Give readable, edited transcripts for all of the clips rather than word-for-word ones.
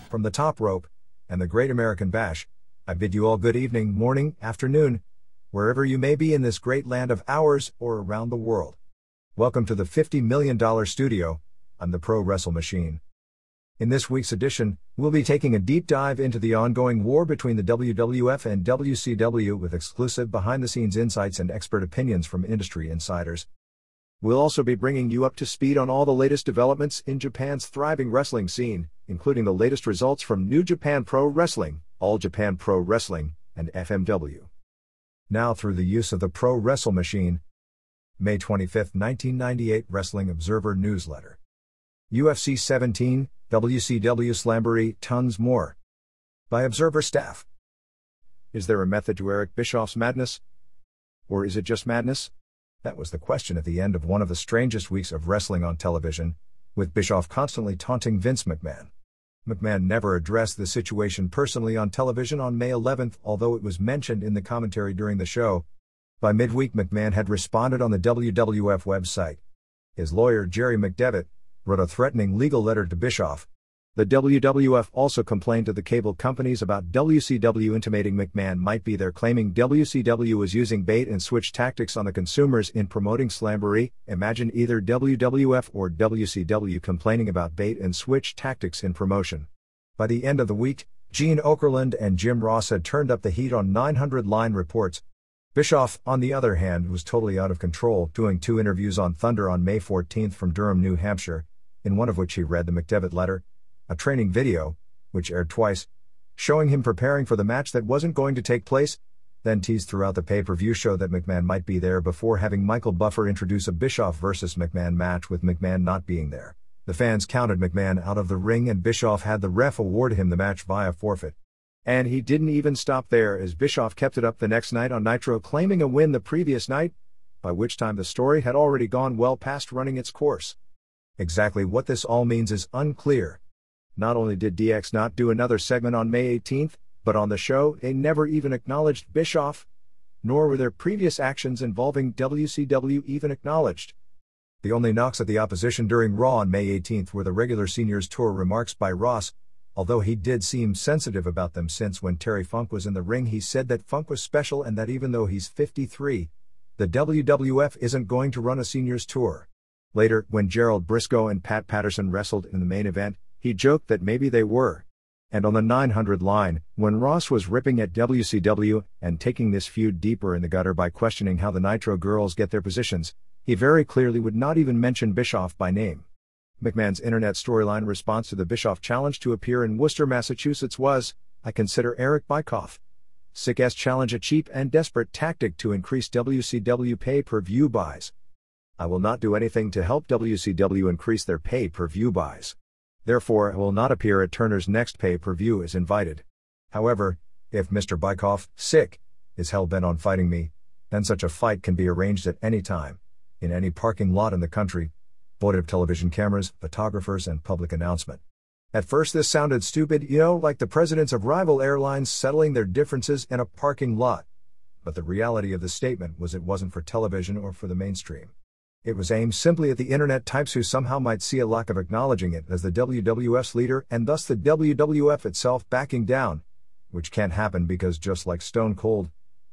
From the top rope and the Great American Bash, I bid you all good evening, morning, afternoon, wherever you may be in this great land of ours or around the world. Welcome to the $50 million studio. I'm the Pro Wrestle Machine. In this week's edition, we'll be taking a deep dive into the ongoing war between the WWF and WCW with exclusive behind-the-scenes insights and expert opinions from industry insiders. We'll also be bringing you up to speed on all the latest developments in Japan's thriving wrestling scene, including the latest results from New Japan Pro Wrestling, All Japan Pro Wrestling, and FMW. Now through the use of the Pro Wrestle Machine. May 25, 1998 Wrestling Observer Newsletter. UFC 17, WCW Slamboree, tons more. By Observer staff. Is there a method to Eric Bischoff's madness? Or is it just madness? That was the question at the end of one of the strangest weeks of wrestling on television, with Bischoff constantly taunting Vince McMahon. McMahon never addressed the situation personally on television on May 11, although it was mentioned in the commentary during the show. By midweek, McMahon had responded on the WWF website. His lawyer, Jerry McDevitt, wrote a threatening legal letter to Bischoff. The WWF also complained to the cable companies about WCW intimating McMahon might be there, claiming WCW was using bait-and-switch tactics on the consumers in promoting Slamboree. Imagine either WWF or WCW complaining about bait-and-switch tactics in promotion. By the end of the week, Gene Okerlund and Jim Ross had turned up the heat on 900 line reports. Bischoff, on the other hand, was totally out of control, doing 2 interviews on Thunder on May 14 from Durham, New Hampshire, in one of which he read the McDevitt letter, a training video, which aired twice, showing him preparing for the match that wasn't going to take place, then teased throughout the pay-per-view show that McMahon might be there before having Michael Buffer introduce a Bischoff vs. McMahon match with McMahon not being there. The fans counted McMahon out of the ring and Bischoff had the ref award him the match via forfeit. And he didn't even stop there, as Bischoff kept it up the next night on Nitro, claiming a win the previous night, by which time the story had already gone well past running its course. Exactly what this all means is unclear. Not only did DX not do another segment on May 18th, but on the show they never even acknowledged Bischoff, nor were their previous actions involving WCW even acknowledged. The only knocks at the opposition during Raw on May 18th were the regular Seniors Tour remarks by Ross, although he did seem sensitive about them, since when Terry Funk was in the ring he said that Funk was special and that even though he's 53, the WWF isn't going to run a Seniors Tour. Later, when Gerald Briscoe and Pat Patterson wrestled in the main event, he joked that maybe they were. And on the 900 line, when Ross was ripping at WCW and taking this feud deeper in the gutter by questioning how the Nitro girls get their positions, he very clearly would not even mention Bischoff by name. McMahon's internet storyline response to the Bischoff challenge to appear in Worcester, Massachusetts was, "I consider Eric Bischoff sick-ass challenge a cheap and desperate tactic to increase WCW pay-per-view buys. I will not do anything to help WCW increase their pay-per-view buys. Therefore, I will not appear at Turner's next pay-per-view as invited. However, if Mr. Bischoff, sick, is hell-bent on fighting me, then such a fight can be arranged at any time, in any parking lot in the country, void of television cameras, photographers and public announcement." At first this sounded stupid, like the presidents of rival airlines settling their differences in a parking lot. But the reality of the statement was it wasn't for television or for the mainstream. It was aimed simply at the internet types who somehow might see a lack of acknowledging it as the WWF's leader and thus the WWF itself backing down, which can't happen because just like Stone Cold,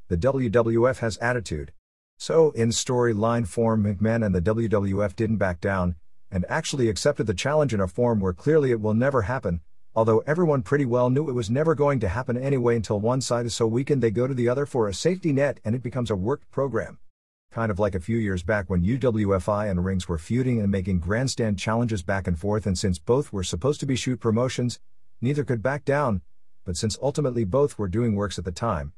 the WWF has attitude. So, in storyline form, McMahon and the WWF didn't back down, and actually accepted the challenge in a form where clearly it will never happen, although everyone pretty well knew it was never going to happen anyway until one side is so weakened they go to the other for a safety net and it becomes a worked program. Kind of like a few years back when UWFI and Rings were feuding and making grandstand challenges back and forth, and since both were supposed to be shoot promotions, neither could back down, but since ultimately both were doing works at the time,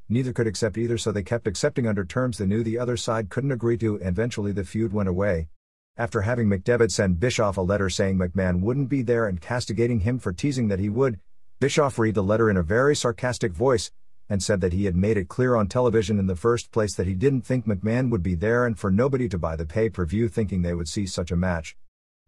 neither could accept either, so they kept accepting under terms they knew the other side couldn't agree to, and eventually the feud went away. After having McDevitt send Bischoff a letter saying McMahon wouldn't be there and castigating him for teasing that he would, Bischoff read the letter in a very sarcastic voice, and said that he had made it clear on television in the first place that he didn't think McMahon would be there and for nobody to buy the pay-per-view thinking they would see such a match.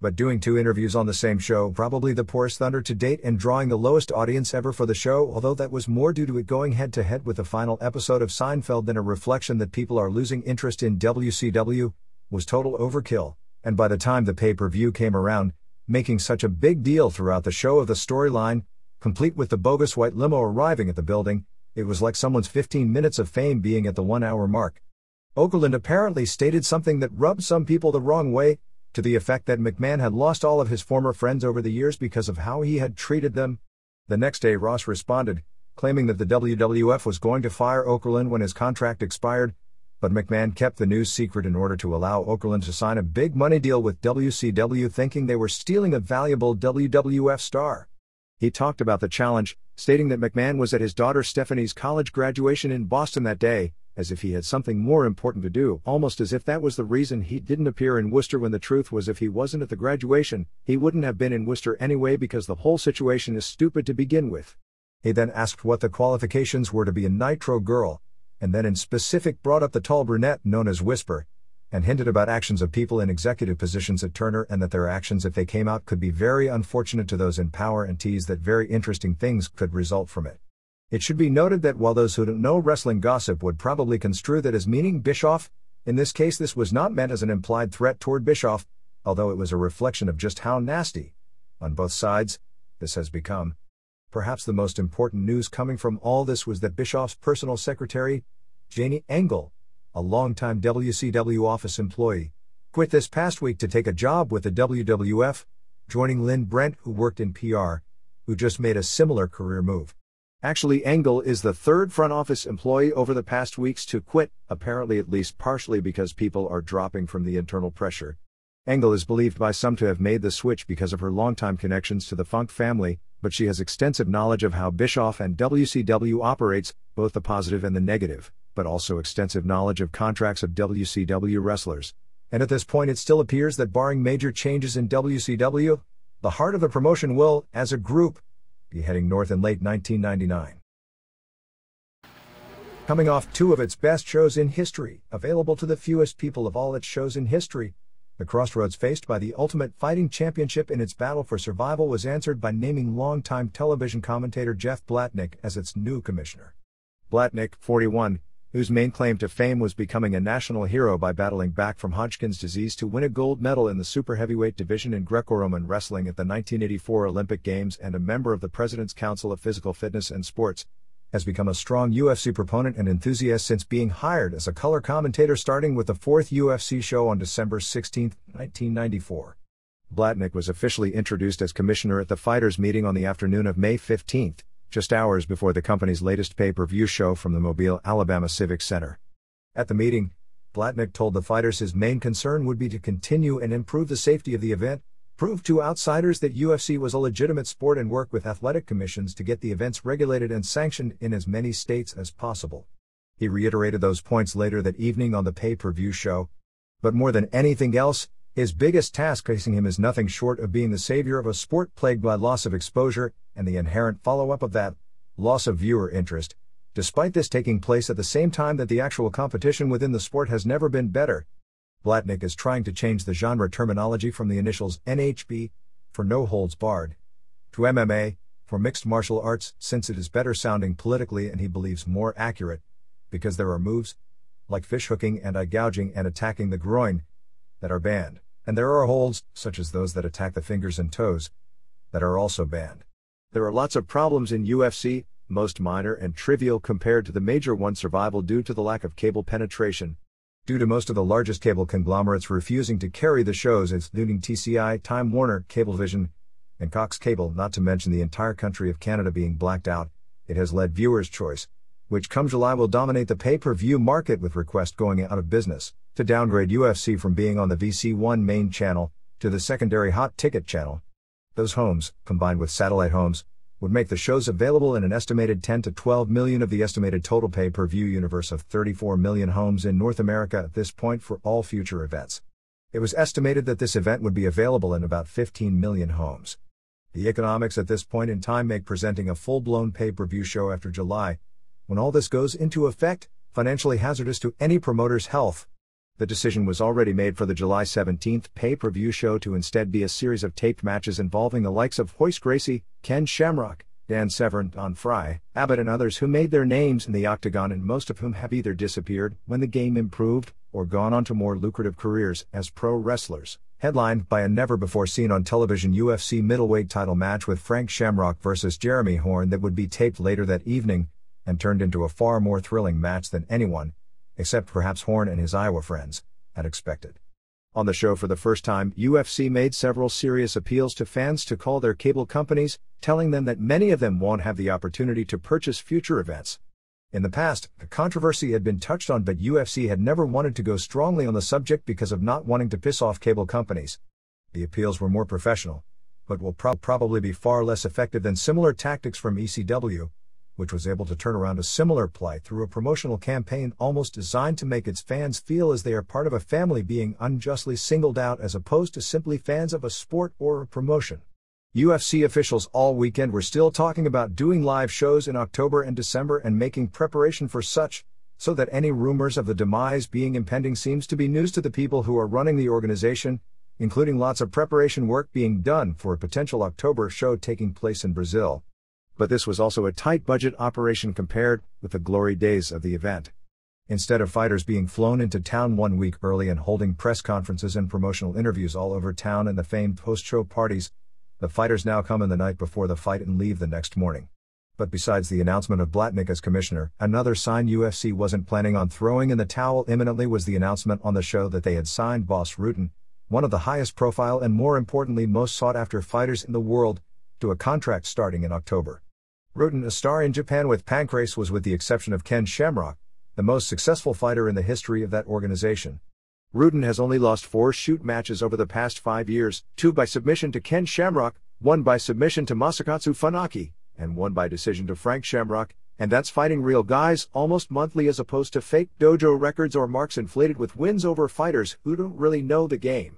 But doing 2 interviews on the same show, probably the poorest Thunder to date and drawing the lowest audience ever for the show, although that was more due to it going head-to-head with the final episode of Seinfeld than a reflection that people are losing interest in WCW, was total overkill, and by the time the pay-per-view came around, making such a big deal throughout the show of the storyline, Complete with the bogus white limo arriving at the building, it was like someone's 15 minutes of fame being at the 1 hour mark. Okerlund apparently stated something that rubbed some people the wrong way, to the effect that McMahon had lost all of his former friends over the years because of how he had treated them. The next day Ross responded, claiming that the WWF was going to fire Okerlund when his contract expired, but McMahon kept the news secret in order to allow Okerlund to sign a big money deal with WCW, thinking they were stealing a valuable WWF star. He talked about the challenge, stating that McMahon was at his daughter Stephanie's college graduation in Boston that day, as if he had something more important to do, almost as if that was the reason he didn't appear in Worcester, when the truth was if he wasn't at the graduation, he wouldn't have been in Worcester anyway, because the whole situation is stupid to begin with. He then asked what the qualifications were to be a Nitro girl, and then in specific brought up the tall brunette known as Whisper, and hinted about actions of people in executive positions at Turner, and that their actions, if they came out, could be very unfortunate to those in power, and teased that very interesting things could result from it. It should be noted that while those who don't know wrestling gossip would probably construe that as meaning Bischoff, in this case this was not meant as an implied threat toward Bischoff, although it was a reflection of just how nasty, on both sides, this has become. Perhaps the most important news coming from all this was that Bischoff's personal secretary, Janie Engel, a longtime WCW office employee, quit this past week to take a job with the WWF, joining Lynn Brent, who worked in PR, who just made a similar career move. Actually, Engel is the third front office employee over the past weeks to quit, apparently at least partially because people are dropping from the internal pressure. Engel is believed by some to have made the switch because of her longtime connections to the Funk family, but she has extensive knowledge of how Bischoff and WCW operates, both the positive and the negative, but also extensive knowledge of contracts of WCW wrestlers. And at this point it still appears that barring major changes in WCW, the heart of the promotion will, as a group, be heading north in late 1999. Coming off two of its best shows in history, available to the fewest people of all its shows in history, the crossroads faced by the Ultimate Fighting Championship in its battle for survival was answered by naming longtime television commentator Jeff Blatnick as its new commissioner. Blatnick, 41, whose main claim to fame was becoming a national hero by battling back from Hodgkin's disease to win a gold medal in the super heavyweight division in Greco-Roman wrestling at the 1984 Olympic Games, and a member of the President's Council of Physical Fitness and Sports, has become a strong UFC proponent and enthusiast since being hired as a color commentator starting with the fourth UFC show on December 16, 1994. Blatnick was officially introduced as commissioner at the fighters' meeting on the afternoon of May 15, just hours before the company's latest pay-per-view show from the Mobile, Alabama Civic Center. At the meeting, Blatnick told the fighters his main concern would be to continue and improve the safety of the event, prove to outsiders that UFC was a legitimate sport, and work with athletic commissions to get the events regulated and sanctioned in as many states as possible. He reiterated those points later that evening on the pay-per-view show. But more than anything else, his biggest task facing him is nothing short of being the savior of a sport plagued by loss of exposure, and the inherent follow-up of that, loss of viewer interest, despite this taking place at the same time that the actual competition within the sport has never been better. Blatnick is trying to change the genre terminology from the initials NHB, for no holds barred, to MMA, for mixed martial arts, since it is better sounding politically and he believes more accurate, because there are moves, like fish hooking and eye gouging and attacking the groin, that are banned, and there are holds, such as those that attack the fingers and toes, that are also banned. There are lots of problems in UFC, most minor and trivial compared to the major one: survival due to the lack of cable penetration, due to most of the largest cable conglomerates refusing to carry the shows, including TCI, Time Warner, Cablevision, and Cox Cable, not to mention the entire country of Canada being blacked out. It has led Viewers' Choice, which come July will dominate the pay-per-view market with Request going out of business, to downgrade UFC from being on the VC1 main channel to the secondary Hot Ticket channel. Those homes, combined with satellite homes, would make the shows available in an estimated 10 to 12 million of the estimated total pay-per-view universe of 34 million homes in North America at this point for all future events. It was estimated that this event would be available in about 15 million homes. The economics at this point in time make presenting a full-blown pay-per-view show after July, when all this goes into effect, financially hazardous to any promoter's health. The decision was already made for the July 17th pay-per-view show to instead be a series of taped matches involving the likes of Hoist Gracie, Ken Shamrock, Dan Severn, Don Fry, Abbott, and others who made their names in the octagon, and most of whom have either disappeared when the game improved or gone on to more lucrative careers as pro wrestlers, Headlined by a never-before-seen-on-television UFC middleweight title match with Frank Shamrock vs. Jeremy Horn that would be taped later that evening, and turned into a far more thrilling match than anyone, except perhaps Horn and his Iowa friends, had expected. On the show for the first time, UFC made several serious appeals to fans to call their cable companies, telling them that many of them won't have the opportunity to purchase future events. In the past, the controversy had been touched on, but UFC had never wanted to go strongly on the subject because of not wanting to piss off cable companies. The appeals were more professional, but will probably be far less effective than similar tactics from ECW, which was able to turn around a similar plight through a promotional campaign almost designed to make its fans feel as they are part of a family being unjustly singled out as opposed to simply fans of a sport or a promotion. UFC officials all weekend were still talking about doing live shows in October and December and making preparation for such, so that any rumors of the demise being impending seems to be news to the people who are running the organization, including lots of preparation work being done for a potential October show taking place in Brazil. But this was also a tight budget operation compared with the glory days of the event. Instead of fighters being flown into town 1 week early and holding press conferences and promotional interviews all over town and the famed post-show parties, the fighters now come in the night before the fight and leave the next morning. But besides the announcement of Blatnick as commissioner, another sign UFC wasn't planning on throwing in the towel imminently was the announcement on the show that they had signed Boss Rutten, one of the highest profile and more importantly most sought after fighters in the world, to a contract starting in October. Rutten, a star in Japan with Pancrase, was with the exception of Ken Shamrock, the most successful fighter in the history of that organization. Rutten has only lost 4 shoot matches over the past 5 years, 2 by submission to Ken Shamrock, 1 by submission to Masakatsu Funaki, and 1 by decision to Frank Shamrock, and that's fighting real guys almost monthly as opposed to fake dojo records or marks inflated with wins over fighters who don't really know the game.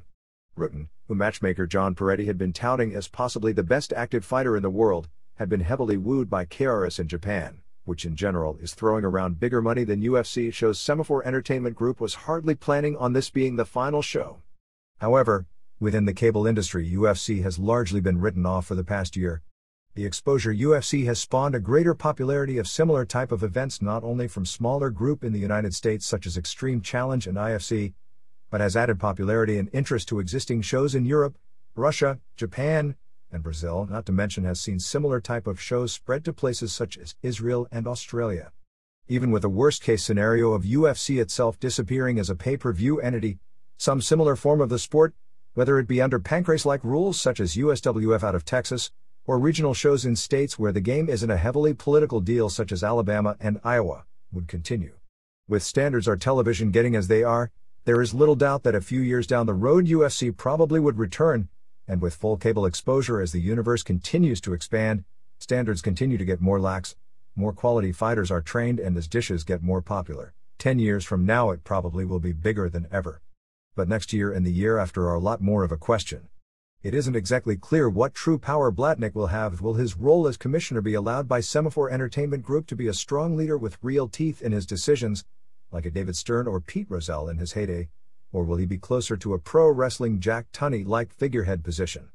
Rutten, who matchmaker John Peretti had been touting as possibly the best active fighter in the world, had been heavily wooed by KRS in Japan, which in general is throwing around bigger money than UFC shows. Semaphore Entertainment Group was hardly planning on this being the final show. However, within the cable industry, UFC has largely been written off for the past year. The exposure UFC has spawned a greater popularity of similar type of events not only from smaller group in the United States such as Extreme Challenge and IFC, but has added popularity and interest to existing shows in Europe, Russia, Japan, and Brazil, not to mention has seen similar type of shows spread to places such as Israel and Australia. Even with the worst-case scenario of UFC itself disappearing as a pay-per-view entity, some similar form of the sport, whether it be under Pancrase-like rules such as USWF out of Texas, or regional shows in states where the game isn't a heavily political deal such as Alabama and Iowa, would continue. With standards our television getting as they are, there is little doubt that a few years down the road UFC probably would return, and with full cable exposure as the universe continues to expand, standards continue to get more lax, more quality fighters are trained, and as dishes get more popular, 10 years from now it probably will be bigger than ever. But next year and the year after are a lot more of a question. It isn't exactly clear what true power Blatnick will have. Will his role as commissioner be allowed by Semaphore Entertainment Group to be a strong leader with real teeth in his decisions, like a David Stern or Pete Rozelle in his heyday? Or will he be closer to a pro wrestling Jack Tunney-like figurehead position?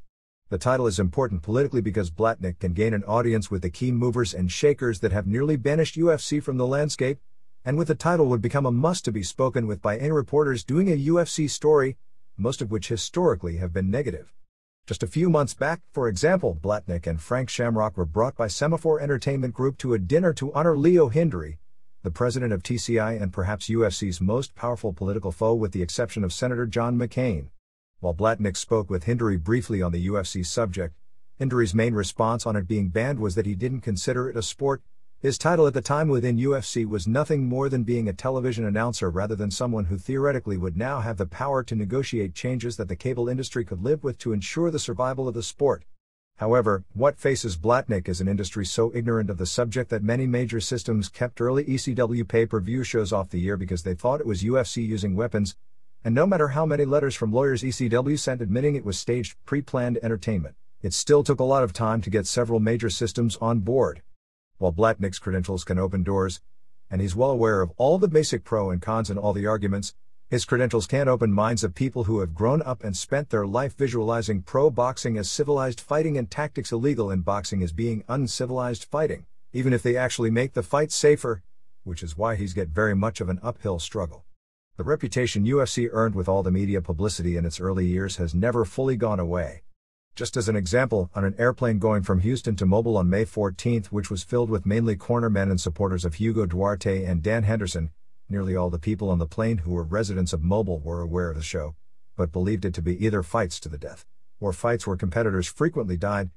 The title is important politically because Blatnick can gain an audience with the key movers and shakers that have nearly banished UFC from the landscape, and with the title would become a must to be spoken with by any reporters doing a UFC story, most of which historically have been negative. Just a few months back, for example, Blatnick and Frank Shamrock were brought by Semaphore Entertainment Group to a dinner to honor Leo Hindry, the president of TCI and perhaps UFC's most powerful political foe with the exception of Senator John McCain. While Blatnick spoke with Hindry briefly on the UFC subject, Hindry's main response on it being banned was that he didn't consider it a sport. His title at the time within UFC was nothing more than being a television announcer rather than someone who theoretically would now have the power to negotiate changes that the cable industry could live with to ensure the survival of the sport. However, what faces Blatnick is an industry so ignorant of the subject that many major systems kept early ECW pay-per-view shows off the air because they thought it was UFC using weapons, and no matter how many letters from lawyers ECW sent admitting it was staged, pre-planned entertainment, it still took a lot of time to get several major systems on board. While Blatnick's credentials can open doors, and he's well aware of all the basic pro and cons and all the arguments, his credentials can't open minds of people who have grown up and spent their life visualizing pro boxing as civilized fighting and tactics illegal in boxing as being uncivilized fighting, even if they actually make the fight safer, which is why he's got very much of an uphill struggle. The reputation UFC earned with all the media publicity in its early years has never fully gone away. Just as an example, on an airplane going from Houston to Mobile on May 14th, which was filled with mainly cornermen and supporters of Hugo Duarte and Dan Henderson, nearly all the people on the plane who were residents of Mobile were aware of the show, but believed it to be either fights to the death, or fights where competitors frequently died.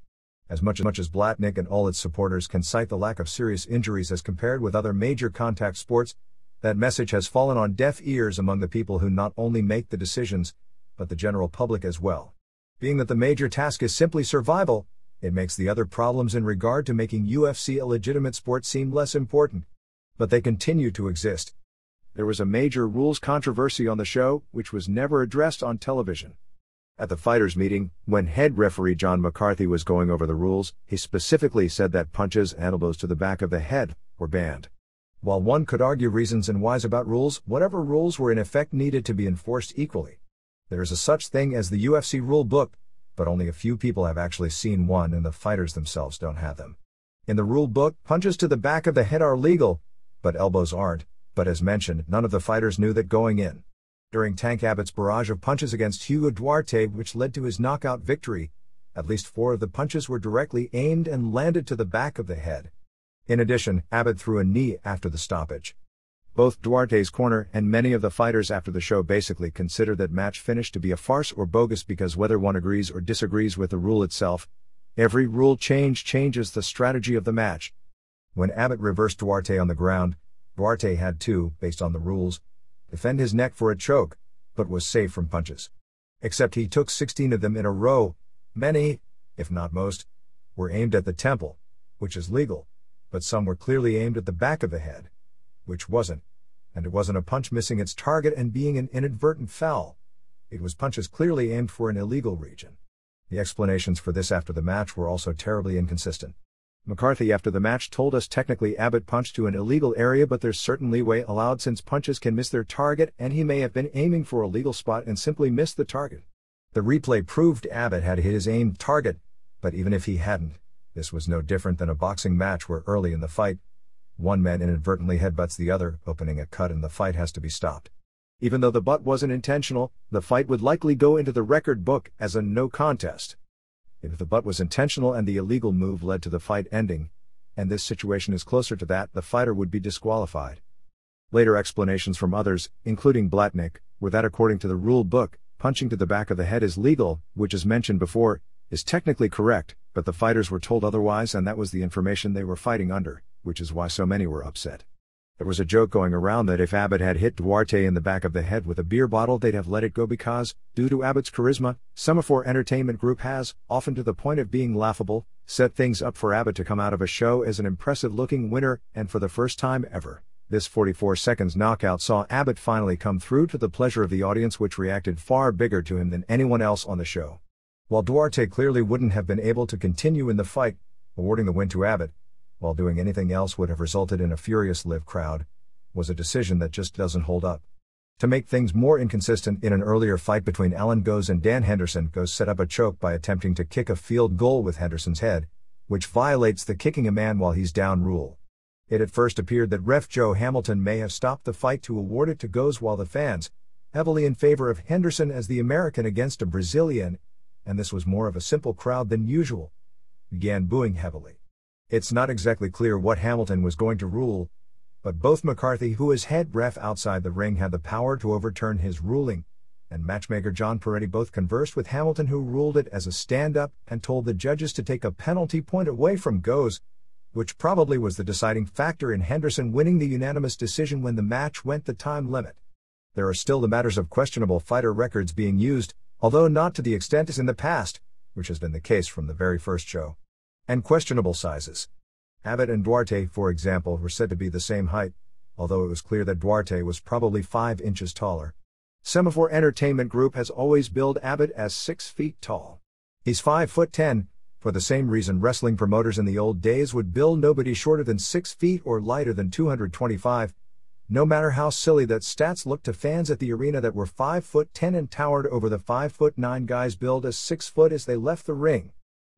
As much as Blatnick and all its supporters can cite the lack of serious injuries as compared with other major contact sports, that message has fallen on deaf ears among the people who not only make the decisions, but the general public as well. Being that the major task is simply survival, it makes the other problems in regard to making UFC a legitimate sport seem less important. But they continue to exist. There was a major rules controversy on the show, which was never addressed on television. At the fighters' meeting, when head referee John McCarthy was going over the rules, he specifically said that punches and elbows to the back of the head were banned. While one could argue reasons and whys about rules, whatever rules were in effect needed to be enforced equally. There is a such thing as the UFC rule book, but only a few people have actually seen one and the fighters themselves don't have them. In the rule book, punches to the back of the head are legal, but elbows aren't, but as mentioned, none of the fighters knew that going in. During Tank Abbott's barrage of punches against Hugo Duarte, which led to his knockout victory, at least 4 of the punches were directly aimed and landed to the back of the head. In addition, Abbott threw a knee after the stoppage. Both Duarte's corner and many of the fighters after the show basically consider that match finish to be a farce or bogus because whether one agrees or disagrees with the rule itself, every rule change changes the strategy of the match. When Abbott reversed Duarte on the ground, Duarte had to, based on the rules, defend his neck for a choke, but was safe from punches. Except he took 16 of them in a row. Many, if not most, were aimed at the temple, which is legal, but some were clearly aimed at the back of the head, which wasn't, and it wasn't a punch missing its target and being an inadvertent foul. It was punches clearly aimed for an illegal region. The explanations for this after the match were also terribly inconsistent. McCarthy after the match told us technically Abbott punched to an illegal area, but there's certain leeway allowed since punches can miss their target and he may have been aiming for a legal spot and simply missed the target. The replay proved Abbott had hit his aimed target, but even if he hadn't, this was no different than a boxing match where early in the fight, one man inadvertently headbutts the other, opening a cut and the fight has to be stopped. Even though the butt wasn't intentional, the fight would likely go into the record book as a no contest. If the butt was intentional and the illegal move led to the fight ending, and this situation is closer to that, the fighter would be disqualified. Later explanations from others, including Blatnick, were that according to the rule book, punching to the back of the head is legal, which as mentioned before, is technically correct, but the fighters were told otherwise and that was the information they were fighting under, which is why so many were upset. There was a joke going around that if Abbott had hit Duarte in the back of the head with a beer bottle they'd have let it go because, due to Abbott's charisma, Semaphore Entertainment Group has, often to the point of being laughable, set things up for Abbott to come out of a show as an impressive-looking winner, and for the first time ever, this 44 seconds knockout saw Abbott finally come through to the pleasure of the audience, which reacted far bigger to him than anyone else on the show. While Duarte clearly wouldn't have been able to continue in the fight, awarding the win to Abbott, while doing anything else would have resulted in a furious live crowd, was a decision that just doesn't hold up. To make things more inconsistent, in an earlier fight between Alan Goes and Dan Henderson, Goes set up a choke by attempting to kick a field goal with Henderson's head, which violates the kicking a man while he's down rule. It at first appeared that ref Joe Hamilton may have stopped the fight to award it to Goes, while the fans, heavily in favor of Henderson as the American against a Brazilian, and this was more of a simple crowd than usual, began booing heavily. It's not exactly clear what Hamilton was going to rule, but both McCarthy, who is head ref outside the ring, had the power to overturn his ruling, and matchmaker John Peretti both conversed with Hamilton, who ruled it as a stand-up and told the judges to take a penalty point away from Goes, which probably was the deciding factor in Henderson winning the unanimous decision when the match went the time limit. There are still the matters of questionable fighter records being used, although not to the extent as in the past, which has been the case from the very first show. And questionable sizes. Abbott and Duarte, for example, were said to be the same height, although it was clear that Duarte was probably 5 inches taller. Semaphore Entertainment Group has always billed Abbott as 6 feet tall. He's 5'10", for the same reason wrestling promoters in the old days would bill nobody shorter than 6 feet or lighter than 225, no matter how silly that stats looked to fans at the arena that were 5'10" and towered over the 5'9" guys billed as 6 foot as they left the ring.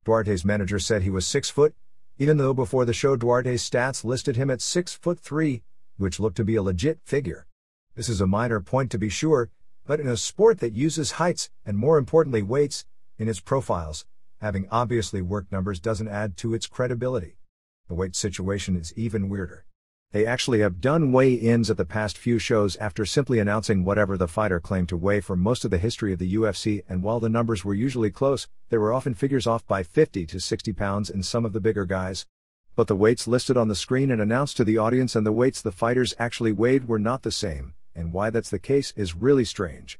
Duarte's manager said he was 6 foot, even though before the show Duarte's stats listed him at 6'3", which looked to be a legit figure. This is a minor point to be sure, but in a sport that uses heights, and more importantly weights, in its profiles, having obviously worked numbers doesn't add to its credibility. The weight situation is even weirder. They actually have done weigh-ins at the past few shows after simply announcing whatever the fighter claimed to weigh for most of the history of the UFC, and while the numbers were usually close, there were often figures off by 50 to 60 pounds in some of the bigger guys. But the weights listed on the screen and announced to the audience and the weights the fighters actually weighed were not the same, and why that's the case is really strange.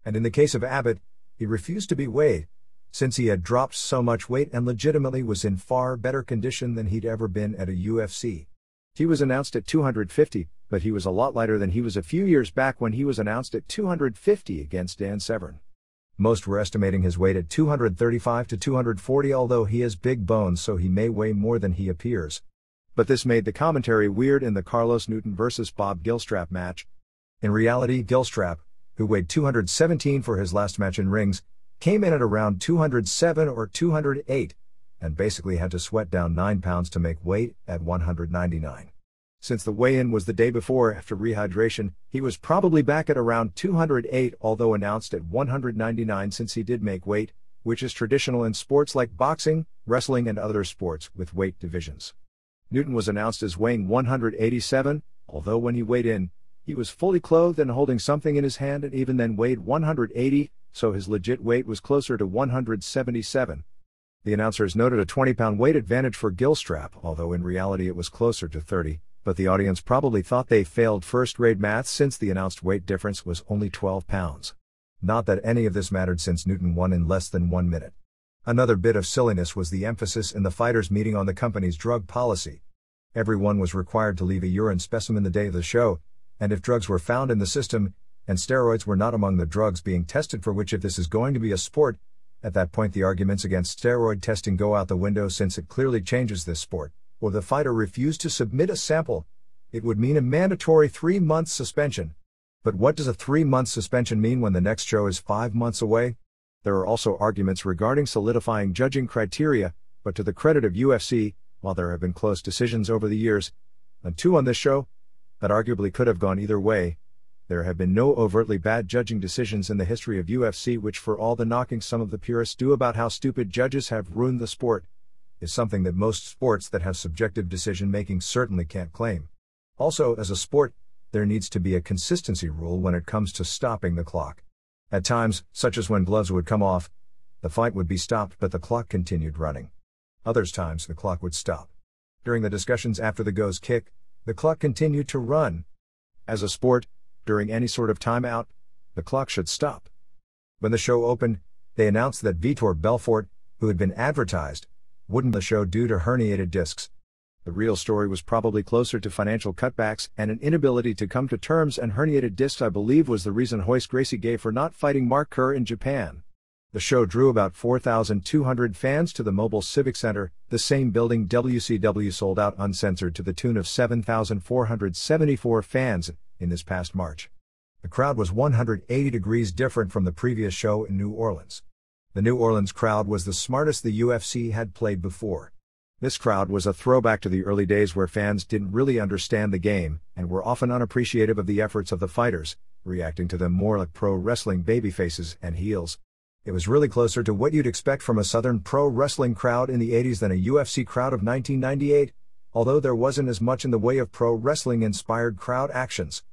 And in the case of Abbott, he refused to be weighed, since he had dropped so much weight and legitimately was in far better condition than he'd ever been at a UFC. He was announced at 250, but he was a lot lighter than he was a few years back when he was announced at 250 against Dan Severn. Most were estimating his weight at 235 to 240, although he has big bones so he may weigh more than he appears. But this made the commentary weird in the Carlos Newton vs. Bob Gilstrap match. In reality, Gilstrap, who weighed 217 for his last match in rings, came in at around 207 or 208, and basically had to sweat down 9 pounds to make weight at 199. Since the weigh-in was the day before after rehydration, he was probably back at around 208, although announced at 199 since he did make weight, which is traditional in sports like boxing, wrestling and other sports with weight divisions. Newton was announced as weighing 187, although when he weighed in, he was fully clothed and holding something in his hand and even then weighed 180, so his legit weight was closer to 177. The announcers noted a 20-pound weight advantage for Gilstrap, although in reality it was closer to 30, but the audience probably thought they failed first-grade math since the announced weight difference was only 12 pounds. Not that any of this mattered since Newton won in less than 1 minute. Another bit of silliness was the emphasis in the fighters' meeting on the company's drug policy. Everyone was required to leave a urine specimen the day of the show, and if drugs were found in the system, and steroids were not among the drugs being tested for which if this is going to be a sport, at that point the arguments against steroid testing go out the window since it clearly changes this sport, or the fighter refused to submit a sample, it would mean a mandatory 3-month suspension. But what does a 3-month suspension mean when the next show is 5 months away? There are also arguments regarding solidifying judging criteria, but to the credit of UFC, while there have been close decisions over the years, and 2 on this show, that arguably could have gone either way, there have been no overtly bad judging decisions in the history of UFC, which for all the knocking some of the purists do about how stupid judges have ruined the sport, is something that most sports that have subjective decision-making certainly can't claim. Also, as a sport, there needs to be a consistency rule when it comes to stopping the clock. At times, such as when gloves would come off, the fight would be stopped but the clock continued running. Other times the clock would stop. During the discussions after the goes kick, the clock continued to run. As a sport, during any sort of timeout, the clock should stop. When the show opened, they announced that Vitor Belfort, who had been advertised, wouldn't the show due to herniated discs. The real story was probably closer to financial cutbacks and an inability to come to terms, and herniated discs I believe was the reason Royce Gracie gave for not fighting Mark Kerr in Japan. The show drew about 4,200 fans to the Mobile Civic Center, the same building WCW sold out uncensored to the tune of 7,474 fans in this past March. The crowd was 180 degrees different from the previous show in New Orleans. The New Orleans crowd was the smartest the UFC had played before. This crowd was a throwback to the early days where fans didn't really understand the game and were often unappreciative of the efforts of the fighters, reacting to them more like pro wrestling babyfaces and heels. It was really closer to what you'd expect from a Southern pro wrestling crowd in the 80s than a UFC crowd of 1998, although there wasn't as much in the way of pro wrestling-inspired crowd actions.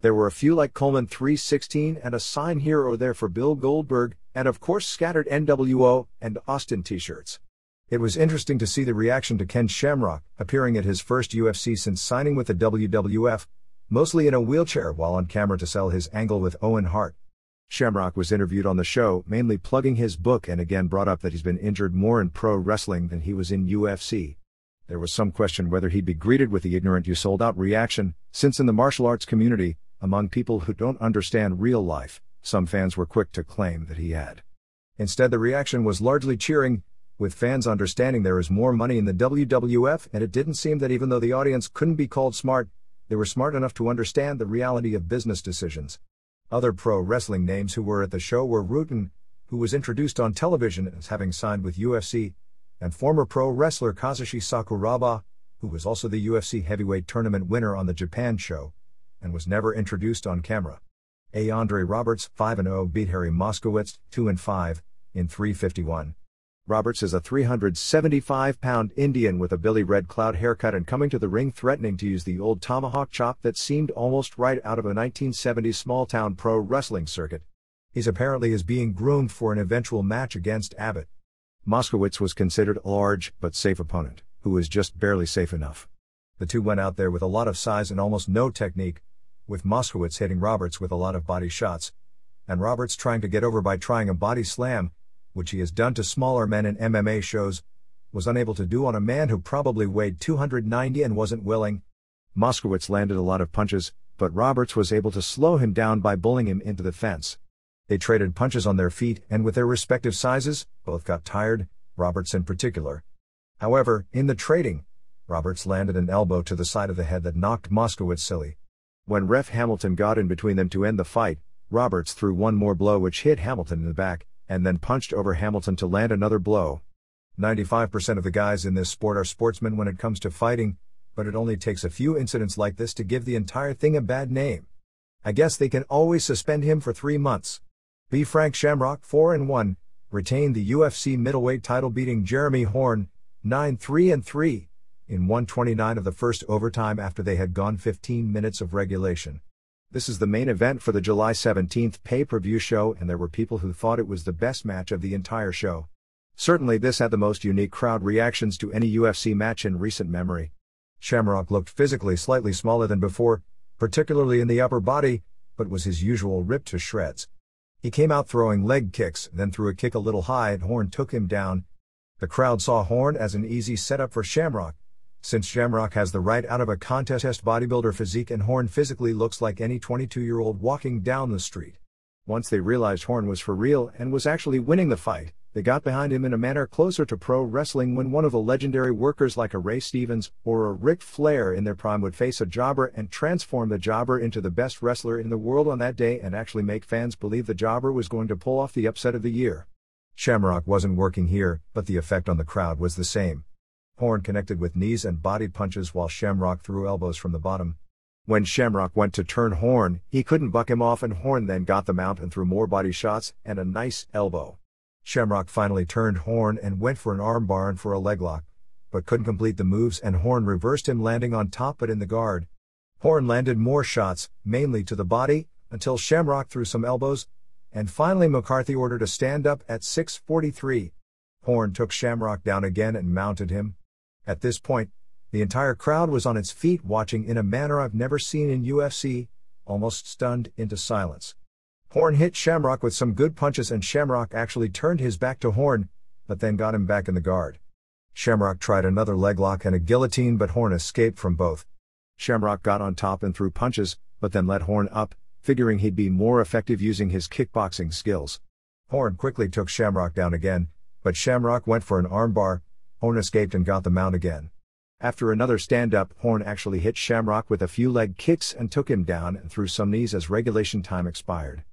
There were a few like Coleman 316 and a sign here or there for Bill Goldberg, and of course scattered NWO and Austin t-shirts. It was interesting to see the reaction to Ken Shamrock, appearing at his first UFC since signing with the WWF, mostly in a wheelchair while on camera to sell his angle with Owen Hart. Shamrock was interviewed on the show, mainly plugging his book, and again brought up that he's been injured more in pro wrestling than he was in UFC. There was some question whether he'd be greeted with the ignorant "you sold out" reaction, since in the martial arts community, among people who don't understand real life, some fans were quick to claim that he had. Instead, the reaction was largely cheering, with fans understanding there is more money in the WWF, and it didn't seem that even though the audience couldn't be called smart, they were smart enough to understand the reality of business decisions. Other pro wrestling names who were at the show were Rutan, who was introduced on television as having signed with UFC, and former pro wrestler Kazushi Sakuraba, who was also the UFC heavyweight tournament winner on the Japan show, and was never introduced on camera. Andre Roberts, 5-0, beat Harry Moskowitz, 2-5, in 351. Roberts is a 375-pound Indian with a Billy Red Cloud haircut and coming to the ring threatening to use the old tomahawk chop that seemed almost right out of a 1970s small-town pro wrestling circuit. He's apparently is being groomed for an eventual match against Abbott. Moskowitz was considered a large but safe opponent, who was just barely safe enough. The two went out there with a lot of size and almost no technique, with Moskowitz hitting Roberts with a lot of body shots, and Roberts trying to get over by trying a body slam, which he has done to smaller men in MMA shows, was unable to do on a man who probably weighed 290 and wasn't willing. Moskowitz landed a lot of punches, but Roberts was able to slow him down by bullying him into the fence. They traded punches on their feet and with their respective sizes, both got tired, Roberts in particular. However, in the trading, Roberts landed an elbow to the side of the head that knocked Moskowitz silly. When Ref Hamilton got in between them to end the fight, Roberts threw one more blow which hit Hamilton in the back, and then punched over Hamilton to land another blow. 95% of the guys in this sport are sportsmen when it comes to fighting, but it only takes a few incidents like this to give the entire thing a bad name. I guess they can always suspend him for 3 months. B. Frank Shamrock, 4-1, retained the UFC middleweight title beating Jeremy Horn, 9-3-3, in 129 of the first overtime after they had gone 15 minutes of regulation. This is the main event for the July 17th pay-per-view show, and there were people who thought it was the best match of the entire show. Certainly this had the most unique crowd reactions to any UFC match in recent memory. Shamrock looked physically slightly smaller than before, particularly in the upper body, but was his usual ripped to shreds. He came out throwing leg kicks, then threw a kick a little high and Horn took him down. The crowd saw Horn as an easy setup for Shamrock, since Shamrock has the right out of a contest bodybuilder physique and Horn physically looks like any 22-year-old walking down the street. Once they realized Horn was for real and was actually winning the fight, they got behind him in a manner closer to pro wrestling when one of the legendary workers like a Ray Stevens or a Ric Flair in their prime would face a jobber and transform the jobber into the best wrestler in the world on that day and actually make fans believe the jobber was going to pull off the upset of the year. Shamrock wasn't working here, but the effect on the crowd was the same. Horn connected with knees and body punches while Shamrock threw elbows from the bottom. When Shamrock went to turn Horn, he couldn't buck him off and Horn then got the mount and threw more body shots and a nice elbow. Shamrock finally turned Horn and went for an armbar and for a leg lock, but couldn't complete the moves and Horn reversed him landing on top but in the guard. Horn landed more shots, mainly to the body, until Shamrock threw some elbows, and finally McCarthy ordered a stand-up at 6:43. Horn took Shamrock down again and mounted him. At this point, the entire crowd was on its feet watching in a manner I've never seen in UFC, almost stunned into silence. Horn hit Shamrock with some good punches and Shamrock actually turned his back to Horn, but then got him back in the guard. Shamrock tried another leg lock and a guillotine but Horn escaped from both. Shamrock got on top and threw punches, but then let Horn up, figuring he'd be more effective using his kickboxing skills. Horn quickly took Shamrock down again, but Shamrock went for an armbar. Horn escaped and got the mount again. After another stand-up, Horn actually hit Shamrock with a few leg kicks and took him down and threw some knees as regulation time expired.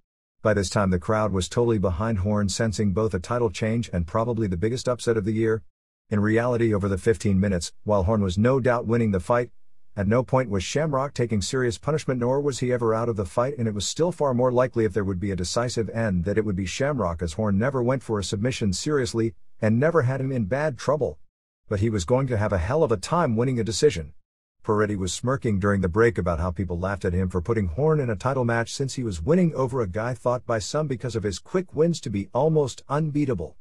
By this time the crowd was totally behind Horn, sensing both a title change and probably the biggest upset of the year. In reality, over the 15 minutes, while Horn was no doubt winning the fight, at no point was Shamrock taking serious punishment nor was he ever out of the fight, and it was still far more likely if there would be a decisive end that it would be Shamrock, as Horn never went for a submission seriously and never had him in bad trouble. But he was going to have a hell of a time winning a decision. Peretti was smirking during the break about how people laughed at him for putting Horn in a title match since he was winning over a guy thought by some because of his quick wins to be almost unbeatable.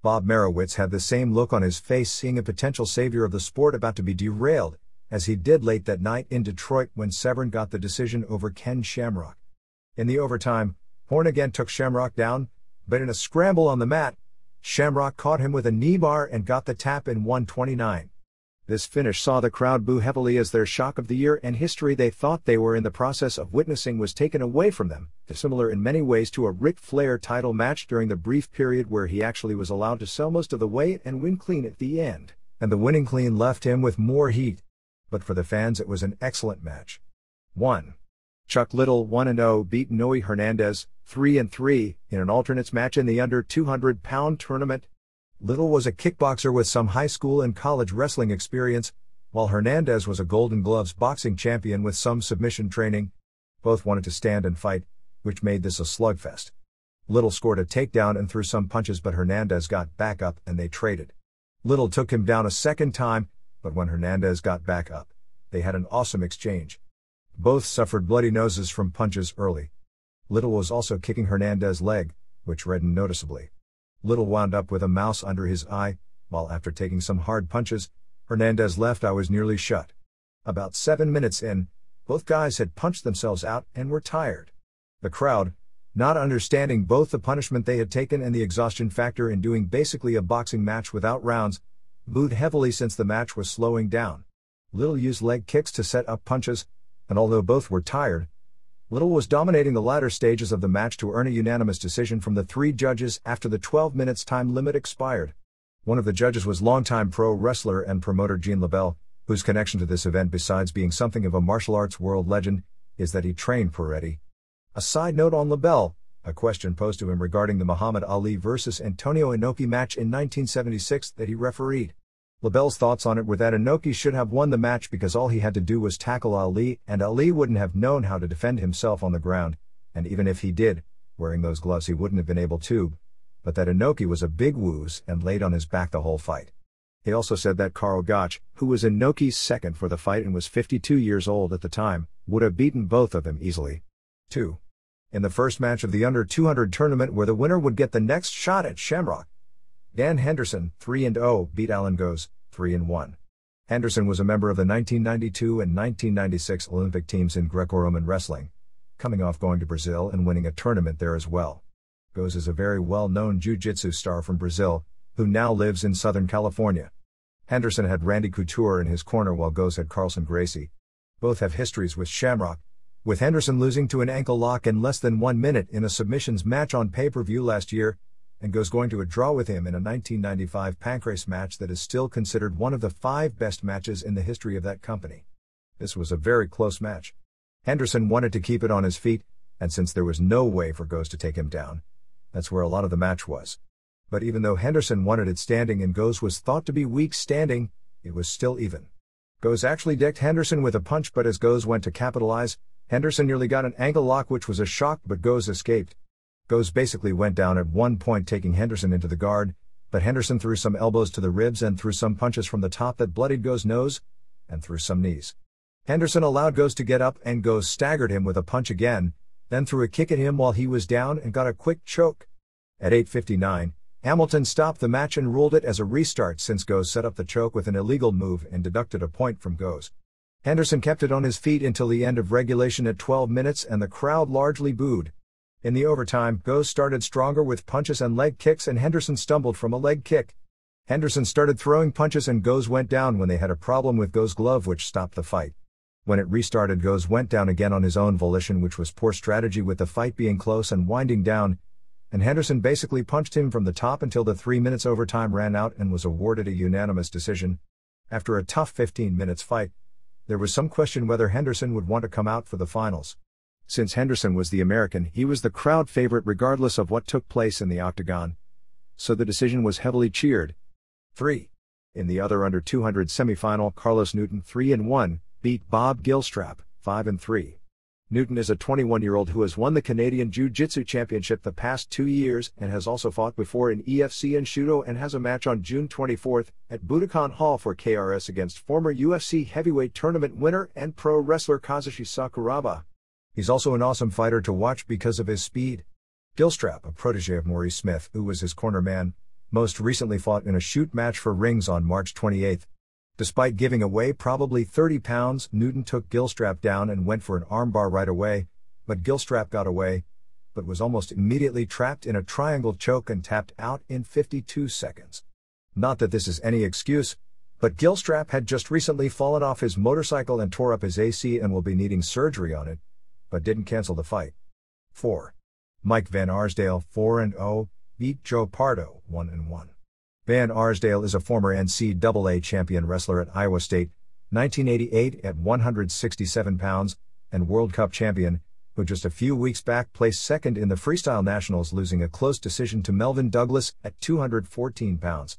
Bob Merowitz had the same look on his face, seeing a potential savior of the sport about to be derailed, as he did late that night in Detroit when Severn got the decision over Ken Shamrock. In the overtime, Horn again took Shamrock down, but in a scramble on the mat, Shamrock caught him with a knee bar and got the tap in 129. This finish saw the crowd boo heavily as their shock of the year and history they thought they were in the process of witnessing was taken away from them, similar in many ways to a Ric Flair title match during the brief period where he actually was allowed to sell most of the weight and win clean at the end, and the winning clean left him with more heat. But for the fans it was an excellent match. 1. Chuck Liddell 1-0 beat Noe Hernandez 3-3 in an alternates match in the under 200-pound tournament. Liddell was a kickboxer with some high school and college wrestling experience, while Hernandez was a Golden Gloves boxing champion with some submission training. Both wanted to stand and fight, which made this a slugfest. Little scored a takedown and threw some punches, but Hernandez got back up and they traded. Little took him down a second time, but when Hernandez got back up, they had an awesome exchange. Both suffered bloody noses from punches early. Little was also kicking Hernandez's leg, which reddened noticeably. Little wound up with a mouse under his eye, while after taking some hard punches, Hernandez's left eye was nearly shut. About 7 minutes in, both guys had punched themselves out and were tired. The crowd, not understanding both the punishment they had taken and the exhaustion factor in doing basically a boxing match without rounds, booed heavily since the match was slowing down. Little used leg kicks to set up punches, and although both were tired, Little was dominating the latter stages of the match to earn a unanimous decision from the 3 judges after the 12 minutes time limit expired. One of the judges was longtime pro wrestler and promoter Gene LeBell, whose connection to this event, besides being something of a martial arts world legend, is that he trained Peretti. A side note on LeBell: a question posed to him regarding the Muhammad Ali vs. Antonio Inoki match in 1976 that he refereed. LeBell's thoughts on it were that Inoki should have won the match because all he had to do was tackle Ali, and Ali wouldn't have known how to defend himself on the ground, and even if he did, wearing those gloves he wouldn't have been able to, but that Inoki was a big woos and laid on his back the whole fight. He also said that Karl Gotch, who was Inoki's second for the fight and was 52 years old at the time, would have beaten both of them easily. 2. In the first match of the under 200 tournament, where the winner would get the next shot at Shamrock, Dan Henderson, 3-0, beat Alan Goes, 3-1. Henderson was a member of the 1992 and 1996 Olympic teams in Greco-Roman wrestling, coming off going to Brazil and winning a tournament there as well. Goes is a very well-known jiu-jitsu star from Brazil, who now lives in Southern California. Henderson had Randy Couture in his corner while Goes had Carlson Gracie. Both have histories with Shamrock, with Henderson losing to an ankle lock in less than 1 minute in a submissions match on pay-per-view last year, and Goes going to a draw with him in a 1995 Pancrase match that is still considered one of the 5 best matches in the history of that company. This was a very close match. Henderson wanted to keep it on his feet, and since there was no way for Goes to take him down, that's where a lot of the match was. But even though Henderson wanted it standing and Goes was thought to be weak standing, it was still even. Goes actually decked Henderson with a punch, but as Goes went to capitalize, Henderson nearly got an ankle lock, which was a shock, but Goes escaped. Goes basically went down at one point, taking Henderson into the guard, but Henderson threw some elbows to the ribs and threw some punches from the top that bloodied Goes' nose, and threw some knees. Henderson allowed Goes to get up, and Goes staggered him with a punch again, then threw a kick at him while he was down and got a quick choke. At 8:59, Hamilton stopped the match and ruled it as a restart since Goes set up the choke with an illegal move and deducted a point from Goes. Henderson kept it on his feet until the end of regulation at 12 minutes, and the crowd largely booed. In the overtime, Goes started stronger with punches and leg kicks, and Henderson stumbled from a leg kick. Henderson started throwing punches and Goes went down when they had a problem with Goes' glove, which stopped the fight. When it restarted, Goes went down again on his own volition, which was poor strategy with the fight being close and winding down, and Henderson basically punched him from the top until the 3 minutes overtime ran out and was awarded a unanimous decision. After a tough 15 minutes fight, there was some question whether Henderson would want to come out for the finals. Since Henderson was the American, he was the crowd favorite regardless of what took place in the octagon, so the decision was heavily cheered. 3. In the other under 200 semifinal, Carlos Newton, 3-1, beat Bob Gilstrap, 5-3. Newton is a 21-year-old who has won the Canadian Jiu-Jitsu Championship the past 2 years and has also fought before in EFC and Shudo, and has a match on June 24th at Budokan Hall for KRS against former UFC heavyweight tournament winner and pro wrestler Kazushi Sakuraba. He's also an awesome fighter to watch because of his speed. Gilstrap, a protege of Maurice Smith, who was his corner man, most recently fought in a shoot match for Rings on March 28. Despite giving away probably 30 pounds, Newton took Gilstrap down and went for an armbar right away, but Gilstrap got away, but was almost immediately trapped in a triangle choke and tapped out in 52 seconds. Not that this is any excuse, but Gilstrap had just recently fallen off his motorcycle and tore up his AC and will be needing surgery on it, but didn't cancel the fight. 4. Mike Van Arsdale, 4-0, beat Joe Pardo, 1-1. Van Arsdale is a former NCAA champion wrestler at Iowa State, 1988 at 167 pounds, and World Cup champion, who just a few weeks back placed second in the Freestyle Nationals, losing a close decision to Melvin Douglas at 214 pounds.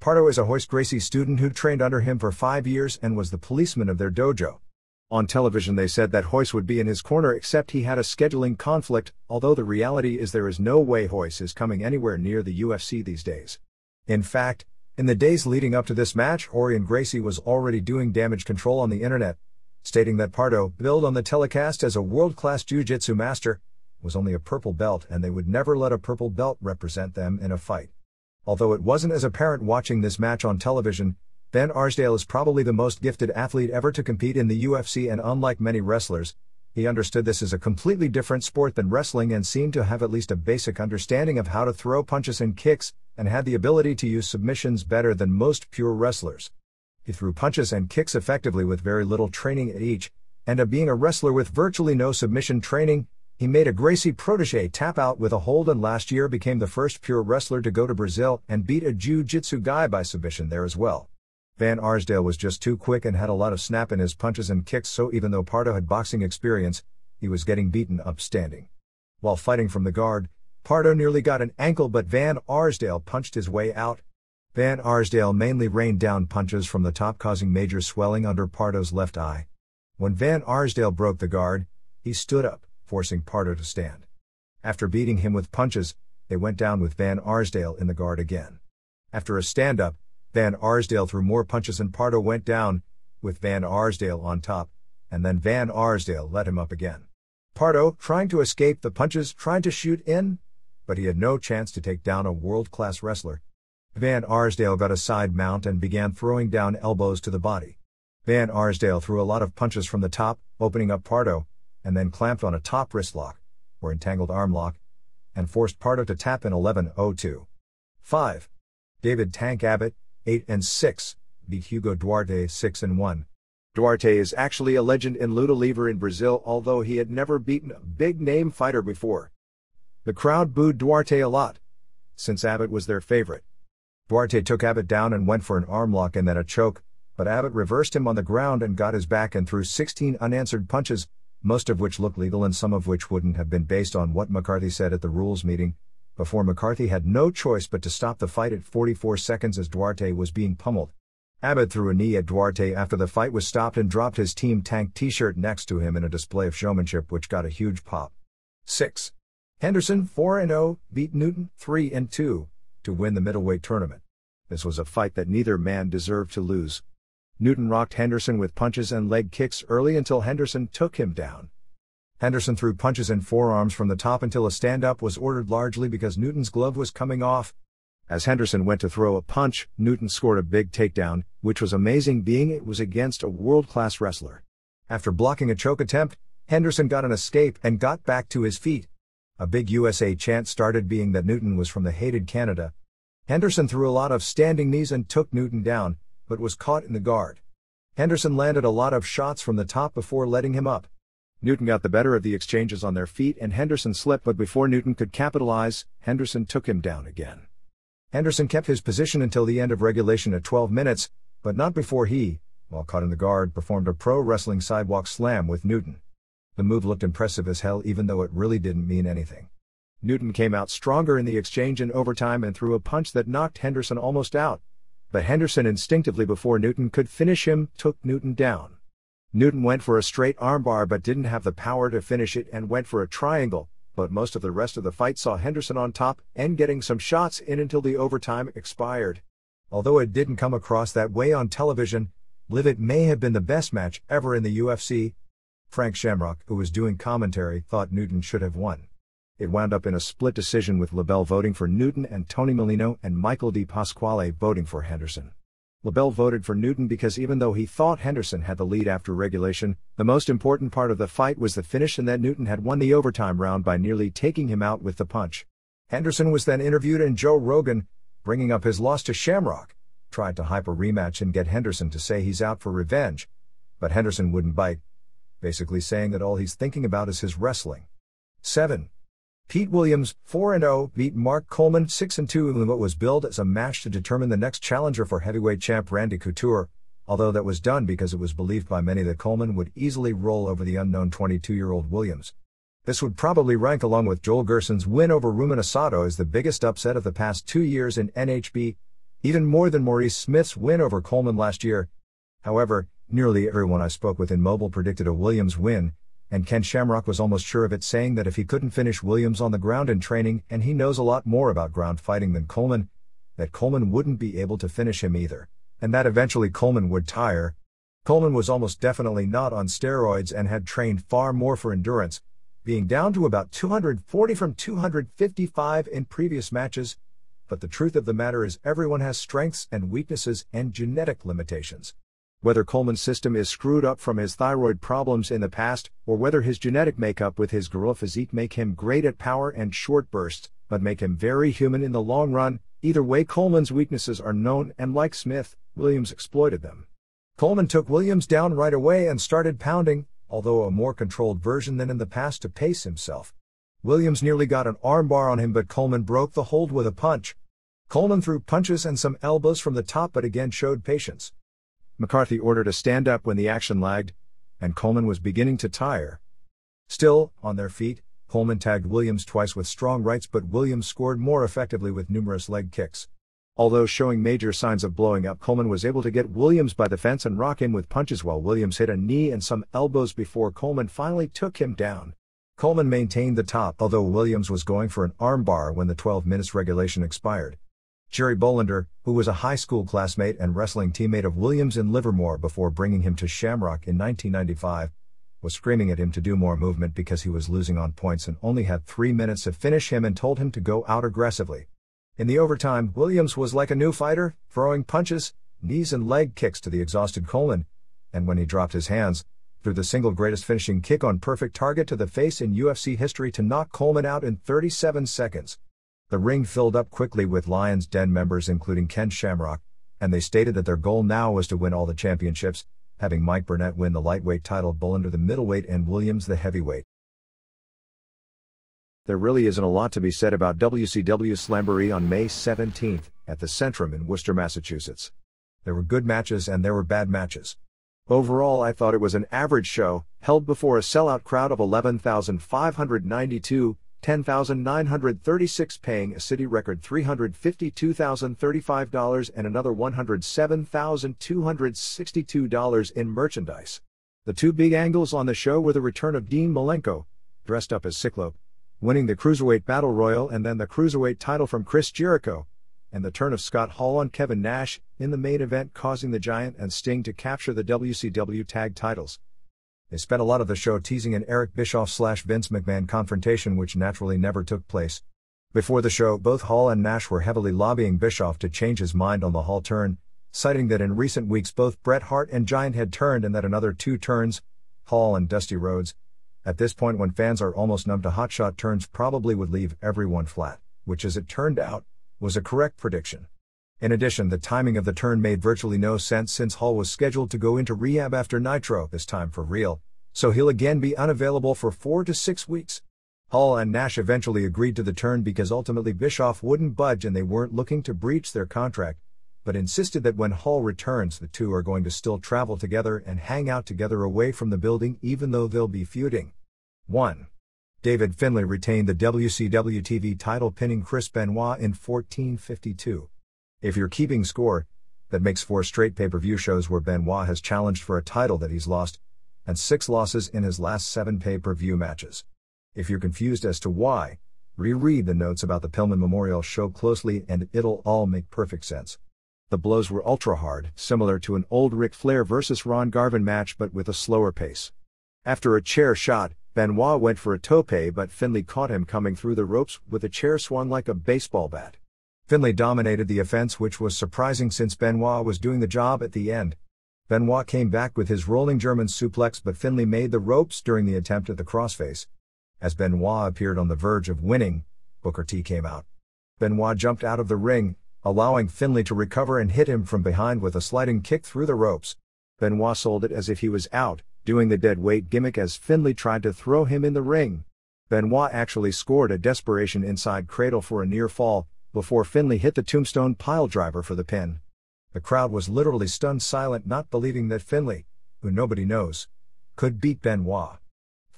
Pardo is a Hoist Gracie student who trained under him for 5 years and was the policeman of their dojo. On television they said that Royce would be in his corner except he had a scheduling conflict, although the reality is there is no way Royce is coming anywhere near the UFC these days. In fact, in the days leading up to this match, Orion Gracie was already doing damage control on the internet, stating that Pardo, billed on the telecast as a world-class jiu-jitsu master, was only a purple belt and they would never let a purple belt represent them in a fight. Although it wasn't as apparent watching this match on television, Van Arsdale is probably the most gifted athlete ever to compete in the UFC, and unlike many wrestlers, he understood this as a completely different sport than wrestling and seemed to have at least a basic understanding of how to throw punches and kicks, and had the ability to use submissions better than most pure wrestlers. He threw punches and kicks effectively with very little training at each, and being a wrestler with virtually no submission training, he made a Gracie protege tap out with a hold, and last year became the first pure wrestler to go to Brazil and beat a jiu-jitsu guy by submission there as well. Van Arsdale was just too quick and had a lot of snap in his punches and kicks, so even though Pardo had boxing experience, he was getting beaten up standing. While fighting from the guard, Pardo nearly got an ankle, but Van Arsdale punched his way out. Van Arsdale mainly rained down punches from the top, causing major swelling under Pardo's left eye. When Van Arsdale broke the guard, he stood up, forcing Pardo to stand. After beating him with punches, they went down with Van Arsdale in the guard again. After a stand-up, Van Arsdale threw more punches and Pardo went down, with Van Arsdale on top, and then Van Arsdale let him up again. Pardo, trying to escape the punches, tried to shoot in, but he had no chance to take down a world-class wrestler. Van Arsdale got a side mount and began throwing down elbows to the body. Van Arsdale threw a lot of punches from the top, opening up Pardo, and then clamped on a top wrist lock, or entangled arm lock, and forced Pardo to tap in 11-0-2. 5. David Tank Abbott, 8-6, beat Hugo Duarte 6-1. Duarte is actually a legend in luta livre in Brazil, although he had never beaten a big-name fighter before. The crowd booed Duarte a lot, since Abbott was their favorite. Duarte took Abbott down and went for an arm lock and then a choke, but Abbott reversed him on the ground and got his back and threw 16 unanswered punches, most of which looked legal and some of which wouldn't have been based on what McCarthy said at the rules meeting, before McCarthy had no choice but to stop the fight at 44 seconds as Duarte was being pummeled. Abbott threw a knee at Duarte after the fight was stopped and dropped his Team Tank t-shirt next to him in a display of showmanship which got a huge pop. 6. Henderson, 4-0, beat Newton, 3-2, to win the middleweight tournament. This was a fight that neither man deserved to lose. Newton rocked Henderson with punches and leg kicks early until Henderson took him down. Henderson threw punches and forearms from the top until a stand-up was ordered, largely because Newton's glove was coming off. As Henderson went to throw a punch, Newton scored a big takedown, which was amazing being it was against a world-class wrestler. After blocking a choke attempt, Henderson got an escape and got back to his feet. A big USA chant started, being that Newton was from the hated Canada. Henderson threw a lot of standing knees and took Newton down, but was caught in the guard. Henderson landed a lot of shots from the top before letting him up. Newton got the better of the exchanges on their feet and Henderson slipped, but before Newton could capitalize, Henderson took him down again. Henderson kept his position until the end of regulation at 12 minutes, but not before he, while caught in the guard, performed a pro wrestling sidewalk slam with Newton. The move looked impressive as hell, even though it really didn't mean anything. Newton came out stronger in the exchange in overtime and threw a punch that knocked Henderson almost out, but Henderson instinctively, before Newton could finish him, took Newton down. Newton went for a straight armbar but didn't have the power to finish it and went for a triangle, but most of the rest of the fight saw Henderson on top and getting some shots in until the overtime expired. Although it didn't come across that way on television, it may have been the best match ever in the UFC. Frank Shamrock, who was doing commentary, thought Newton should have won. It wound up in a split decision with LaBelle voting for Newton and Tony Molino and Michael Di Pasquale voting for Henderson. LaBelle voted for Newton because even though he thought Henderson had the lead after regulation, the most important part of the fight was the finish and that Newton had won the overtime round by nearly taking him out with the punch. Henderson was then interviewed and Joe Rogan, bringing up his loss to Shamrock, tried to hype a rematch and get Henderson to say he's out for revenge, but Henderson wouldn't bite, basically saying that all he's thinking about is his wrestling. 7. Pete Williams, 4-0, beat Mark Coleman 6-2 in what was billed as a match to determine the next challenger for heavyweight champ Randy Couture, although that was done because it was believed by many that Coleman would easily roll over the unknown 22-year-old Williams. This would probably rank along with Joel Gerson's win over Ruben Asado as the biggest upset of the past 2 years in NHB, even more than Maurice Smith's win over Coleman last year. However, Nearly everyone I spoke with in Mobile predicted a Williams win, and Ken Shamrock was almost sure of it, saying that if he couldn't finish Williams on the ground in training, and he knows a lot more about ground fighting than Coleman, that Coleman wouldn't be able to finish him either, and that eventually Coleman would tire. Coleman was almost definitely not on steroids and had trained far more for endurance, being down to about 240 from 255 in previous matches, but the truth of the matter is everyone has strengths and weaknesses and genetic limitations. Whether Coleman's system is screwed up from his thyroid problems in the past, or whether his genetic makeup with his gorilla physique make him great at power and short bursts, but make him very human in the long run, either way Coleman's weaknesses are known, and like Smith, Williams exploited them. Coleman took Williams down right away and started pounding, although a more controlled version than in the past to pace himself. Williams nearly got an armbar on him, but Coleman broke the hold with a punch. Coleman threw punches and some elbows from the top, but again showed patience. McCarthy ordered a stand-up when the action lagged, and Coleman was beginning to tire. Still, on their feet, Coleman tagged Williams twice with strong rights, but Williams scored more effectively with numerous leg kicks. Although showing major signs of blowing up, Coleman was able to get Williams by the fence and rock him with punches while Williams hit a knee and some elbows before Coleman finally took him down. Coleman maintained the top, although Williams was going for an armbar when the 12 minutes regulation expired. Jerry Bolander, who was a high school classmate and wrestling teammate of Williams in Livermore before bringing him to Shamrock in 1995, was screaming at him to do more movement because he was losing on points and only had 3 minutes to finish him, and told him to go out aggressively. In the overtime, Williams was like a new fighter, throwing punches, knees and leg kicks to the exhausted Coleman, and when he dropped his hands, threw the single greatest finishing kick on perfect target to the face in UFC history to knock Coleman out in 37 seconds. The ring filled up quickly with Lions Den members including Ken Shamrock, and they stated that their goal now was to win all the championships, having Mike Burnett win the lightweight title, Bolander the middleweight and Williams the heavyweight. There really isn't a lot to be said about Wcw Slamboree on May 17th at the Centrum in Worcester, Massachusetts. There were good matches and there were bad matches. Overall, I thought it was an average show, held before a sellout crowd of 11,592, 10,936 paying a city record $352,035 and another $107,262 in merchandise. The two big angles on the show were the return of Dean Malenko, dressed up as Cyclope, winning the Cruiserweight Battle Royal and then the Cruiserweight title from Chris Jericho, and the turn of Scott Hall on Kevin Nash in the main event, causing the Giant and Sting to capture the WCW tag titles. They spent a lot of the show teasing an Eric Bischoff/Vince McMahon confrontation, which naturally never took place. Before the show, both Hall and Nash were heavily lobbying Bischoff to change his mind on the Hall turn, citing that in recent weeks both Bret Hart and Giant had turned and that another two turns, Hall and Dusty Rhodes, at this point when fans are almost numb to hotshot turns, probably would leave everyone flat, which as it turned out, was a correct prediction. In addition, the timing of the turn made virtually no sense since Hall was scheduled to go into rehab after Nitro, this time for real, so he'll again be unavailable for 4 to 6 weeks. Hall and Nash eventually agreed to the turn because ultimately Bischoff wouldn't budge and they weren't looking to breach their contract, but insisted that when Hall returns the two are going to still travel together and hang out together away from the building even though they'll be feuding. 1. David Finlay retained the WCW TV title, pinning Chris Benoit in 14:52. If you're keeping score, that makes 4 straight pay-per-view shows where Benoit has challenged for a title that he's lost, and 6 losses in his last 7 pay-per-view matches. If you're confused as to why, reread the notes about the Pillman Memorial show closely and it'll all make perfect sense. The blows were ultra hard, similar to an old Ric Flair vs. Ron Garvin match but with a slower pace. After a chair shot, Benoit went for a tope, but Finlay caught him coming through the ropes with a chair swung like a baseball bat. Finlay dominated the offense, which was surprising since Benoit was doing the job at the end. Benoit came back with his rolling German suplex, but Finlay made the ropes during the attempt at the crossface. As Benoit appeared on the verge of winning, Booker T came out. Benoit jumped out of the ring, allowing Finlay to recover and hit him from behind with a sliding kick through the ropes. Benoit sold it as if he was out, doing the dead weight gimmick as Finlay tried to throw him in the ring. Benoit actually scored a desperation inside cradle for a near fall, before Finlay hit the tombstone piledriver for the pin. The crowd was literally stunned silent, not believing that Finlay, who nobody knows, could beat Benoit.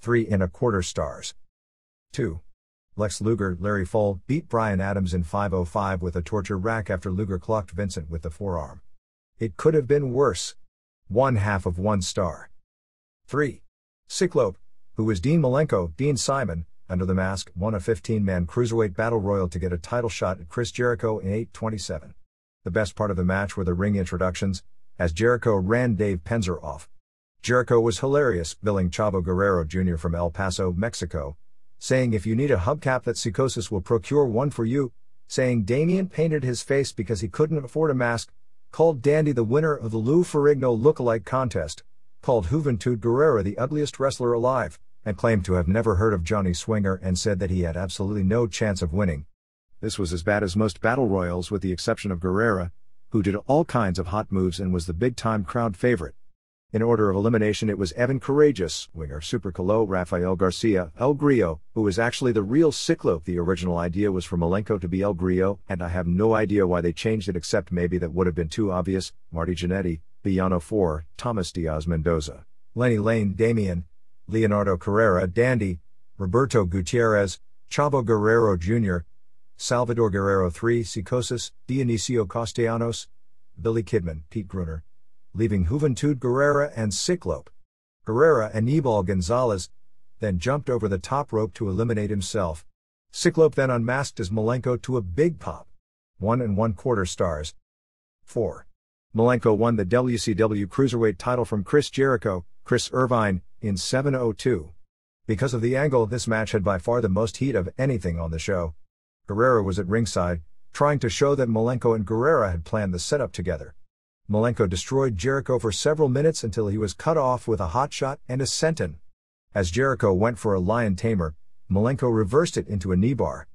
3¼ stars. 2. Lex Luger, Larry Full, beat Brian Adams in 5:05 with a torture rack after Luger clocked Vincent with the forearm. It could have been worse. 1/2 of 1 star. 3. Cyclope, who was Dean Malenko, Dean Simon, under the mask, won a 15-man cruiserweight battle royal to get a title shot at Chris Jericho in 8:27. The best part of the match were the ring introductions, as Jericho ran Dave Penzer off. Jericho was hilarious, billing Chavo Guerrero Jr. from El Paso, Mexico, saying if you need a hubcap that Psychosis will procure one for you, saying Damien painted his face because he couldn't afford a mask, called Dandy the winner of the Lou Ferrigno look-alike contest, called Juventud Guerrera the ugliest wrestler alive, and claimed to have never heard of Johnny Swinger and said that he had absolutely no chance of winning. This was as bad as most battle royals with the exception of Guerrera, who did all kinds of hot moves and was the big-time crowd favorite. In order of elimination it was Evan Courageous, Winger Super Colo, Rafael Garcia, El Grillo, who was actually the real Cyclope. The original idea was for Malenko to be El Grillo, and I have no idea why they changed it except maybe that would have been too obvious. Marty Jannetty, Villano 4, Thomas Diaz Mendoza, Lenny Lane, Damien, Leonardo Carrera, Dandy, Roberto Gutierrez, Chavo Guerrero Jr., Salvador Guerrero 3, Psychosis, Dionisio Castellanos, Billy Kidman, Pete Gruner, leaving Juventud Guerrera and Cyclope. Guerrera and Ebal Gonzalez then jumped over the top rope to eliminate himself. Cyclope then unmasked as Malenko to a big pop. 1 1/4 stars. 4. Malenko won the WCW Cruiserweight title from Chris Jericho, Chris Irvine, in 7:02. Because of the angle, this match had by far the most heat of anything on the show. Guerrera was at ringside, trying to show that Malenko and Guerrera had planned the setup together. Malenko destroyed Jericho for several minutes until he was cut off with a hot shot and a senton. As Jericho went for a lion tamer, Malenko reversed it into a knee bar.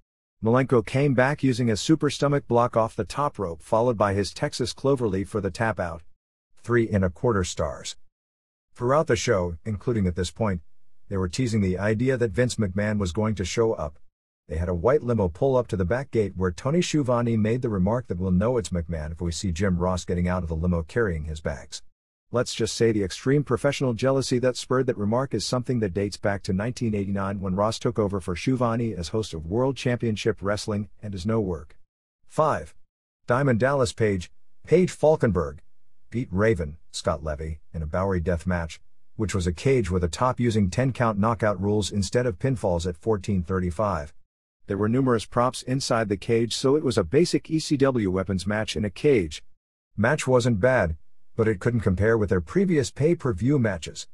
Malenko came back using a super stomach block off the top rope followed by his Texas cloverleaf for the tap out. 3 1/4 stars. Throughout the show, including at this point, they were teasing the idea that Vince McMahon was going to show up. They had a white limo pull up to the back gate where Tony Schiavone made the remark that we'll know it's McMahon if we see Jim Ross getting out of the limo carrying his bags. Let's just say the extreme professional jealousy that spurred that remark is something that dates back to 1989 when Ross took over for Schiavone as host of World Championship Wrestling and his no work. 5. Diamond Dallas Page, Paige Falkenberg, beat Raven, Scott Levy, in a Bowery death match, which was a cage with a top using 10-count knockout rules instead of pinfalls at 14:35. There were numerous props inside the cage, so it was a basic ECW weapons match in a cage. Match wasn't bad, but it couldn't compare with their previous pay-per-view matches.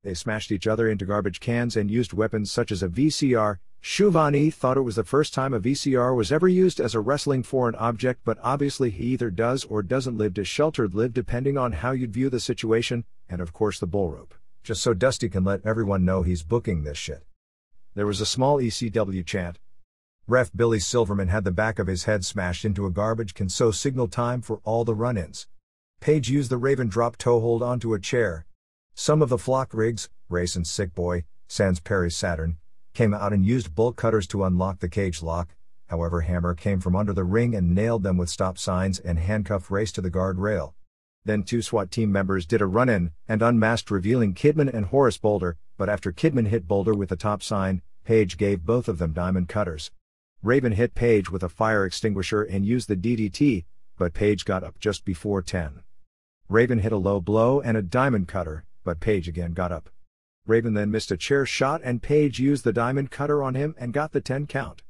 They smashed each other into garbage cans and used weapons such as a VCR. Schiavone thought it was the first time a VCR was ever used as a wrestling foreign object, but obviously he either does or doesn't live a sheltered live depending on how you'd view the situation, and of course the bull rope, just so Dusty can let everyone know he's booking this shit. There was a small ECW chant. Ref Billy Silverman had the back of his head smashed into a garbage can, so signal time for all the run-ins. Page used the Raven drop toe hold onto a chair. Some of the flock rigs, Race and Sick Boy, sans Perry Saturn, came out and used bolt cutters to unlock the cage lock. However, Hammer came from under the ring and nailed them with stop signs and handcuffed Race to the guardrail. Then 2 SWAT team members did a run-in and unmasked, revealing Kidman and Horace Boulder, but after Kidman hit Boulder with the top sign, Page gave both of them diamond cutters. Raven hit Page with a fire extinguisher and used the DDT, but Page got up just before 10. Raven hit a low blow and a diamond cutter, but Page again got up. Raven then missed a chair shot and Page used the diamond cutter on him and got the 10 count.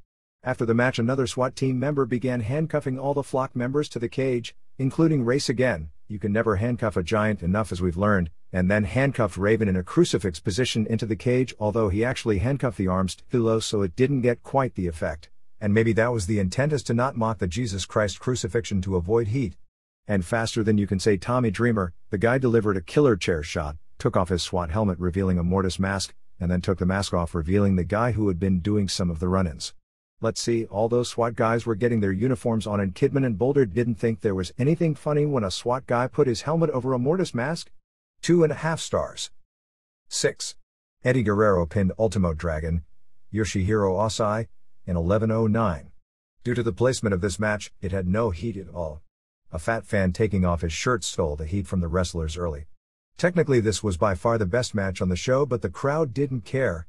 After the match, another SWAT team member began handcuffing all the flock members to the cage, including Race again. You can never handcuff a giant enough, as we've learned, and then handcuffed Raven in a crucifix position into the cage, although he actually handcuffed the arms too low so it didn't get quite the effect. And maybe that was the intent, is to not mock the Jesus Christ crucifixion to avoid heat. And faster than you can say Tommy Dreamer, the guy delivered a killer chair shot, took off his SWAT helmet revealing a Mortis mask, and then took the mask off revealing the guy who had been doing some of the run-ins. Let's see, all those SWAT guys were getting their uniforms on and Kidman and Boulder didn't think there was anything funny when a SWAT guy put his helmet over a Mortis mask? 2.5 stars. 6. Eddie Guerrero pinned Ultimo Dragon, Yoshihiro Osai, in 11:09. Due to the placement of this match, it had no heat at all. A fat fan taking off his shirt stole the heat from the wrestlers early. Technically this was by far the best match on the show, but the crowd didn't care.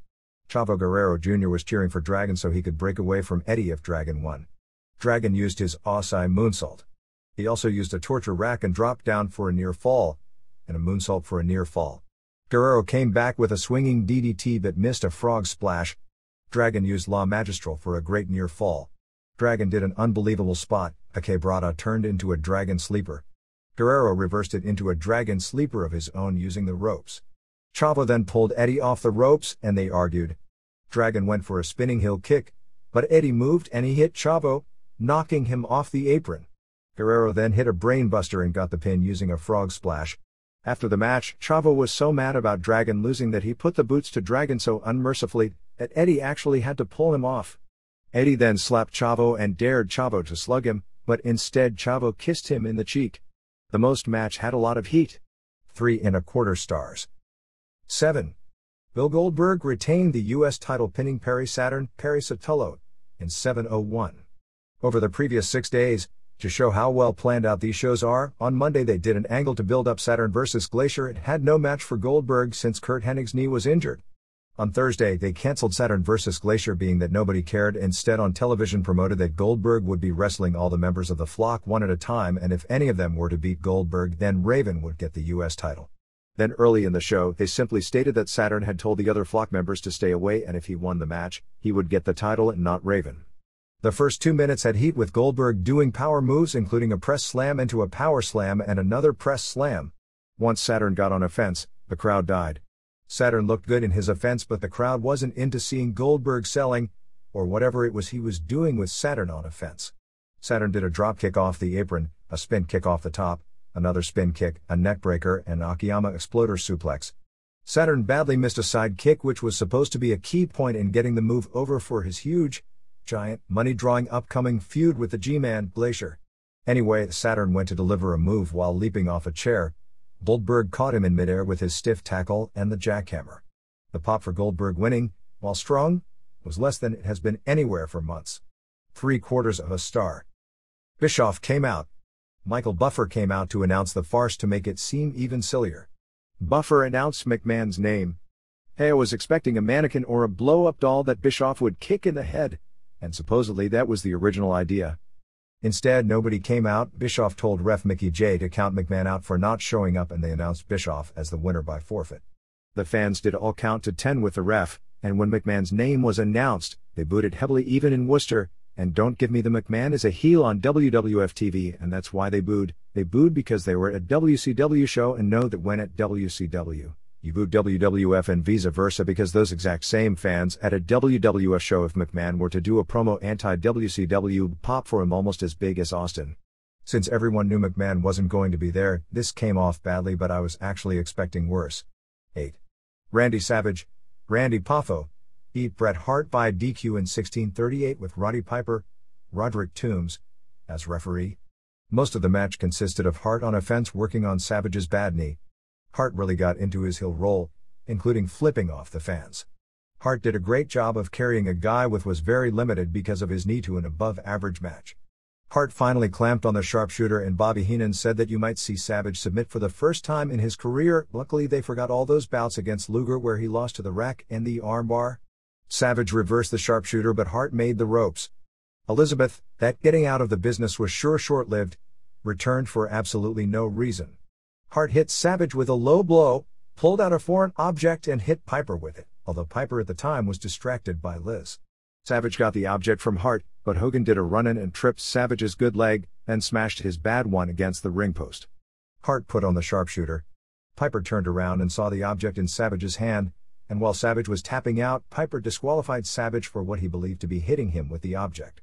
Chavo Guerrero Jr. was cheering for Dragon so he could break away from Eddie if Dragon won. Dragon used his Osai moonsault. He also used a torture rack and dropped down for a near fall, and a moonsault for a near fall. Guerrero came back with a swinging DDT but missed a frog splash. Dragon used La Magistral for a great near fall. Dragon did an unbelievable spot, a quebrada turned into a dragon sleeper. Guerrero reversed it into a dragon sleeper of his own using the ropes. Chavo then pulled Eddie off the ropes and they argued. Dragon went for a spinning heel kick, but Eddie moved and he hit Chavo, knocking him off the apron. Guerrero then hit a brainbuster and got the pin using a frog splash. After the match, Chavo was so mad about Dragon losing that he put the boots to Dragon so unmercifully that Eddie actually had to pull him off. Eddie then slapped Chavo and dared Chavo to slug him, but instead Chavo kissed him in the cheek. The most match had a lot of heat. 3¼ stars. 7. Bill Goldberg retained the U.S. title pinning Perry Sotelo in 7:01. Over the previous 6 days, to show how well planned out these shows are, on Monday they did an angle to build up Saturn vs. Glacier. It had no match for Goldberg since Curt Hennig's knee was injured. On Thursday they cancelled Saturn vs. Glacier, being that nobody cared. Instead, on television promoted that Goldberg would be wrestling all the members of the flock one at a time, and if any of them were to beat Goldberg, then Raven would get the U.S. title. Then early in the show they simply stated that Saturn had told the other flock members to stay away, and if he won the match, he would get the title and not Raven. The first 2 minutes had heat, with Goldberg doing power moves including a press slam into a power slam and another press slam. Once Saturn got on offense, the crowd died. Saturn looked good in his offense, but the crowd wasn't into seeing Goldberg selling, or whatever it was he was doing with Saturn on offense. Saturn did a drop kick off the apron, a spin kick off the top, another spin kick, a neckbreaker, and an Akiyama exploder suplex. Saturn badly missed a side kick, which was supposed to be a key point in getting the move over for his huge, giant, money-drawing upcoming feud with the G-Man, Glacier. Anyway, Saturn went to deliver a move while leaping off a chair. Goldberg caught him in midair with his stiff tackle and the jackhammer. The pop for Goldberg winning, while strong, was less than it has been anywhere for months. 3/4 star. Bischoff came out. Michael Buffer came out to announce the farce to make it seem even sillier. Buffer announced McMahon's name. Hey, I was expecting a mannequin or a blow-up doll that Bischoff would kick in the head, and supposedly that was the original idea. Instead, nobody came out. Bischoff told ref Mickey J to count McMahon out for not showing up, and they announced Bischoff as the winner by forfeit. The fans did all count to 10 with the ref, and when McMahon's name was announced, they booed it heavily even in Worcester. And don't give me the McMahon is a heel on WWF TV, and that's why they booed. They booed because they were at a WCW show and know that when at WCW, you booed WWF and vice versa, because those exact same fans at a WWF show, if McMahon were to do a promo anti-WCW, pop for him almost as big as Austin. Since everyone knew McMahon wasn't going to be there, this came off badly, but I was actually expecting worse. 8. Randy Savage, Randy Poffo, beat Bret Hart by DQ in 1638 with Roddy Piper, Roderick Toombs, as referee. Most of the match consisted of Hart on offense working on Savage's bad knee. Hart really got into his heel roll, including flipping off the fans. Hart did a great job of carrying a guy with was very limited because of his knee to an above-average match. Hart finally clamped on the sharpshooter, and Bobby Heenan said that you might see Savage submit for the first time in his career. Luckily they forgot all those bouts against Luger where he lost to the rack and the armbar. Savage reversed the sharpshooter, but Hart made the ropes. Elizabeth, that getting out of the business was sure short-lived, returned for absolutely no reason. Hart hit Savage with a low blow, pulled out a foreign object and hit Piper with it, although Piper at the time was distracted by Liz. Savage got the object from Hart, but Hogan did a run-in and tripped Savage's good leg, then smashed his bad one against the ring post. Hart put on the sharpshooter. Piper turned around and saw the object in Savage's hand, and while Savage was tapping out, Piper disqualified Savage for what he believed to be hitting him with the object.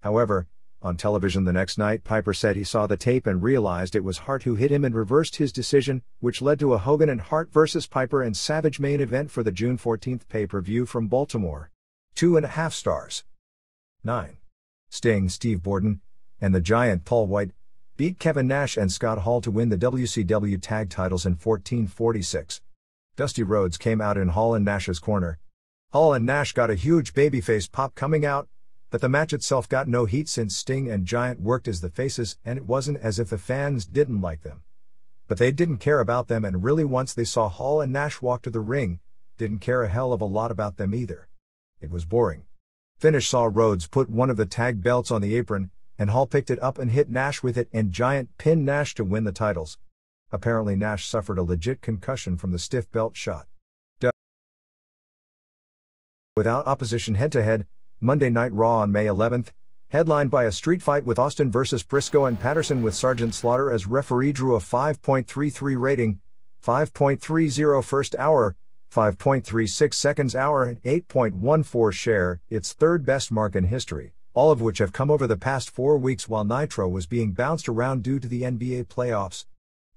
However, on television the next night, Piper said he saw the tape and realized it was Hart who hit him and reversed his decision, which led to a Hogan and Hart vs. Piper and Savage main event for the June 14th pay-per-view from Baltimore. 2.5 stars. 9. Sting, Steve Borden, and the Giant Paul White beat Kevin Nash and Scott Hall to win the WCW tag titles in 1446. Dusty Rhodes came out in Hall and Nash's corner. Hall and Nash got a huge babyface pop coming out, but the match itself got no heat since Sting and Giant worked as the faces, and it wasn't as if the fans didn't like them. But they didn't care about them, and really once they saw Hall and Nash walk to the ring, didn't care a hell of a lot about them either. It was boring. Finish saw Rhodes put one of the tag belts on the apron, and Hall picked it up and hit Nash with it, and Giant pinned Nash to win the titles. Apparently Nash suffered a legit concussion from the stiff belt shot. Without opposition head-to-head, Monday Night Raw on May 11th, headlined by a street fight with Austin vs. Briscoe and Patterson with Sergeant Slaughter as referee, drew a 5.33 rating, 5.30 first hour, 5.36 seconds hour, and 8.14 share, its third best mark in history, all of which have come over the past 4 weeks while Nitro was being bounced around due to the NBA playoffs.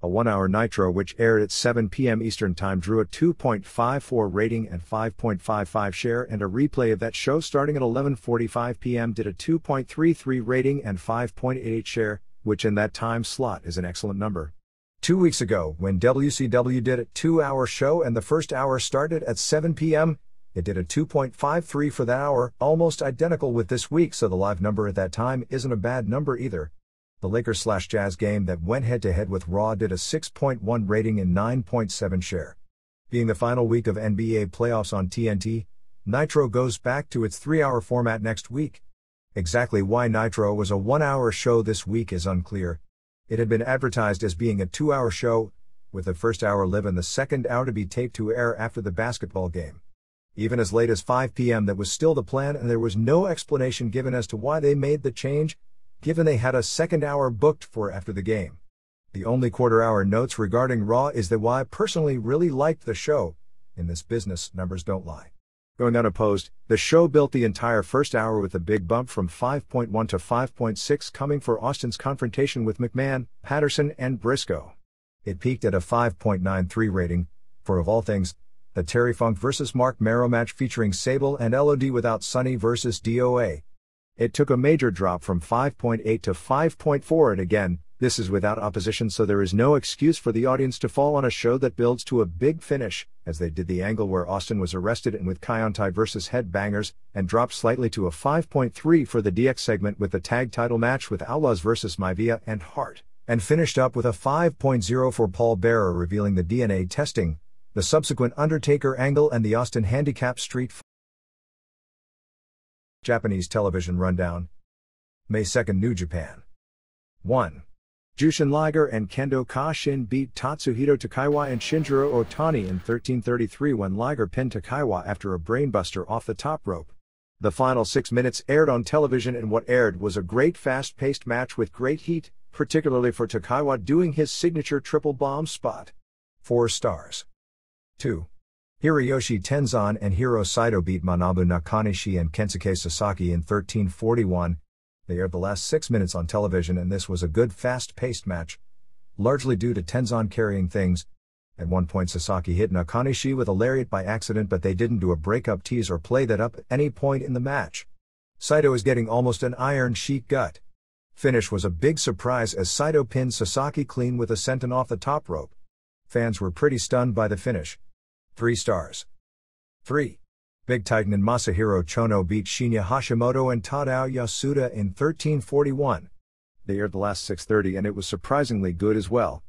A 1-hour Nitro which aired at 7 p.m. Eastern Time drew a 2.54 rating and 5.55 share, and a replay of that show starting at 11:45 p.m. did a 2.33 rating and 5.88 share, which in that time slot is an excellent number. 2 weeks ago, when WCW did a 2-hour show and the first hour started at 7 p.m., it did a 2.53 for that hour, almost identical with this week, so the live number at that time isn't a bad number either. The Lakers/Jazz game that went head-to-head with Raw did a 6.1 rating and 9.7 share. Being the final week of NBA playoffs on TNT, Nitro goes back to its 3-hour format next week. Exactly why Nitro was a 1-hour show this week is unclear. It had been advertised as being a 2-hour show, with the first hour live and the second hour to be taped to air after the basketball game. Even as late as 5 p.m. that was still the plan, and there was no explanation given as to why they made the change, given they had a second hour booked for after the game. The only quarter-hour notes regarding Raw is that while I personally really liked the show, in this business, numbers don't lie. Going unopposed, the show built the entire first hour with a big bump from 5.1 to 5.6 coming for Austin's confrontation with McMahon, Patterson, and Briscoe. It peaked at a 5.93 rating, for of all things, the Terry Funk vs. Mark Marrow match featuring Sable and LOD without Sonny vs. DOA. It took a major drop from 5.8 to 5.4, and again, this is without opposition, so there is no excuse for the audience to fall on a show that builds to a big finish, as they did the angle where Austin was arrested and with Kaientai vs. Headbangers, and dropped slightly to a 5.3 for the DX segment with the tag title match with Outlaws vs. Maivia and Hart, and finished up with a 5.0 for Paul Bearer revealing the DNA testing, the subsequent Undertaker angle, and the Austin Handicap Street fight. Japanese television rundown. May 2nd, New Japan. 1. Jushin Liger and Kendo Kashin beat Tatsuhito Takaiwa and Shinjiro Otani in 13:33 when Liger pinned Takaiwa after a brainbuster off the top rope. The final 6 minutes aired on television, and what aired was a great fast-paced match with great heat, particularly for Takaiwa doing his signature triple bomb spot. 4 stars. 2. Hiroyoshi Tenzan and Hiro Saito beat Manabu Nakanishi and Kensuke Sasaki in 13:41. They aired the last 6 minutes on television, and this was a good fast-paced match, largely due to Tenzan carrying things. At one point Sasaki hit Nakanishi with a lariat by accident, but they didn't do a breakup tease or play that up at any point in the match. Saito is getting almost an Iron Sheik gut. Finish was a big surprise as Saito pinned Sasaki clean with a senton off the top rope. Fans were pretty stunned by the finish. 3 stars. 3. Big Titan and Masahiro Chono beat Shinya Hashimoto and Tadao Yasuda in 13:41. They aired the last 6:30 and it was surprisingly good as well.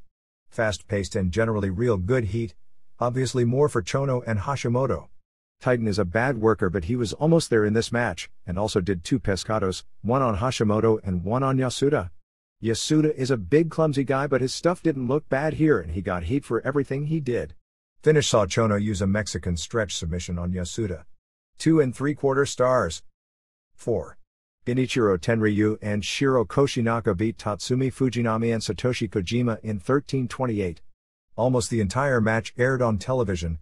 Fast-paced and generally real good heat, obviously more for Chono and Hashimoto. Titan is a bad worker, but he was almost there in this match, and also did 2 pescados, one on Hashimoto and one on Yasuda. Yasuda is a big clumsy guy, but his stuff didn't look bad here and he got heat for everything he did. Finish saw Chono use a Mexican stretch submission on Yasuda. 2 3/4 stars. 4. Genichiro Tenryu and Shiro Koshinaka beat Tatsumi Fujinami and Satoshi Kojima in 13:28. Almost the entire match aired on television.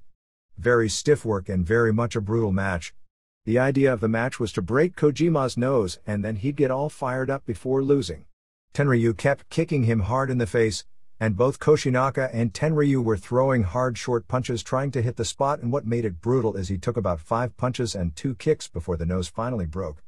Very stiff work and very much a brutal match. The idea of the match was to break Kojima's nose and then he'd get all fired up before losing. Tenryu kept kicking him hard in the face, and both Koshinaka and Tenryu were throwing hard short punches trying to hit the spot, and what made it brutal is he took about 5 punches and 2 kicks before the nose finally broke.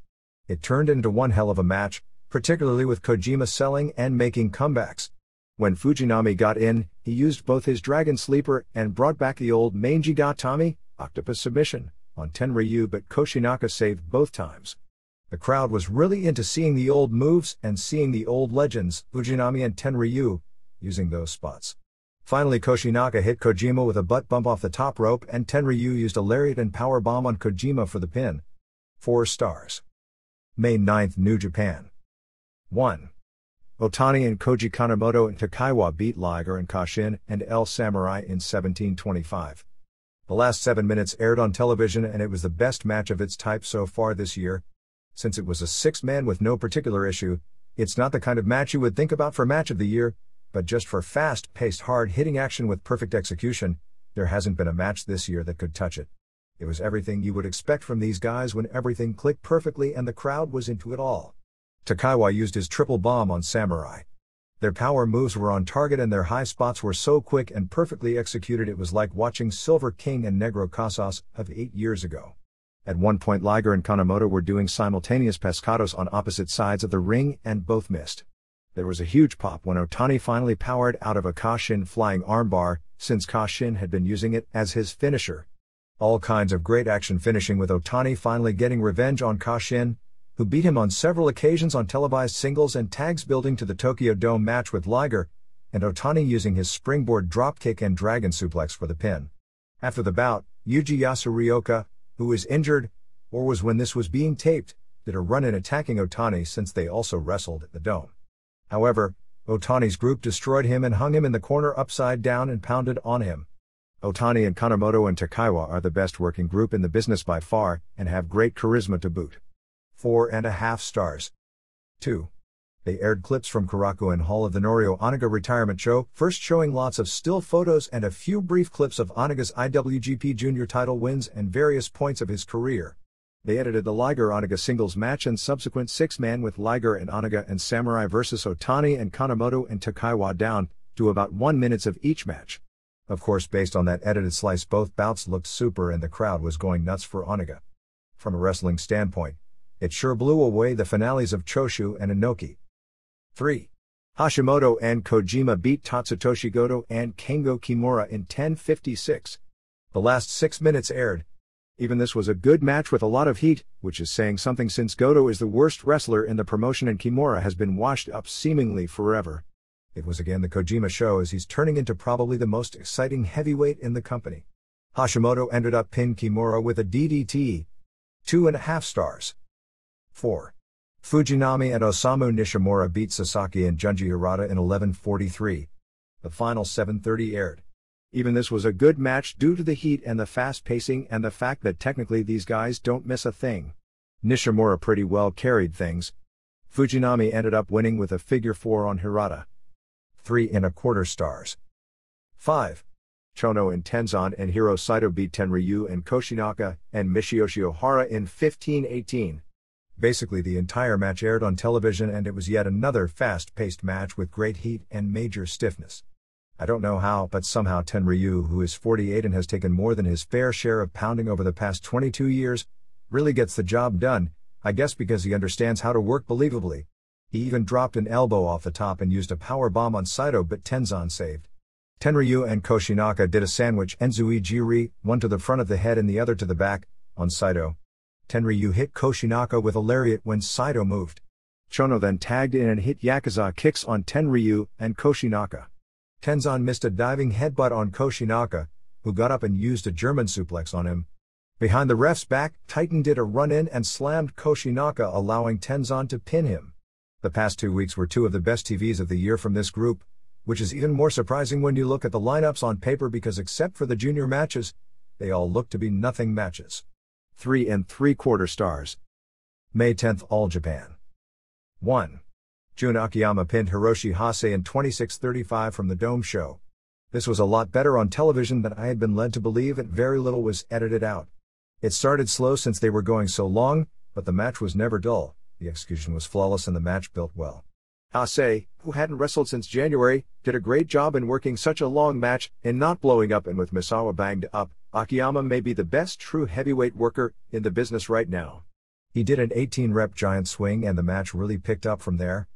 It turned into one hell of a match, particularly with Kojima selling and making comebacks. When Fujinami got in, he used both his Dragon Sleeper and brought back the old Manji Gatami, Octopus Submission, on Tenryu, but Koshinaka saved both times. The crowd was really into seeing the old moves and seeing the old legends, Fujinami and Tenryu, using those spots. Finally Koshinaka hit Kojima with a butt bump off the top rope, and Tenryu used a lariat and power bomb on Kojima for the pin. 4 stars. May 9th, New Japan. 1. Otani and Koji Kanemoto and Takaiwa beat Liger and Kashin and El Samurai in 17:25. The last 7 minutes aired on television and it was the best match of its type so far this year. Since it was a six-man with no particular issue, it's not the kind of match you would think about for match of the year, but just for fast-paced hard-hitting action with perfect execution, there hasn't been a match this year that could touch it. It was everything you would expect from these guys when everything clicked perfectly and the crowd was into it all. Takaiwa used his triple bomb on Samurai. Their power moves were on target and their high spots were so quick and perfectly executed it was like watching Silver King and Negro Casas of 8 years ago. At one point Liger and Kanemoto were doing simultaneous pescados on opposite sides of the ring and both missed. There was a huge pop when Otani finally powered out of a Kashin flying armbar, since Kashin had been using it as his finisher. All kinds of great action finishing with Otani finally getting revenge on Kashin, who beat him on several occasions on televised singles and tags, building to the Tokyo Dome match with Liger, and Otani using his springboard dropkick and dragon suplex for the pin. After the bout, Yuji Yasirioka, who was injured, or was when this was being taped, did a run-in attacking Otani since they also wrestled at the Dome. However, Otani's group destroyed him and hung him in the corner upside down and pounded on him. Otani and Kanemoto and Takaiwa are the best working group in the business by far, and have great charisma to boot. 4.5 stars. 2. They aired clips from Karaku and Hall of the Norio Onaga retirement show, first showing lots of still photos and a few brief clips of Onaga's IWGP Junior title wins and various points of his career. They edited the Liger-Onaga singles match and subsequent six-man with Liger and Onaga and Samurai vs Otani and Kanemoto and Takaiwa down to about 1 minute of each match. Of course, based on that edited slice, both bouts looked super and the crowd was going nuts for Onaga. From a wrestling standpoint, it sure blew away the finales of Choshu and Inoki. 3. Hashimoto and Kojima beat Tatsutoshi Goto and Kengo Kimura in 10:56. The last 6 minutes aired. Even this was a good match with a lot of heat, which is saying something since Goto is the worst wrestler in the promotion and Kimura has been washed up seemingly forever. It was again the Kojima show as he's turning into probably the most exciting heavyweight in the company. Hashimoto ended up pinning Kimura with a DDT. 2.5 stars. 4. Fujinami and Osamu Nishimura beat Sasaki and Junji Hirata in 11:43. The final 7:30 aired. Even this was a good match due to the heat and the fast pacing and the fact that technically these guys don't miss a thing. Nishimura pretty well carried things. Fujinami ended up winning with a figure 4 on Hirata. 3.25 stars. 5. Chono and Tenzan and Hiro Saito beat Tenryu and Koshinaka and Michiyoshi Ohara in 15:18. Basically the entire match aired on television and it was yet another fast-paced match with great heat and major stiffness. I don't know how, but somehow Tenryu, who is 48 and has taken more than his fair share of pounding over the past 22 years, really gets the job done, I guess because he understands how to work believably. He even dropped an elbow off the top and used a power bomb on Saito, but Tenzan saved. Tenryu and Koshinaka did a sandwich Enzui Jiri, one to the front of the head and the other to the back, on Saito. Tenryu hit Koshinaka with a lariat when Saito moved. Chono then tagged in and hit Yakuza kicks on Tenryu and Koshinaka. Tenzan missed a diving headbutt on Koshinaka, who got up and used a German suplex on him. Behind the ref's back, Titan did a run-in and slammed Koshinaka, allowing Tenzan to pin him. The past 2 weeks were 2 of the best TVs of the year from this group, which is even more surprising when you look at the lineups on paper because except for the junior matches, they all look to be nothing matches. 3.75 stars. May 10th All Japan. 1. Jun Akiyama pinned Hiroshi Hase in 26:35 from the Dome show. This was a lot better on television than I had been led to believe and very little was edited out. It started slow since they were going so long, but the match was never dull, the execution was flawless and the match built well. Hase, who hadn't wrestled since January, did a great job in working such a long match and not blowing up, and with Misawa banged up, Akiyama may be the best true heavyweight worker in the business right now. He did an 18-rep giant swing and the match really picked up from there.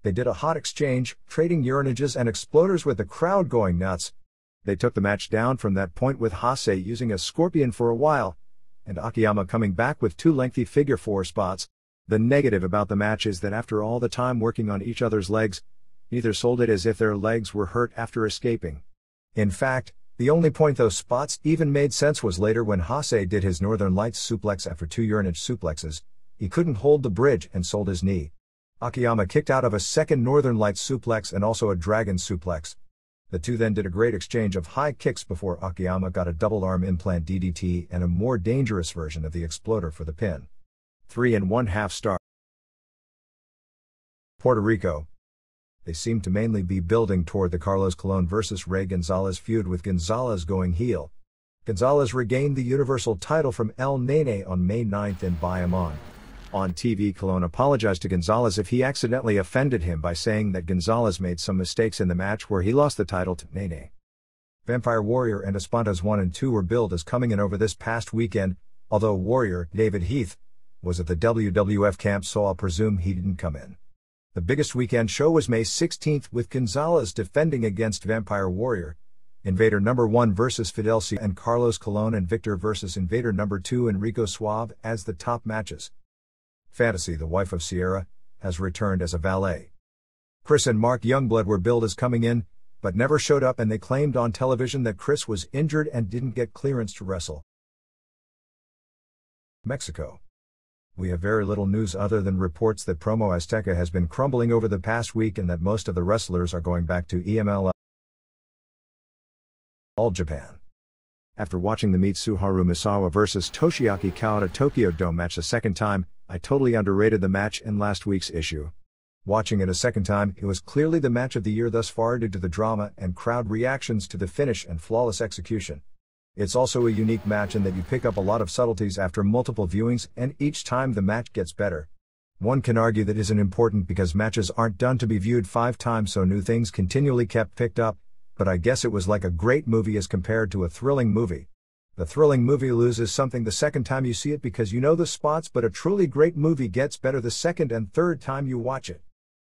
They did a hot exchange, trading urinages and exploders with the crowd going nuts. They took the match down from that point with Hase using a scorpion for a while, and Akiyama coming back with 2 lengthy figure 4 spots. The negative about the match is that after all the time working on each other's legs, neither sold it as if their legs were hurt after escaping. In fact, the only point those spots even made sense was later when Hase did his Northern Lights suplex after 2 urinage suplexes. He couldn't hold the bridge and sold his knee. Akiyama kicked out of a second Northern Lights suplex and also a Dragon suplex. The two then did a great exchange of high kicks before Akiyama got a double arm implant DDT and a more dangerous version of the Exploder for the pin. 3.5 stars. Puerto Rico. They seem to mainly be building toward the Carlos Colon vs. Ray Gonzalez feud, with Gonzalez going heel. Gonzalez regained the Universal title from El Nene on May 9th in Bayamon. On TV, Colon apologized to Gonzalez if he accidentally offended him by saying that Gonzalez made some mistakes in the match where he lost the title to Nene. Vampire Warrior and Espantas 1 and 2 were billed as coming in over this past weekend, although Warrior, David Heath, was at the WWF camp, so I'll presume he didn't come in. The biggest weekend show was May 16th, with Gonzalez defending against Vampire Warrior, Invader No. 1 vs. Fidelcio, and Carlos Colon and Victor vs. Invader No. 2 Enrico Suave as the top matches. Fantasy, the wife of Sierra, has returned as a valet. Chris and Mark Youngblood were billed as coming in, but never showed up, and they claimed on television that Chris was injured and didn't get clearance to wrestle. Mexico. We have very little news other than reports that Promo Azteca has been crumbling over the past week and that most of the wrestlers are going back to EML All Japan. After watching the Mitsuharu Misawa vs. Toshiaki Kawada Tokyo Dome match the second time, I totally underrated the match in last week's issue. Watching it a second time, it was clearly the match of the year thus far due to the drama and crowd reactions to the finish and flawless execution. It's also a unique match in that you pick up a lot of subtleties after multiple viewings, and each time the match gets better. One can argue that isn't important because matches aren't done to be viewed 5 times, so new things continually kept picked up, but I guess it was like a great movie as compared to a thrilling movie. The thrilling movie loses something the second time you see it because you know the spots, but a truly great movie gets better the second and third time you watch it.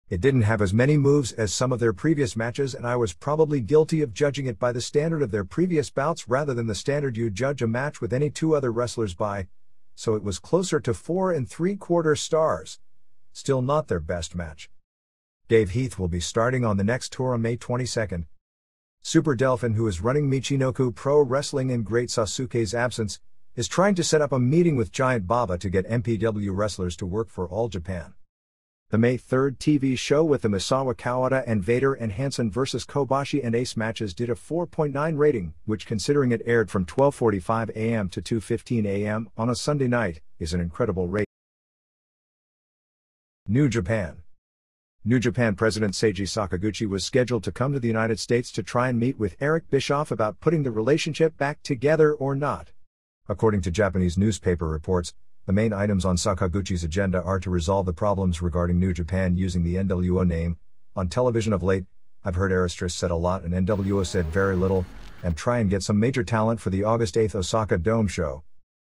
It didn't have as many moves as some of their previous matches, and I was probably guilty of judging it by the standard of their previous bouts rather than the standard you judge a match with any 2 other wrestlers by, so it was closer to 4 3/4 stars. Still not their best match. Dave Heath will be starting on the next tour on May 22nd. Super Delphin, who is running Michinoku Pro Wrestling in Great Sasuke's absence, is trying to set up a meeting with Giant Baba to get MPW wrestlers to work for All Japan. The May 3rd TV show with the Misawa Kawada and Vader and Hansen vs. Kobashi and Ace matches did a 4.9 rating, which, considering it aired from 12:45 a.m. to 2:15 a.m. on a Sunday night, is an incredible rating. New Japan. New Japan President Seiji Sakaguchi was scheduled to come to the United States to try and meet with Eric Bischoff about putting the relationship back together or not. According to Japanese newspaper reports, the main items on Sakaguchi's agenda are to resolve the problems regarding New Japan using the NWO name. On television of late, I've heard Aristus said a lot and NWO said very little, and try and get some major talent for the August 8th Osaka Dome show.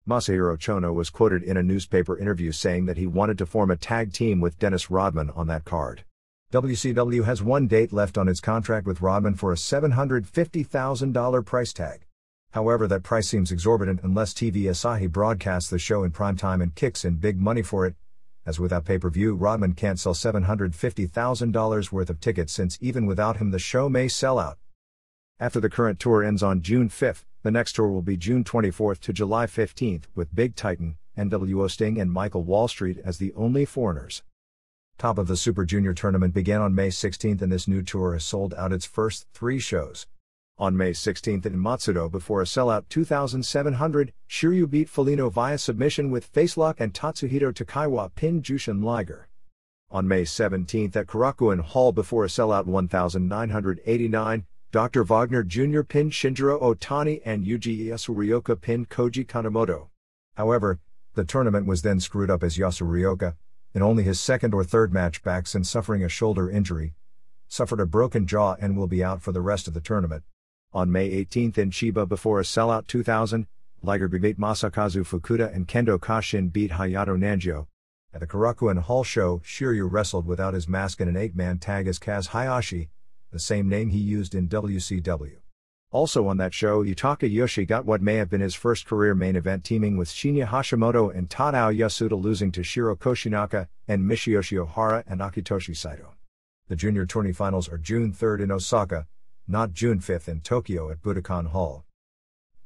Masahiro Chono was quoted in a newspaper interview saying that he wanted to form a tag team with Dennis Rodman on that card. WCW has one date left on its contract with Rodman for a $750,000 price tag. However, that price seems exorbitant unless TV Asahi broadcasts the show in primetime and kicks in big money for it, as without pay-per-view Rodman can't sell $750,000 worth of tickets, since even without him the show may sell out. After the current tour ends on June 5th, the next tour will be June 24th to July 15th, with Big Titan, NWO Sting and Michael Wallstreet as the only foreigners. Top of the Super Junior tournament began on May 16th, and this new tour has sold out its first 3 shows. On May 16th in Matsudo, before a sellout 2,700, Shiryu beat Felino via submission with facelock and Tatsuhito Takaiwa pinned Jushin Liger. On May 17th at Korakuen Hall, before a sellout 1,989, Dr. Wagner Jr. pinned Shinjiro Otani and Yuji Yasurioka pinned Koji Kanemoto. However, the tournament was then screwed up as Yasurioka, in only his second or third match back since suffering a shoulder injury, suffered a broken jaw and will be out for the rest of the tournament. On May 18th in Chiba, before a sellout 2,000, Liger beat Masakazu Fukuda and Kendo Kashin beat Hayato Nanjo. At the Korakuen Hall show, Shiryu wrestled without his mask in an 8-man tag as Kaz Hayashi, the same name he used in WCW. Also on that show, Yutaka Yoshi got what may have been his first career main event, teaming with Shinya Hashimoto and Tadao Yasuda, losing to Shiro Koshinaka and Michiyoshi Ohara and Akitoshi Saito. The junior tourney finals are June 3rd in Osaka, not June 5th in Tokyo at Budokan Hall.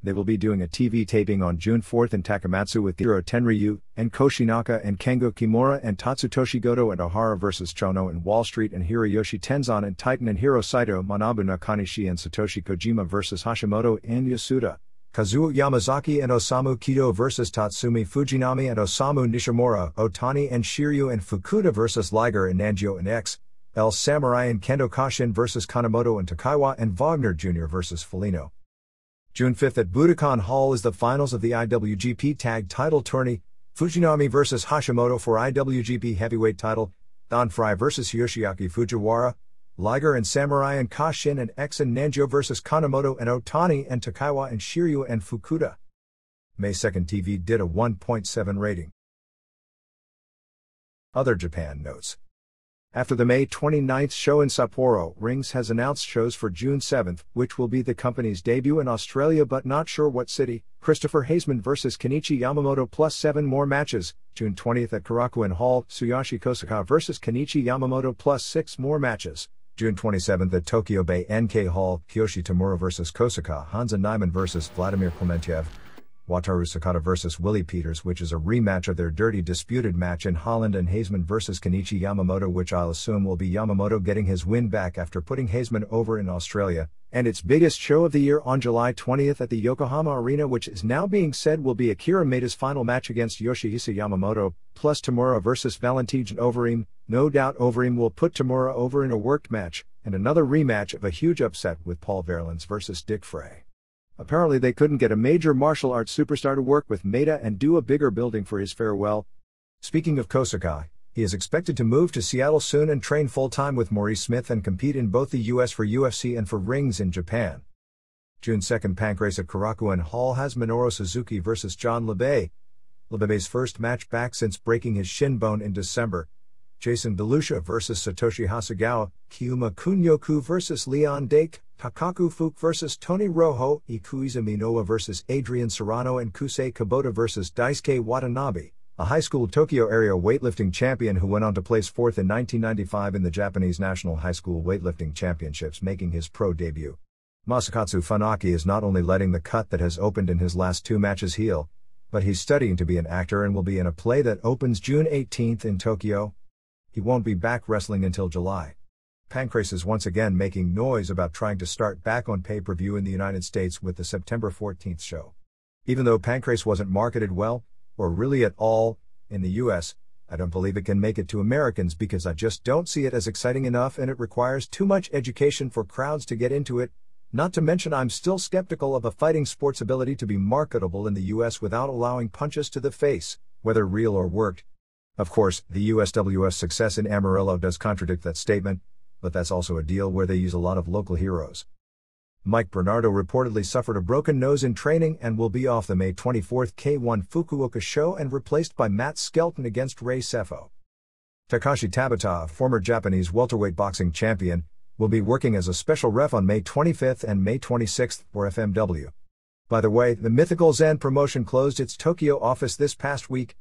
They will be doing a TV taping on June 4th in Takamatsu with Hiro Tenryu and Koshinaka and Kengo Kimura and Tatsutoshi Goto and Ohara vs Chono in Wall Street and Hiroyoshi Tenzan and Titan and Hiro Saito, Manabu Nakanishi and Satoshi Kojima vs Hashimoto and Yasuda. Kazuo Yamazaki and Osamu Kido vs Tatsumi Fujinami and Osamu Nishimura, Otani and Shiryu and Fukuda vs Liger and Nanjio and X, El Samurai and Kendo Kashin vs Kanemoto and Takaiwa and Wagner Jr. vs Felino. June 5th at Budokan Hall is the finals of the IWGP Tag Title Tourney, Fujinami vs Hashimoto for IWGP Heavyweight Title, Don Fry vs Yoshiaki Fujiwara, Liger and Samurai and Kashin and X and Nanjio vs Kanemoto and Otani and Takaiwa and Shiryu and Fukuda. May 2nd TV did a 1.7 rating. Other Japan notes. After the May 29th show in Sapporo, Rings has announced shows for June 7th, which will be the company's debut in Australia but not sure what city. Christopher Haseman vs Kenichi Yamamoto plus 7 more matches. June 20th at Korakuen Hall, Tsuyoshi Kosaka vs Kenichi Yamamoto plus 6 more matches. June 27th at Tokyo Bay NK Hall, Kiyoshi Tamura vs Kosaka, Hansa Nyman vs Vladimir Klementiev. Wataru Sakata vs Willie Peters, which is a rematch of their dirty disputed match in Holland, and Haseman vs Kenichi Yamamoto, which I'll assume will be Yamamoto getting his win back after putting Haseman over in Australia, and its biggest show of the year on July 20th at the Yokohama Arena, which is now being said will be Akira Maeda's final match against Yoshihisa Yamamoto, plus Tamura vs Valentin Overeem. No doubt Overeem will put Tamura over in a worked match, and another rematch of a huge upset with Paul Verlins vs Dick Frey. Apparently they couldn't get a major martial arts superstar to work with Maeda and do a bigger building for his farewell. Speaking of Kosaka, he is expected to move to Seattle soon and train full-time with Maurice Smith and compete in both the US for UFC and for Rings in Japan. June 2nd Pancrase at Korakuen Hall has Minoru Suzuki vs John Lebay. Lebay's first match back since breaking his shin bone in December. Jason Belusha vs Satoshi Hasegawa, Kyuma Kunyoku vs Leon Dake, Takaku Fuke vs Tony Rojo, Ikuiza Minowa vs Adrian Serrano and Kusei Kubota vs Daisuke Watanabe, a high school Tokyo area weightlifting champion who went on to place 4th in 1995 in the Japanese National High School Weightlifting Championships, making his pro debut. Masakatsu Funaki is not only letting the cut that has opened in his last 2 matches heal, but he's studying to be an actor and will be in a play that opens June 18th in Tokyo. He won't be back wrestling until July. Pancrase is once again making noise about trying to start back on pay-per-view in the United States with the September 14th show. Even though Pancrase wasn't marketed well, or really at all, in the US, I don't believe it can make it to Americans because I just don't see it as exciting enough and it requires too much education for crowds to get into it, not to mention I'm still skeptical of a fighting sport's ability to be marketable in the US without allowing punches to the face, whether real or worked. Of course, the USWF's success in Amarillo does contradict that statement, but that's also a deal where they use a lot of local heroes. Mike Bernardo reportedly suffered a broken nose in training and will be off the May 24th K1 Fukuoka show and replaced by Matt Skelton against Ray Sefo. Takashi Tabata, a former Japanese welterweight boxing champion, will be working as a special ref on May 25th and May 26th for FMW. By the way, the Mythical Zen promotion closed its Tokyo office this past week.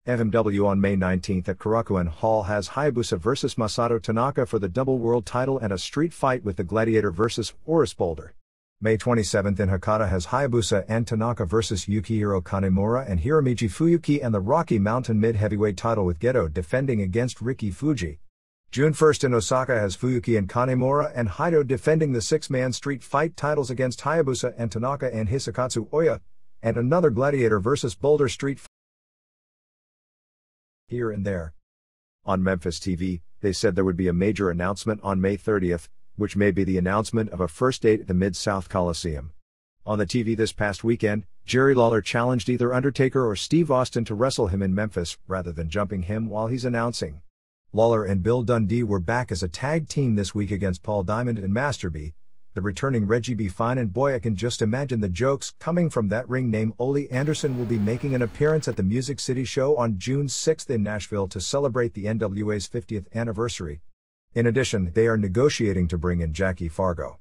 FMW on May 19th at Korakuen Hall has Hayabusa vs Masato Tanaka for the double world title and a street fight with the Gladiator vs Horace Boulder. May 27th in Hakata has Hayabusa and Tanaka vs Yukihiro Kanemura and Hiromichi Fuyuki and the Rocky Mountain mid-heavyweight title with Geto defending against Riki Fuji. June 1st in Osaka has Fuyuki and Kanemura and Haito defending the 6-man street fight titles against Hayabusa and Tanaka and Hisakatsu Oya, and another Gladiator vs Boulder street fight here and there. On Memphis TV, they said there would be a major announcement on May 30th, which may be the announcement of a first date at the Mid-South Coliseum. On the TV this past weekend, Jerry Lawler challenged either Undertaker or Steve Austin to wrestle him in Memphis, rather than jumping him while he's announcing. Lawler and Bill Dundee were back as a tag team this week against Paul Diamond and Master B, the returning Reggie B. Fine, and boy, I can just imagine the jokes coming from that ring name. Ole Anderson will be making an appearance at the Music City show on June 6th in Nashville to celebrate the NWA's 50th anniversary. In addition, they are negotiating to bring in Jackie Fargo.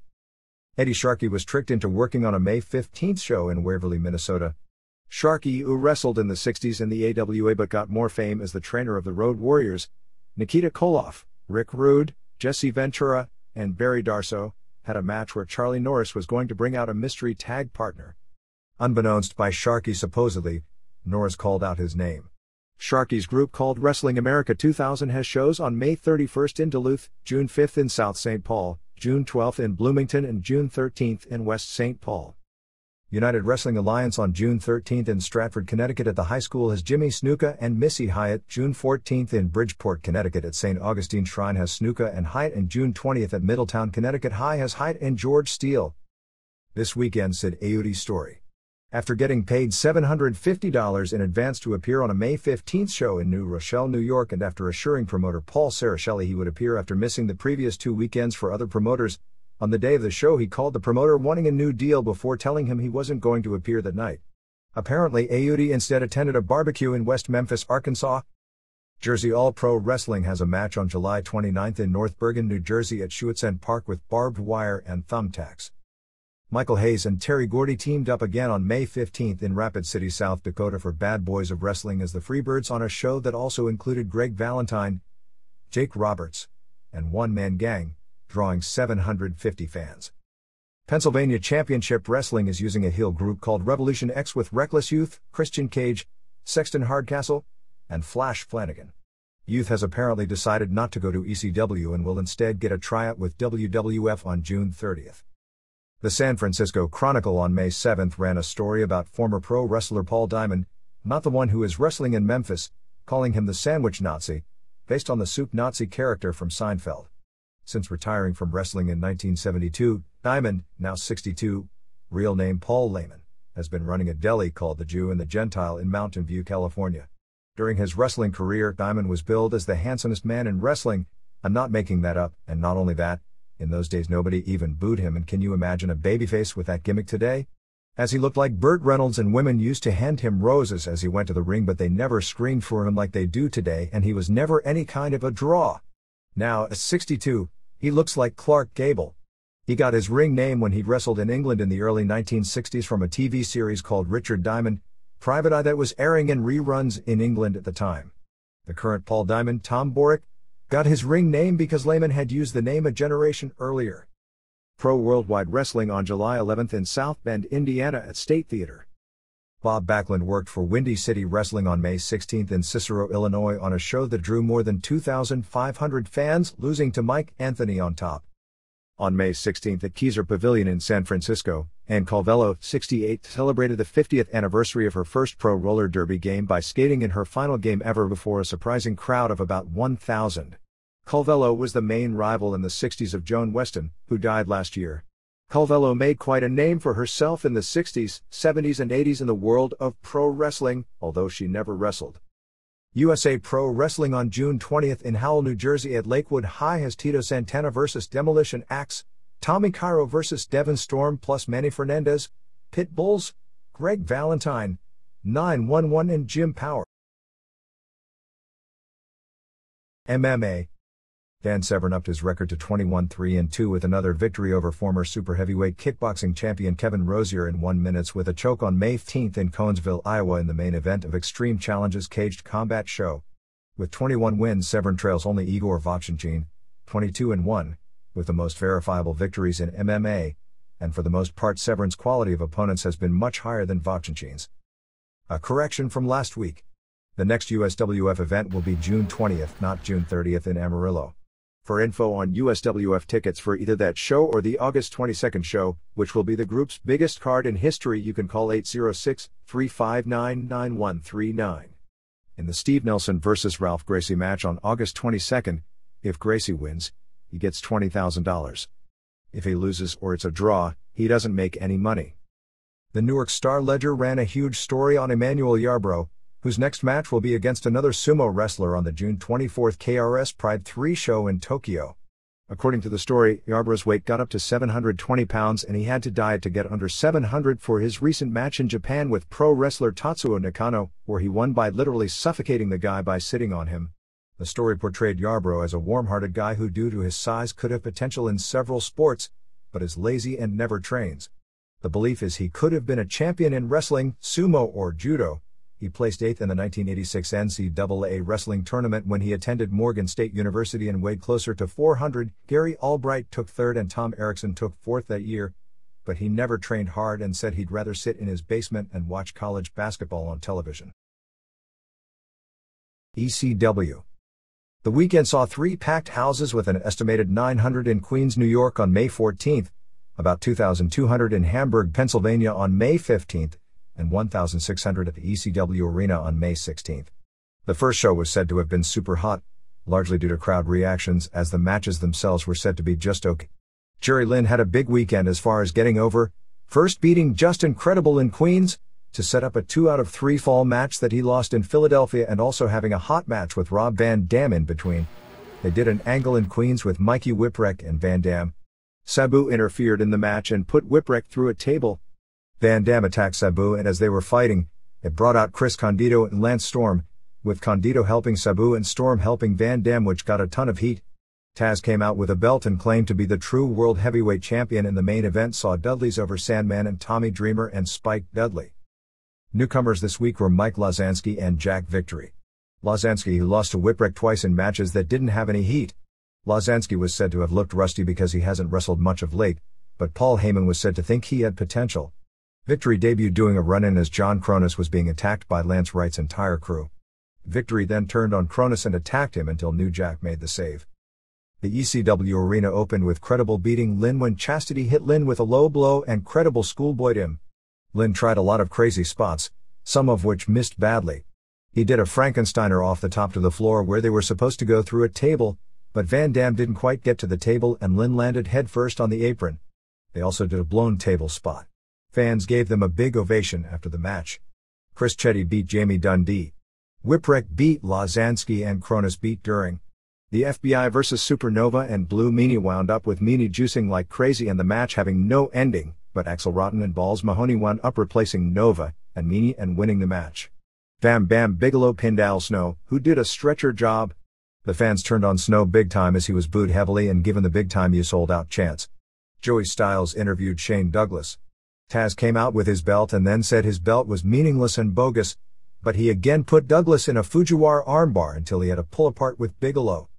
Eddie Sharkey was tricked into working on a May 15th show in Waverly, Minnesota. Sharkey, who wrestled in the 60s in the AWA but got more fame as the trainer of the Road Warriors, Nikita Koloff, Rick Rude, Jesse Ventura, and Barry Darsow, had a match where Charlie Norris was going to bring out a mystery tag partner. Unbeknownst by Sharkey supposedly, Norris called out his name. Sharkey's group called Wrestling America 2000 has shows on May 31st in Duluth, June 5th in South St. Paul, June 12th in Bloomington and June 13th in West St. Paul. United Wrestling Alliance on June 13th in Stratford, Connecticut at the high school has Jimmy Snuka and Missy Hyatt. June 14th in Bridgeport, Connecticut at St. Augustine Shrine has Snuka and Hyatt, and June 20th at Middletown, Connecticut High has Hyatt and George Steele. This weekend Sid Ayudi's story. After getting paid $750 in advance to appear on a May 15th show in New Rochelle, New York, and after assuring promoter Paul Sarachelli he would appear after missing the previous 2 weekends for other promoters, on the day of the show he called the promoter wanting a new deal before telling him he wasn't going to appear that night. Apparently Ayudi instead attended a barbecue in West Memphis, Arkansas. Jersey All Pro Wrestling has a match on July 29th in North Bergen, New Jersey at Schuetzen Park with barbed wire and thumbtacks. Michael Hayes and Terry Gordy teamed up again on May 15th in Rapid City, South Dakota for Bad Boys of Wrestling as the Freebirds on a show that also included Greg Valentine, Jake Roberts, and One Man Gang, drawing 750 fans. Pennsylvania Championship Wrestling is using a heel group called Revolution X with Reckless Youth, Christian Cage, Sexton Hardcastle, and Flash Flanagan. Youth has apparently decided not to go to ECW and will instead get a tryout with WWF on June 30th. The San Francisco Chronicle on May 7th ran a story about former pro wrestler Paul Diamond, not the one who is wrestling in Memphis, calling him the Sandwich Nazi, based on the Soup Nazi character from Seinfeld. Since retiring from wrestling in 1972, Diamond, now 62, real name Paul Lehman, has been running a deli called The Jew and the Gentile in Mountain View, California. During his wrestling career, Diamond was billed as the handsomest man in wrestling. I'm not making that up, and not only that, in those days nobody even booed him, and can you imagine a babyface with that gimmick today? As he looked like Burt Reynolds, and women used to hand him roses as he went to the ring, but they never screamed for him like they do today, and he was never any kind of a draw. Now, at 62, he looks like Clark Gable. He got his ring name when he wrestled in England in the early 1960s from a TV series called Richard Diamond, Private Eye, that was airing in reruns in England at the time. The current Paul Diamond, Tom Borick, got his ring name because Lehman had used the name a generation earlier. Pro Worldwide Wrestling on July 11th in South Bend, Indiana at State Theater. Bob Backlund worked for Windy City Wrestling on May 16th in Cicero, Illinois on a show that drew more than 2,500 fans, losing to Mike Anthony on top. On May 16th at Keyser Pavilion in San Francisco, Ann Calvello, 68, celebrated the 50th anniversary of her first pro roller derby game by skating in her final game ever before a surprising crowd of about 1,000. Calvello was the main rival in the 60s of Joan Weston, who died last year. Calvello made quite a name for herself in the 60s, 70s and 80s in the world of pro wrestling, although she never wrestled. USA Pro Wrestling on June 20th in Howell, New Jersey at Lakewood High has Tito Santana vs. Demolition Axe, Tommy Cairo vs. Devon Storm plus Manny Fernandez, Pit Bulls, Greg Valentine, 911 and Jim Power. MMA. Dan Severn upped his record to 21-3-2 with another victory over former super heavyweight kickboxing champion Kevin Rozier in 1 minute with a choke on May 15th in Conesville, Iowa in the main event of Extreme Challenge's Caged Combat show. With 21 wins, Severn trails only Igor Vovchanchyn, 22-1, with the most verifiable victories in MMA, and for the most part Severn's quality of opponents has been much higher than Vovchanchyn's. A correction from last week. The next USWF event will be June 20th, not June 30th in Amarillo. For info on USWF tickets for either that show or the August 22nd show, which will be the group's biggest card in history, you can call 806-359-9139. In the Steve Nelson vs. Ralph Gracie match on August 22nd, if Gracie wins, he gets $20,000. If he loses or it's a draw, he doesn't make any money. The Newark Star-Ledger ran a huge story on Emmanuel Yarbrough, whose next match will be against another sumo wrestler on the June 24th KRS Pride 3 show in Tokyo. According to the story, Yarbrough's weight got up to 720 pounds and he had to diet to get under 700 for his recent match in Japan with pro wrestler Tatsuo Nakano, where he won by literally suffocating the guy by sitting on him. The story portrayed Yarbrough as a warm-hearted guy who, due to his size, could have potential in several sports, but is lazy and never trains. The belief is he could have been a champion in wrestling, sumo or judo. He placed 8th in the 1986 NCAA wrestling tournament when he attended Morgan State University and weighed closer to 400. Gary Albright took 3rd and Tom Erickson took 4th that year, but he never trained hard and said he'd rather sit in his basement and watch college basketball on television. ECW. The weekend saw 3 packed houses with an estimated 900 in Queens, New York on May 14th, about 2,200 in Hamburg, Pennsylvania on May 15th, and 1,600 at the ECW Arena on May 16th. The first show was said to have been super hot, largely due to crowd reactions, as the matches themselves were said to be just okay. Jerry Lynn had a big weekend as far as getting over, first beating Just Incredible in Queens, to set up a 2 out of 3 fall match that he lost in Philadelphia, and also having a hot match with Rob Van Dam in between. They did an angle in Queens with Mikey Whipwreck and Van Dam. Sabu interfered in the match and put Whipwreck through a table. Van Dam attacked Sabu, and as they were fighting, it brought out Chris Condito and Lance Storm, with Condito helping Sabu and Storm helping Van Dam, which got a ton of heat. Taz came out with a belt and claimed to be the true World Heavyweight Champion, and the main event saw Dudleys over Sandman and Tommy Dreamer and Spike Dudley. Newcomers this week were Mike Lazansky and Jack Victory. Lazansky, who lost to Whipwreck twice in matches that didn't have any heat. Lazansky was said to have looked rusty because he hasn't wrestled much of late, but Paul Heyman was said to think he had potential. Victory debuted doing a run-in as John Kronus was being attacked by Lance Wright's entire crew. Victory then turned on Kronus and attacked him until New Jack made the save. The ECW Arena opened with Credible beating Lynn when Chastity hit Lynn with a low blow and Credible schoolboyed him. Lynn tried a lot of crazy spots, some of which missed badly. He did a Frankensteiner off the top to the floor where they were supposed to go through a table, but Van Dam didn't quite get to the table and Lynn landed headfirst on the apron. They also did a blown table spot. Fans gave them a big ovation after the match. Chris Chetty beat Jamie Dundee. Whipwreck beat Lazansky and Kronus beat During. The FBI vs. Supernova and Blue Meanie wound up with Meanie juicing like crazy and the match having no ending, but Axel Rotten and Balls Mahoney wound up replacing Nova and Meanie and winning the match. Bam Bam Bigelow pinned Al Snow, who did a stretcher job. The fans turned on Snow big time as he was booed heavily and given the big time you sold out chants. Joey Styles interviewed Shane Douglas. Taz came out with his belt and then said his belt was meaningless and bogus, but he again put Douglas in a Fujiwara armbar until he had a pull apart with Bigelow.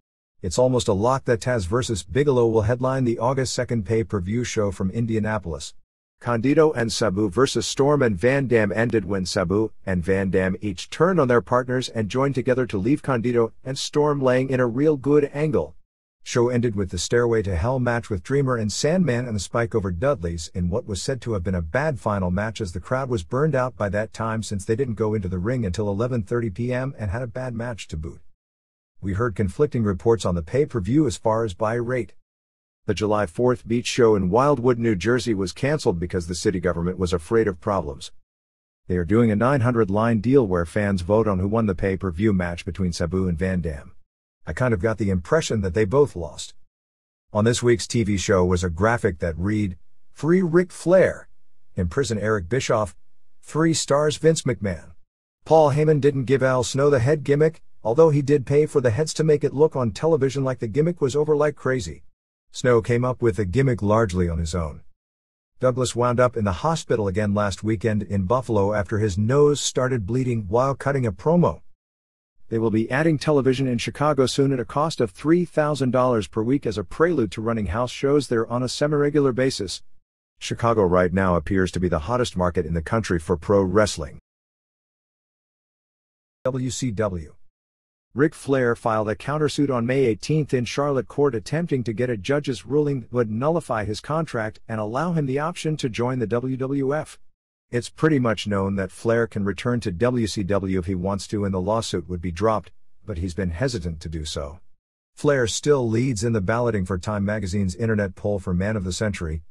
It's almost a lock that Taz vs. Bigelow will headline the August 2nd pay-per-view show from Indianapolis. Condito and Sabu vs. Storm and Van Dam ended when Sabu and Van Dam each turned on their partners and joined together to leave Condito and Storm laying in a real good angle. Show ended with the Stairway to Hell match with Dreamer and Sandman and the Spike over Dudleys in what was said to have been a bad final match, as the crowd was burned out by that time since they didn't go into the ring until 11:30 p.m. and had a bad match to boot. We heard conflicting reports on the pay-per-view as far as buy rate. The July 4th beach show in Wildwood, New Jersey was canceled because the city government was afraid of problems. They are doing a 900-line deal where fans vote on who won the pay-per-view match between Sabu and Van Dam. I kind of got the impression that they both lost. On this week's TV show was a graphic that read, "Free Ric Flair. Imprison Eric Bischoff. 3 stars Vince McMahon." Paul Heyman didn't give Al Snow the head gimmick, although he did pay for the heads to make it look on television like the gimmick was over like crazy. Snow came up with the gimmick largely on his own. Douglas wound up in the hospital again last weekend in Buffalo after his nose started bleeding while cutting a promo. They will be adding television in Chicago soon at a cost of $3,000 per week as a prelude to running house shows there on a semi-regular basis. Chicago right now appears to be the hottest market in the country for pro wrestling. WCW. Ric Flair filed a countersuit on May 18 in Charlotte court attempting to get a judge's ruling that would nullify his contract and allow him the option to join the WWF. It's pretty much known that Flair can return to WCW if he wants to and the lawsuit would be dropped, but he's been hesitant to do so. Flair still leads in the balloting for Time magazine's internet poll for Man of the Century.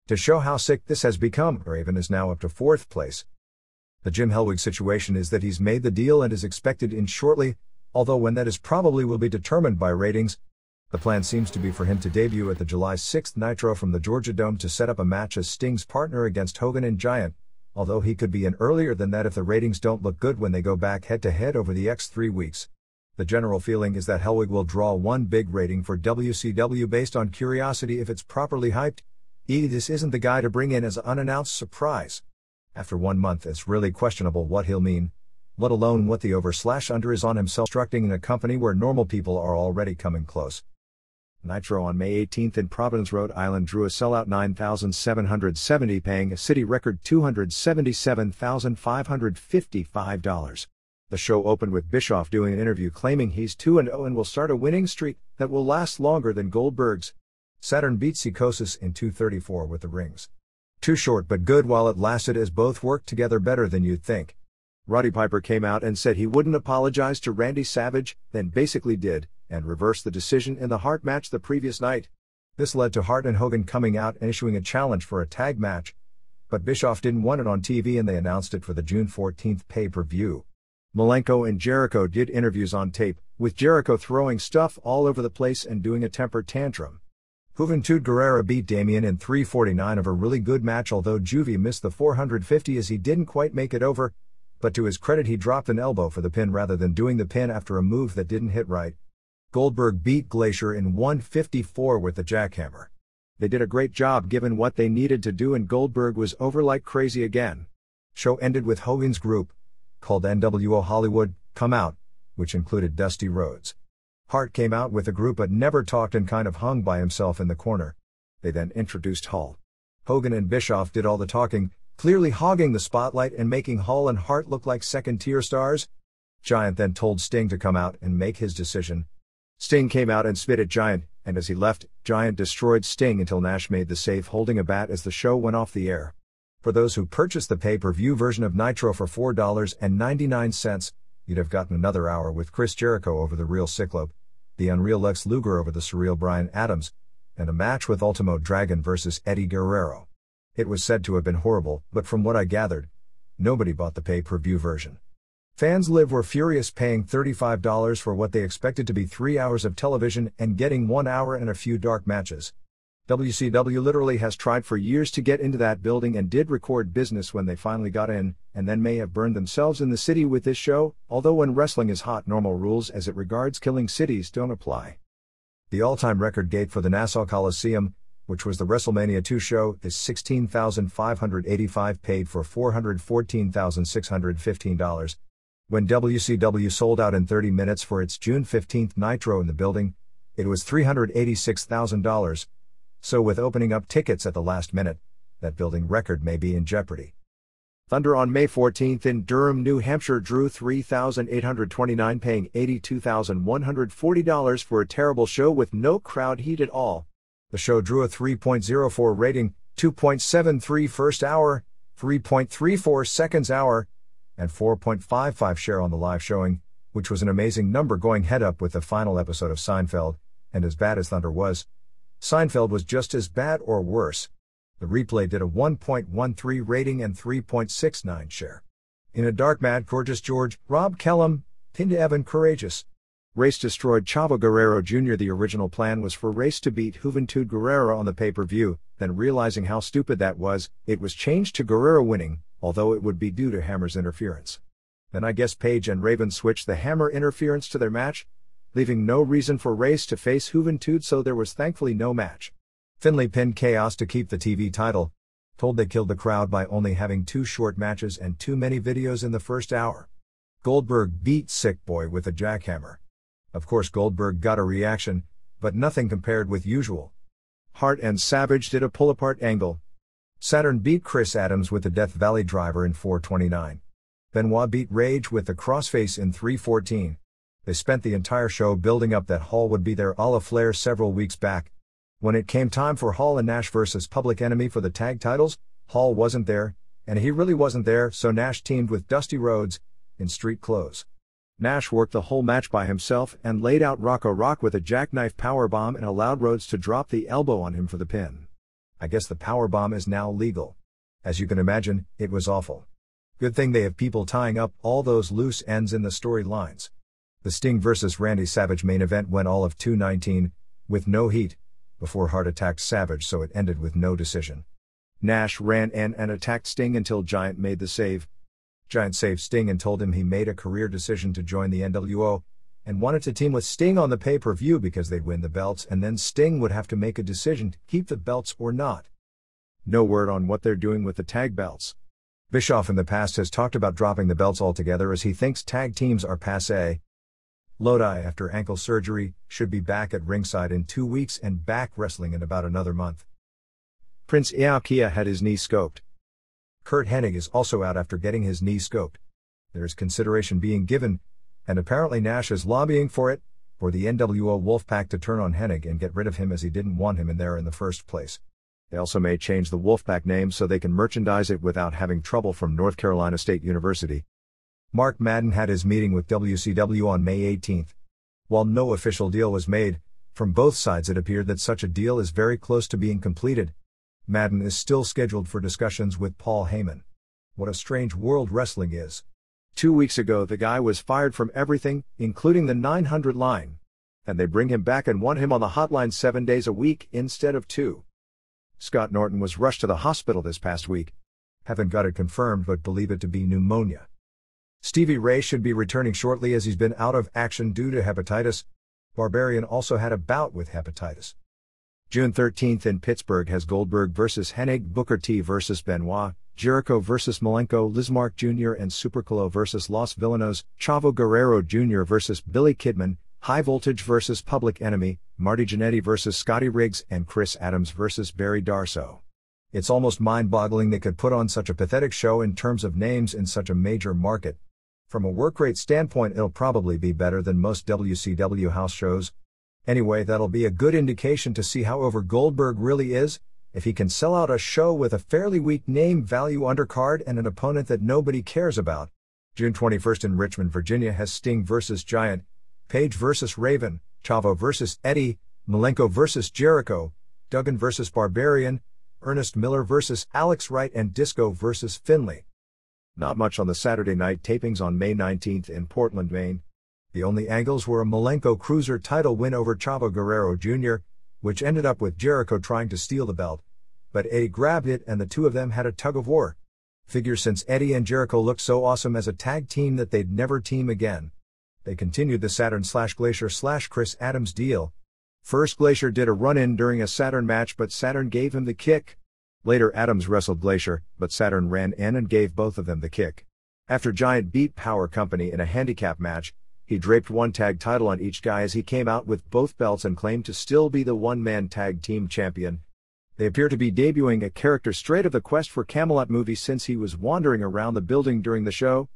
To show how sick this has become, Raven is now up to 4th place. The Jim Hellwig situation is that he's made the deal and is expected in shortly, although when that is probably will be determined by ratings. The plan seems to be for him to debut at the July 6th Nitro from the Georgia Dome to set up a match as Sting's partner against Hogan and Giant, although he could be in earlier than that if the ratings don't look good when they go back head-to-head over the next 3 weeks. The general feeling is that Hellwig will draw one big rating for WCW based on curiosity if it's properly hyped. This isn't the guy to bring in as an unannounced surprise. After 1 month, it's really questionable what he'll mean, let alone what the over/under is on himself, constructing in a company where normal people are already coming close. Nitro on May 18 in Providence, Rhode Island drew a sellout 9,770, paying a city record $277,555. The show opened with Bischoff doing an interview claiming he's 2-0 and will start a winning streak that will last longer than Goldberg's. Saturn beat Psychosis in 2:34 with the rings. Too short but good while it lasted, as both worked together better than you'd think. Roddy Piper came out and said he wouldn't apologize to Randy Savage, then basically did, and reversed the decision in the Hart match the previous night. This led to Hart and Hogan coming out and issuing a challenge for a tag match. But Bischoff didn't want it on TV and they announced it for the June 14 pay-per-view. Malenko and Jericho did interviews on tape, with Jericho throwing stuff all over the place and doing a temper tantrum. Juventud Guerrera beat Damien in 3:49 of a really good match, although Juvie missed the 450 as he didn't quite make it over, but to his credit he dropped an elbow for the pin rather than doing the pin after a move that didn't hit right. Goldberg beat Glacier in 1:54 with the jackhammer. They did a great job given what they needed to do, and Goldberg was over like crazy again. Show ended with Hogan's group, called NWO Hollywood, come out, which included Dusty Rhodes. Hart came out with the group but never talked and kind of hung by himself in the corner. They then introduced Hall. Hogan and Bischoff did all the talking, clearly hogging the spotlight and making Hall and Hart look like second-tier stars. Giant then told Sting to come out and make his decision. Sting came out and spit at Giant, and as he left, Giant destroyed Sting until Nash made the save holding a bat as the show went off the air. For those who purchased the pay-per-view version of Nitro for $4.99, you'd have gotten another hour with Chris Jericho over the Real Cyclope, the Unreal Lex Luger over the Surreal Bryan Adams, and a match with Ultimo Dragon versus Eddie Guerrero. It was said to have been horrible, but from what I gathered, nobody bought the pay-per-view version. Fans live were furious, paying $35 for what they expected to be 3 hours of television and getting 1 hour and a few dark matches. WCW literally has tried for years to get into that building and did record business when they finally got in, and then may have burned themselves in the city with this show, although when wrestling is hot, normal rules as it regards killing cities don't apply. The all-time record gate for the Nassau Coliseum, which was the WrestleMania 2 show, is $16,585, paid for $414,615. When WCW sold out in 30 minutes for its June 15 Nitro in the building, it was $386,000. So with opening up tickets at the last minute, that building record may be in jeopardy. Thunder on May 14 in Durham, New Hampshire drew 3,829, paying $82,140 for a terrible show with no crowd heat at all. The show drew a 3.04 rating, 2.73 first hour, 3.34 seconds hour, and 4.55 share on the live showing, which was an amazing number going head up with the final episode of Seinfeld, and as bad as Thunder was, Seinfeld was just as bad or worse. The replay did a 1.13 rating and 3.69 share. In a dark match, Gorgeous George, Rob Kellum, pinned Evan Courageous. Race destroyed Chavo Guerrero Jr. The original plan was for Race to beat Juventud Guerrera on the pay-per-view, then realizing how stupid that was, it was changed to Guerrero winning, although it would be due to Hammer's interference. Then I guess Page and Raven switched the Hammer interference to their match, leaving no reason for Race to face Juventud, so there was thankfully no match. Finlay pinned Chaos to keep the TV title, told they killed the crowd by only having 2 short matches and too many videos in the first hour. Goldberg beat Sick Boy with a jackhammer. Of course Goldberg got a reaction, but nothing compared with usual. Hart and Savage did a pull-apart angle. Saturn beat Chris Adams with the Death Valley Driver in 4:29. Benoit beat Rage with the Crossface in 3:14. They spent the entire show building up that Hall would be there a la Flair several weeks back. When it came time for Hall and Nash versus Public Enemy for the tag titles, Hall wasn't there, and he really wasn't there, so Nash teamed with Dusty Rhodes, in street clothes. Nash worked the whole match by himself and laid out Rocco Rock with a jackknife powerbomb and allowed Rhodes to drop the elbow on him for the pin. I guess the powerbomb is now legal. As you can imagine, it was awful. Good thing they have people tying up all those loose ends in the storylines. The Sting vs. Randy Savage main event went all of 2:19, with no heat, before Hart attacked Savage, so it ended with no decision. Nash ran in and attacked Sting until Giant made the save. Giant saved Sting and told him he made a career decision to join the NWO, and wanted to team with Sting on the pay-per-view because they'd win the belts and then Sting would have to make a decision to keep the belts or not. No word on what they're doing with the tag belts. Bischoff in the past has talked about dropping the belts altogether as he thinks tag teams are passé. Lodi, after ankle surgery, should be back at ringside in 2 weeks and back wrestling in about another month. Prince Iaukea had his knee scoped. Curt Hennig is also out after getting his knee scoped. There's consideration being given, and apparently Nash is lobbying for it, for the NWO Wolfpack to turn on Hennig and get rid of him as he didn't want him in there in the first place. They also may change the Wolfpack name so they can merchandise it without having trouble from North Carolina State University. Mark Madden had his meeting with WCW on May 18. While no official deal was made, from both sides it appeared that such a deal is very close to being completed. Madden is still scheduled for discussions with Paul Heyman. What a strange world wrestling is. 2 weeks ago the guy was fired from everything, including the 900 line. And they bring him back and want him on the hotline 7 days a week instead of 2. Scott Norton was rushed to the hospital this past week. Haven't got it confirmed but believe it to be pneumonia. Stevie Ray should be returning shortly as he's been out of action due to hepatitis. Barbarian also had a bout with hepatitis. June 13th in Pittsburgh has Goldberg vs. Hennig, Booker T vs. Benoit, Jericho vs. Malenko, Lizmark Jr. and Supercolo vs. Los Villanos, Chavo Guerrero Jr. vs. Billy Kidman, High Voltage vs. Public Enemy, Marty Jannetty vs. Scotty Riggs and Chris Adams vs. Barry Darsow. It's almost mind-boggling they could put on such a pathetic show in terms of names in such a major market. From a work rate standpoint it'll probably be better than most WCW house shows. Anyway, that'll be a good indication to see how over Goldberg really is, if he can sell out a show with a fairly weak name value undercard and an opponent that nobody cares about. June 21st in Richmond, Virginia has Sting vs. Giant, Page vs. Raven, Chavo vs. Eddie, Malenko vs. Jericho, Duggan vs. Barbarian, Ernest Miller vs. Alex Wright and Disco vs. Finlay. Not much on the Saturday night tapings on May 19th in Portland, Maine. The only angles were a Malenko Cruiser title win over Chavo Guerrero Jr., which ended up with Jericho trying to steal the belt. But Eddie grabbed it and the two of them had a tug-of-war. Figures since Eddie and Jericho looked so awesome as a tag team that they'd never team again. They continued the Saturn/Glacier/Chris Adams deal. First Glacier did a run-in during a Saturn match but Saturn gave him the kick. Later Adams wrestled Glacier, but Saturn ran in and gave both of them the kick. After Giant beat Power Company in a handicap match, he draped one tag title on each guy as he came out with both belts and claimed to still be the one-man tag team champion. They appear to be debuting a character straight of the Quest for Camelot movie since he was wandering around the building during the show.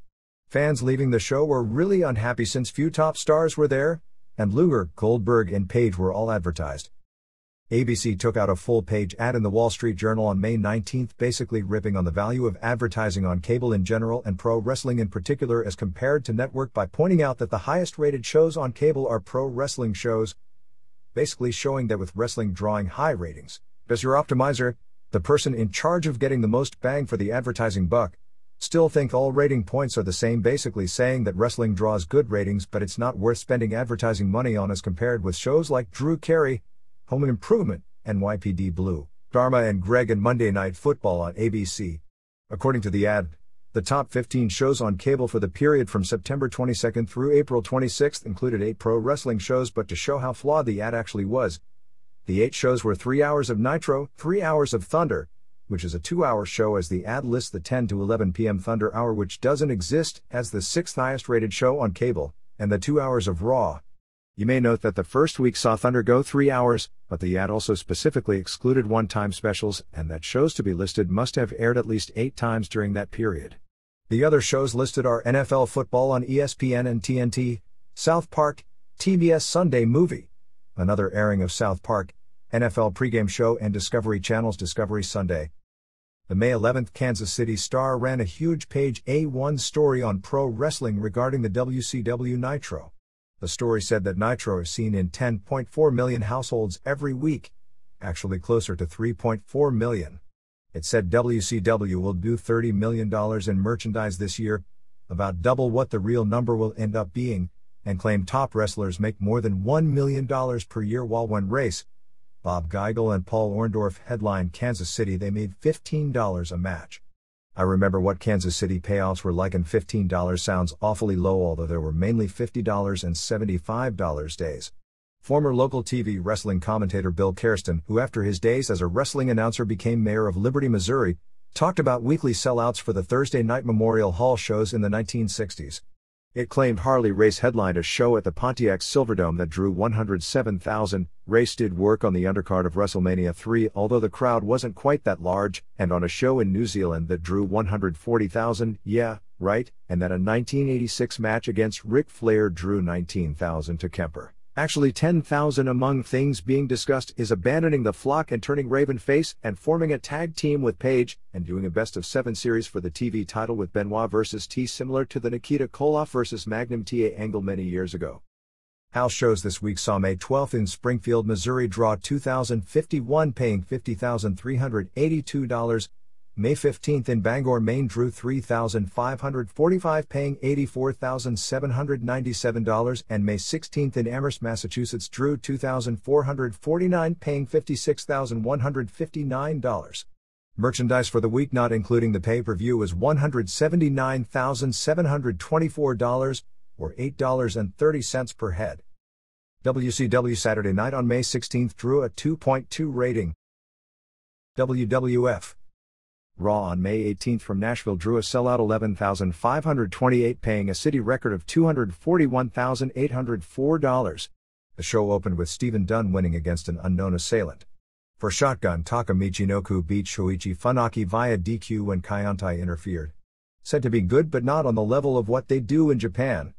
Fans leaving the show were really unhappy since few top stars were there, and Luger, Goldberg and Page were all advertised. ABC took out a full-page ad in the Wall Street Journal on May 19, basically ripping on the value of advertising on cable in general and pro wrestling in particular as compared to network by pointing out that the highest-rated shows on cable are pro wrestling shows, basically showing that with wrestling drawing high ratings, does your optimizer, the person in charge of getting the most bang for the advertising buck, still think all rating points are the same, basically saying that wrestling draws good ratings but it's not worth spending advertising money on as compared with shows like Drew Carey, Home Improvement, NYPD Blue, Dharma and Greg and Monday Night Football on ABC. According to the ad, the top 15 shows on cable for the period from September 22 through April 26 included 8 pro wrestling shows, but to show how flawed the ad actually was, the 8 shows were 3 hours of Nitro, 3 hours of Thunder, which is a 2-hour show, as the ad lists the 10 to 11 p.m. Thunder Hour, which doesn't exist, as the 6th highest rated show on cable, and the 2 hours of Raw. You may note that the first week saw Thunder go 3 hours, but the ad also specifically excluded one-time specials, and that shows to be listed must have aired at least 8 times during that period. The other shows listed are NFL football on ESPN and TNT, South Park, TBS Sunday Movie, another airing of South Park, NFL pregame show and Discovery Channel's Discovery Sunday. The May 11th Kansas City Star ran a huge page A1 story on pro wrestling regarding the WCW Nitro. The story said that Nitro is seen in 10.4 million households every week, actually closer to 3.4 million. It said WCW will do $30 million in merchandise this year, about double what the real number will end up being, and claimed top wrestlers make more than $1 million per year, while when Race, Bob Geigel and Paul Orndorff headlined Kansas City they made $15 a match. I remember what Kansas City payoffs were like, and $15 sounds awfully low, although there were mainly $50 and $75 days. Former local TV wrestling commentator Bill Kersten, who after his days as a wrestling announcer became mayor of Liberty, Missouri, talked about weekly sellouts for the Thursday night Memorial Hall shows in the 1960s. It claimed Harley Race headlined a show at the Pontiac Silverdome that drew 107,000. Race did work on the undercard of WrestleMania 3, although the crowd wasn't quite that large, and on a show in New Zealand that drew 140,000, yeah, right, and that a 1986 match against Ric Flair drew 19,000 to Kemper. Actually 10,000. Among things being discussed is abandoning the flock and turning Raven face and forming a tag team with Paige, and doing a best-of-7 series for the TV title with Benoit vs. T, similar to the Nikita Koloff vs. Magnum TA angle many years ago. House shows this week saw May 12th in Springfield, Missouri draw 2,051 paying $50,382. May 15th in Bangor, Maine drew 3,545 paying $84,797, and May 16th in Amherst, Massachusetts drew 2,449 paying $56,159. Merchandise for the week not including the pay-per-view was $179,724, or $8.30 per head. WCW Saturday Night on May 16th drew a 2.2 rating. WWF Raw on May 18th from Nashville drew a sellout 11,528 paying a city record of $241,804. The show opened with Stephen Dunn winning against an unknown assailant. For Shotgun, Taka Michinoku beat Shoichi Funaki via DQ when Kaientai interfered. Said to be good but not on the level of what they do in Japan.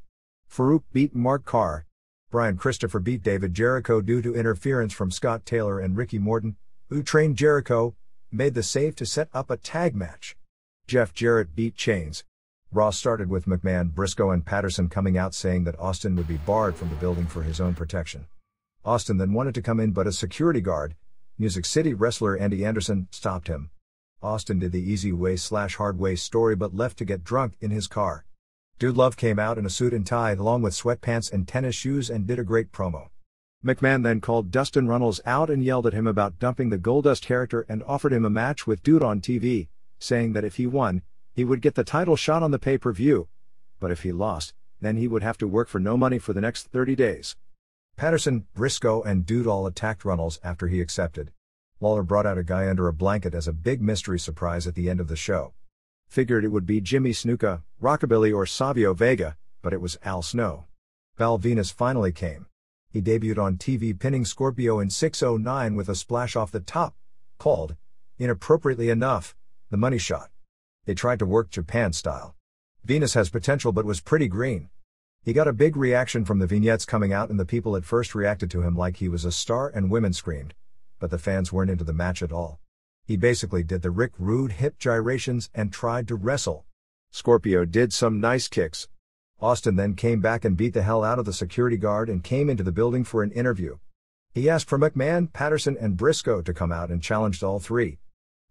Farouk beat Mark Carr. Brian Christopher beat David Jericho due to interference from Scott Taylor, and Ricky Morton, who trained Jericho, made the save to set up a tag match. Jeff Jarrett beat Chains. Raw started with McMahon, Briscoe and Patterson coming out saying that Austin would be barred from the building for his own protection. Austin then wanted to come in, but a security guard, Music City wrestler Andy Anderson, stopped him. Austin did the easy way / hard way story but left to get drunk in his car. Dude Love came out in a suit and tie along with sweatpants and tennis shoes and did a great promo. McMahon then called Dustin Runnels out and yelled at him about dumping the Goldust character and offered him a match with Dude on TV, saying that if he won, he would get the title shot on the pay-per-view, but if he lost, then he would have to work for no money for the next 30 days. Patterson, Briscoe and Dude all attacked Runnels after he accepted. Lawler brought out a guy under a blanket as a big mystery surprise at the end of the show. Figured it would be Jimmy Snuka, Rockabilly or Savio Vega, but it was Al Snow. Val Venus finally came. He debuted on TV pinning Scorpio in 609 with a splash off the top, called, inappropriately enough, the money shot. They tried to work Japan style. Venus has potential but was pretty green. He got a big reaction from the vignettes coming out, and the people at first reacted to him like he was a star and women screamed, but the fans weren't into the match at all. He basically did the Rick Rude hip gyrations and tried to wrestle. Scorpio did some nice kicks. Austin then came back and beat the hell out of the security guard and came into the building for an interview. He asked for McMahon, Patterson and Briscoe to come out and challenged all three.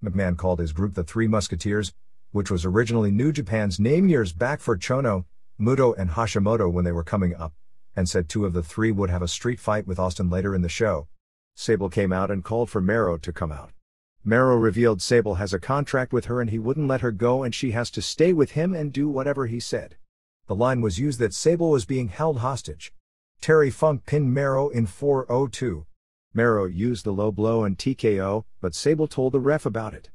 McMahon called his group the Three Musketeers, which was originally New Japan's name years back for Chono, Muto and Hashimoto when they were coming up, and said two of the three would have a street fight with Austin later in the show. Sable came out and called for Mero to come out. Mero revealed Sable has a contract with her and he wouldn't let her go and she has to stay with him and do whatever he said. The line was used that Sable was being held hostage. Terry Funk pinned Mero in 4:02. Mero used the low blow and TKO, but Sable told the ref about it.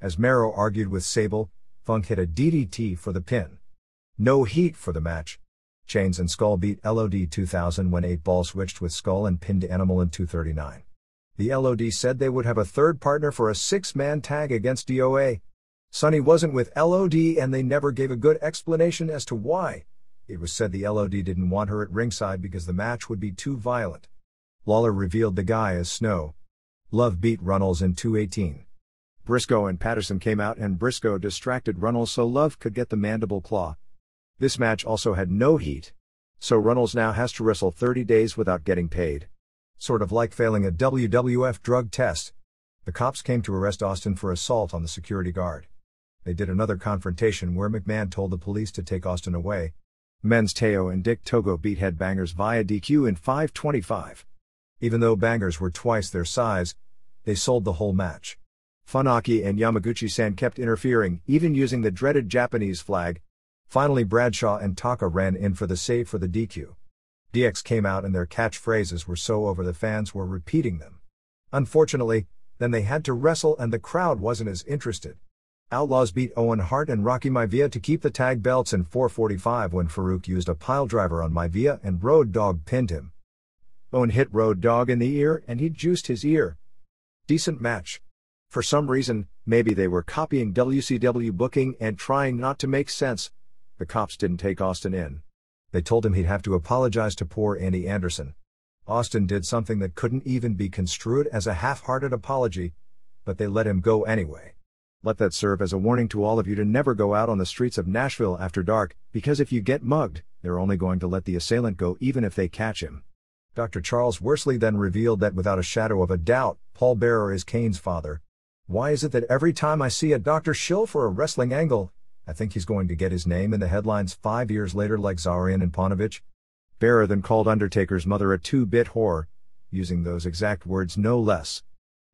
As Mero argued with Sable, Funk hit a DDT for the pin. No heat for the match. Chains and Skull beat LOD 2000 when 8-Ball switched with Skull and pinned Animal in 239. The LOD said they would have a third partner for a 6-man tag against DOA. Sonny wasn't with LOD and they never gave a good explanation as to why. It was said the LOD didn't want her at ringside because the match would be too violent. Lawler revealed the guy as Snow. Love beat Runnels in 218. Briscoe and Patterson came out and Briscoe distracted Runnels so Love could get the mandible claw. This match also had no heat. So Runnels now has to wrestle 30 days without getting paid. Sort of like failing a WWF drug test. The cops came to arrest Austin for assault on the security guard. They did another confrontation where McMahon told the police to take Austin away. Men's Teo and Dick Togo beat Headbangers via DQ in 5:25. Even though Bangers were twice their size, they sold the whole match. Funaki and Yamaguchi-san kept interfering, even using the dreaded Japanese flag. Finally Bradshaw and Taka ran in for the save for the DQ. DX came out and their catchphrases were so over the fans were repeating them. Unfortunately, then they had to wrestle and the crowd wasn't as interested. Outlaws beat Owen Hart and Rocky Maivia to keep the tag belts in 4:45 when Farouk used a piledriver on Maivia and Road Dogg pinned him. Owen hit Road Dogg in the ear and he juiced his ear. Decent match. For some reason, maybe they were copying WCW booking and trying not to make sense, the cops didn't take Austin in. They told him he'd have to apologize to poor Andy Anderson. Austin did something that couldn't even be construed as a half-hearted apology, but they let him go anyway. Let that serve as a warning to all of you to never go out on the streets of Nashville after dark, because if you get mugged, they're only going to let the assailant go even if they catch him. Dr. Charles Worsley then revealed that without a shadow of a doubt, Paul Bearer is Kane's father. Why is it that every time I see a Dr. Shill for a wrestling angle, I think he's going to get his name in the headlines 5 years later like Zarian and Panovich? Bearer then called Undertaker's mother a two-bit whore, using those exact words no less.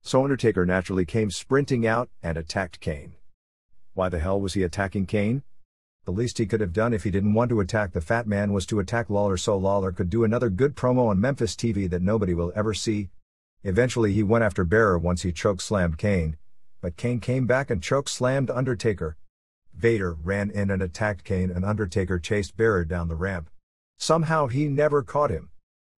So Undertaker naturally came sprinting out and attacked Kane. Why the hell was he attacking Kane? The least he could have done if he didn't want to attack the fat man was to attack Lawler so Lawler could do another good promo on Memphis TV that nobody will ever see. Eventually he went after Bearer once he choke-slammed Kane, but Kane came back and choke-slammed Undertaker. Vader ran in and attacked Kane and Undertaker chased Bearer down the ramp. Somehow he never caught him.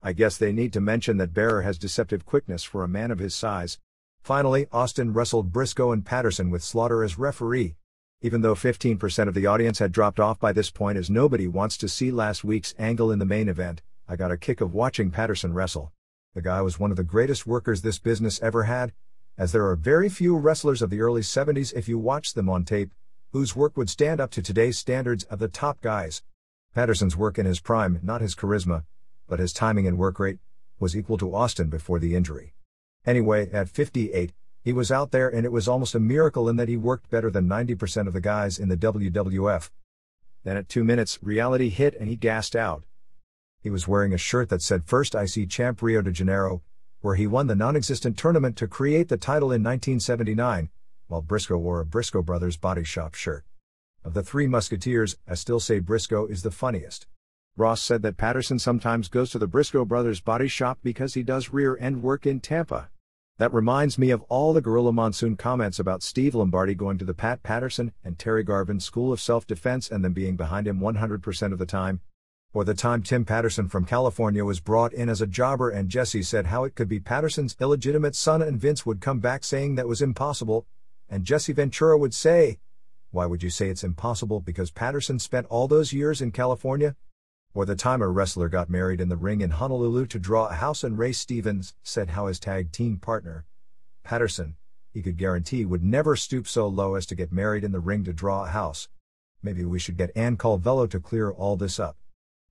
I guess they need to mention that Bearer has deceptive quickness for a man of his size. Finally, Austin wrestled Briscoe and Patterson with Slaughter as referee. Even though 15% of the audience had dropped off by this point as nobody wants to see last week's angle in the main event, I got a kick of watching Patterson wrestle. The guy was one of the greatest workers this business ever had, as there are very few wrestlers of the early 70s if you watch them on tape, whose work would stand up to today's standards of the top guys. Patterson's work in his prime, not his charisma, but his timing and work rate, was equal to Austin before the injury. Anyway, at 58, he was out there and it was almost a miracle in that he worked better than 90% of the guys in the WWF. Then at 2 minutes, reality hit and he gassed out. He was wearing a shirt that said First IC Champ Rio de Janeiro, where he won the non-existent tournament to create the title in 1979, while Briscoe wore a Briscoe Brothers Body Shop shirt. Of the three Musketeers, I still say Briscoe is the funniest. Ross said that Patterson sometimes goes to the Briscoe Brothers Body Shop because he does rear-end work in Tampa. That reminds me of all the Gorilla Monsoon comments about Steve Lombardi going to the Pat Patterson and Terry Garvin School of Self-Defense and them being behind him 100% of the time. Or the time Tim Patterson from California was brought in as a jobber and Jesse said how it could be Patterson's illegitimate son and Vince would come back saying that was impossible, and Jesse Ventura would say, "Why would you say it's impossible because Patterson spent all those years in California?" Or the time a wrestler got married in the ring in Honolulu to draw a house and Ray Stevens said how his tag team partner, Patterson, he could guarantee would never stoop so low as to get married in the ring to draw a house. Maybe we should get Ann Calvello to clear all this up.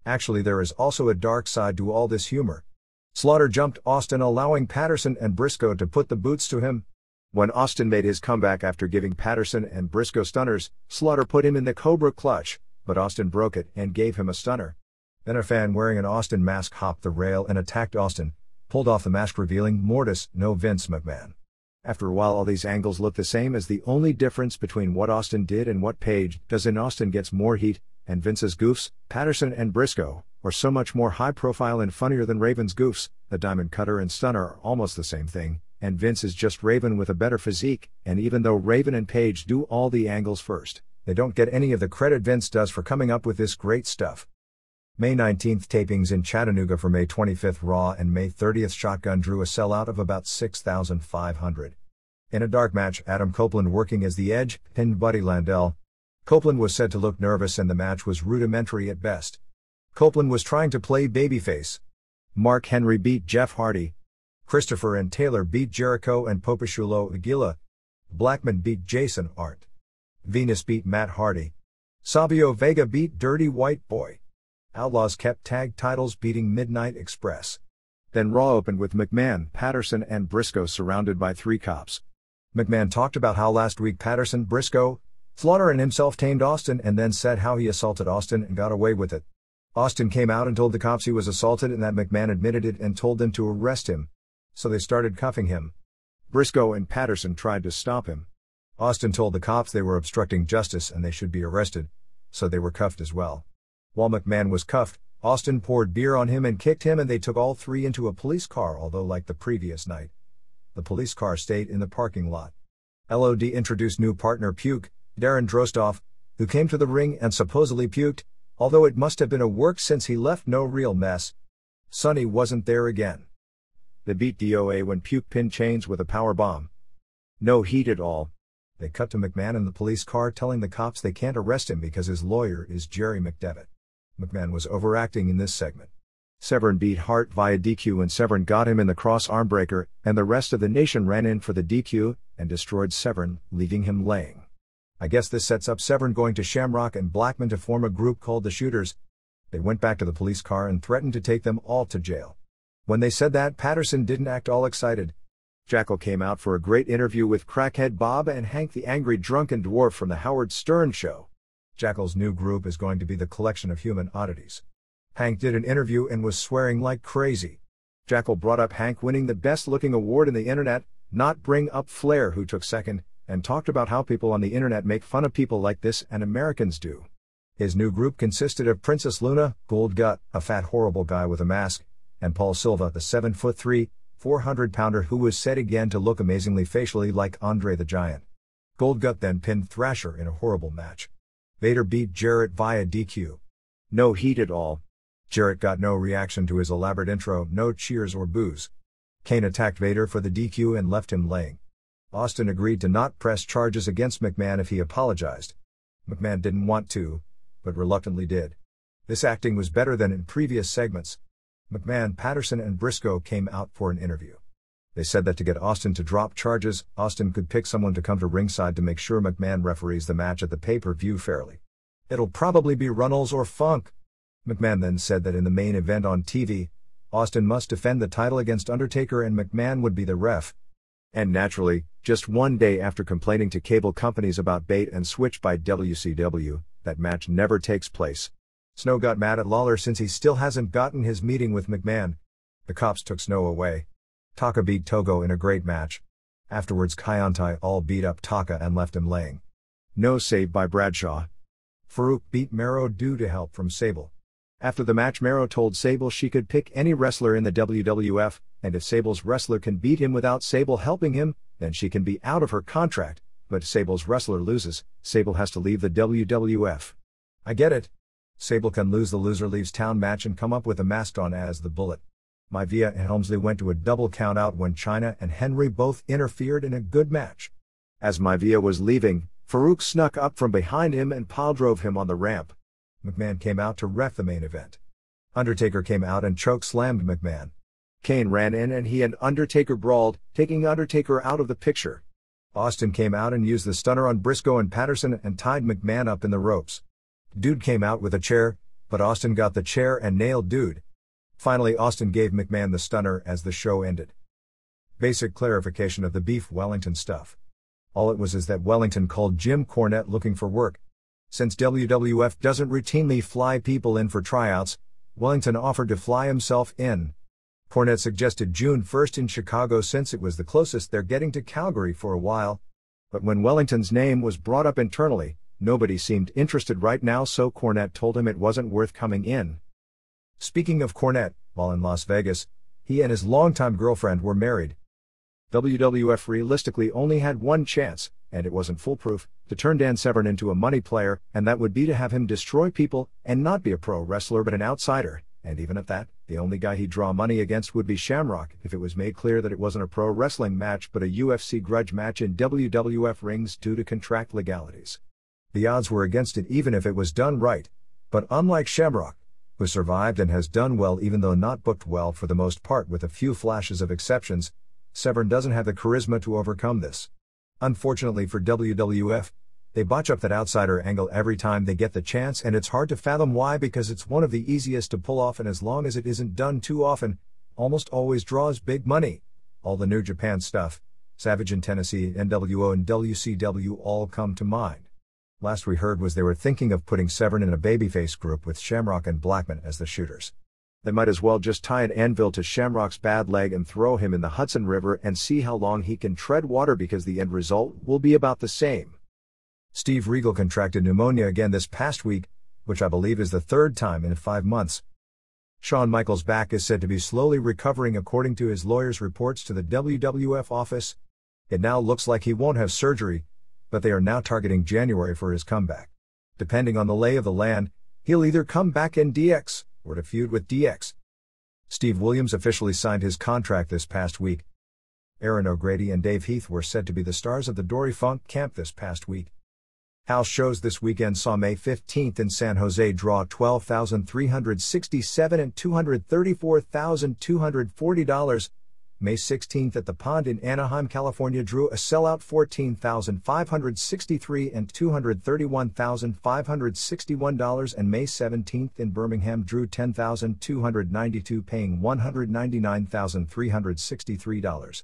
Actually, there is also a dark side to all this humor. Slaughter jumped Austin, allowing Patterson and Briscoe to put the boots to him. When Austin made his comeback after giving Patterson and Briscoe stunners, Slaughter put him in the Cobra Clutch, but Austin broke it and gave him a stunner. Then a fan wearing an Austin mask hopped the rail and attacked Austin, pulled off the mask revealing Mortis, no Vince McMahon. After a while all these angles look the same as the only difference between what Austin did and what Page does in Austin gets more heat, and Vince's goofs, Patterson and Briscoe, are so much more high profile and funnier than Raven's goofs. The Diamond Cutter and Stunner are almost the same thing, and Vince is just Raven with a better physique, and even though Raven and Page do all the angles first, they don't get any of the credit Vince does for coming up with this great stuff. May 19th tapings in Chattanooga for May 25th Raw and May 30th Shotgun drew a sellout of about 6,500. In a dark match, Adam Copeland working as the Edge, pinned Buddy Landel. Copeland was said to look nervous and the match was rudimentary at best. Copeland was trying to play babyface. Mark Henry beat Jeff Hardy. Christopher and Taylor beat Jericho and Popeshulo Aguila. Blackman beat Jason Arndt. Venus beat Matt Hardy. Savio Vega beat Dirty White Boy. Outlaws kept tag titles beating Midnight Express. Then Raw opened with McMahon, Patterson and Briscoe surrounded by three cops. McMahon talked about how last week Patterson, Briscoe, Slaughter and himself tamed Austin and then said how he assaulted Austin and got away with it. Austin came out and told the cops he was assaulted and that McMahon admitted it and told them to arrest him. So they started cuffing him. Briscoe and Patterson tried to stop him. Austin told the cops they were obstructing justice and they should be arrested, so they were cuffed as well. While McMahon was cuffed, Austin poured beer on him and kicked him and they took all three into a police car, although like the previous night, the police car stayed in the parking lot. LOD introduced new partner Puke, Darren Drostoff, who came to the ring and supposedly puked, although it must have been a work since he left no real mess. Sonny wasn't there again. They beat DOA when Puke pinned Chains with a power bomb. No heat at all. They cut to McMahon in the police car telling the cops they can't arrest him because his lawyer is Jerry McDevitt. McMahon was overacting in this segment. Severn beat Hart via DQ when Severn got him in the cross armbreaker, and the rest of the nation ran in for the DQ and destroyed Severn, leaving him laying. I guess this sets up Severn going to Shamrock and Blackman to form a group called the Shooters. They went back to the police car and threatened to take them all to jail. When they said that, Patterson didn't act all excited. Jackal came out for a great interview with Crackhead Bob and Hank the Angry Drunken Dwarf from the Howard Stern Show. Jackal's new group is going to be the Collection of Human Oddities. Hank did an interview and was swearing like crazy. Jackal brought up Hank winning the Best Looking Award in the internet, not bring up Flair who took second, and talked about how people on the internet make fun of people like this and Americans do. His new group consisted of Princess Luna, Goldgut, a fat horrible guy with a mask, and Paul Silva, the 7'3", 400-pounder who was said again to look amazingly facially like Andre the Giant. Goldgut then pinned Thrasher in a horrible match. Vader beat Jarrett via DQ. No heat at all. Jarrett got no reaction to his elaborate intro, no cheers or boos. Kane attacked Vader for the DQ and left him laying. Austin agreed to not press charges against McMahon if he apologized. McMahon didn't want to, but reluctantly did. This acting was better than in previous segments. McMahon, Patterson and Briscoe came out for an interview. They said that to get Austin to drop charges, Austin could pick someone to come to ringside to make sure McMahon referees the match at the pay-per-view fairly. It'll probably be Runnels or Funk. McMahon then said that in the main event on TV, Austin must defend the title against Undertaker and McMahon would be the ref. And naturally, just one day after complaining to cable companies about bait and switch by WCW, that match never takes place. Snow got mad at Lawler since he still hasn't gotten his meeting with McMahon. The cops took Snow away. Taka beat Togo in a great match. Afterwards Kaientai all beat up Taka and left him laying. No save by Bradshaw. Farouk beat Mero due to help from Sable. After the match, Mero told Sable she could pick any wrestler in the WWF, and if Sable's wrestler can beat him without Sable helping him, then she can be out of her contract, but if Sable's wrestler loses, Sable has to leave the WWF. I get it. Sable can lose, the loser leaves town match and come up with a mask on as the Bullet. Maivia and Helmsley went to a double count-out when Chyna and Henry both interfered in a good match. As Maivia was leaving, Farouk snuck up from behind him and piledrove him on the ramp. McMahon came out to ref the main event. Undertaker came out and choke-slammed McMahon. Kane ran in and he and Undertaker brawled, taking Undertaker out of the picture. Austin came out and used the stunner on Briscoe and Patterson and tied McMahon up in the ropes. Dude came out with a chair, but Austin got the chair and nailed Dude. Finally, Austin gave McMahon the stunner as the show ended. Basic clarification of the Beef Wellington stuff. All it was is that Wellington called Jim Cornette looking for work. Since WWF doesn't routinely fly people in for tryouts, Wellington offered to fly himself in. Cornette suggested June 1st in Chicago since it was the closest they're getting to Calgary for a while. But when Wellington's name was brought up internally, nobody seemed interested right now, so Cornette told him it wasn't worth coming in. Speaking of Cornette, while in Las Vegas, he and his longtime girlfriend were married. WWF realistically only had one chance, and it wasn't foolproof, to turn Dan Severn into a money player, and that would be to have him destroy people and not be a pro wrestler but an outsider, and even at that, the only guy he'd draw money against would be Shamrock if it was made clear that it wasn't a pro wrestling match but a UFC grudge match in WWF rings due to contract legalities. The odds were against it even if it was done right, but unlike Shamrock, who survived and has done well even though not booked well for the most part with a few flashes of exceptions, Severn doesn't have the charisma to overcome this. Unfortunately for WWF, they botch up that outsider angle every time they get the chance, and it's hard to fathom why, because it's one of the easiest to pull off, and as long as it isn't done too often, almost always draws big money. All the New Japan stuff, Savage in Tennessee, NWO and WCW all come to mind. Last we heard was they were thinking of putting Severn in a babyface group with Shamrock and Blackman as the shooters. They might as well just tie an anvil to Shamrock's bad leg and throw him in the Hudson River and see how long he can tread water, because the end result will be about the same. Steve Regal contracted pneumonia again this past week, which I believe is the third time in 5 months. Shawn Michaels' back is said to be slowly recovering according to his lawyer's reports to the WWF office. It now looks like he won't have surgery, but they are now targeting January for his comeback. Depending on the lay of the land, he'll either come back in DX, or to feud with DX. Steve Williams officially signed his contract this past week. Aaron O'Grady and Dave Heath were said to be the stars of the Dory Funk camp this past week. House shows this weekend saw May 15th in San Jose draw 12,367 and $234,240. May 16th at the Pond in Anaheim, California drew a sellout 14,563 and $231,561, and May 17th in Birmingham drew 10,292 paying $199,363.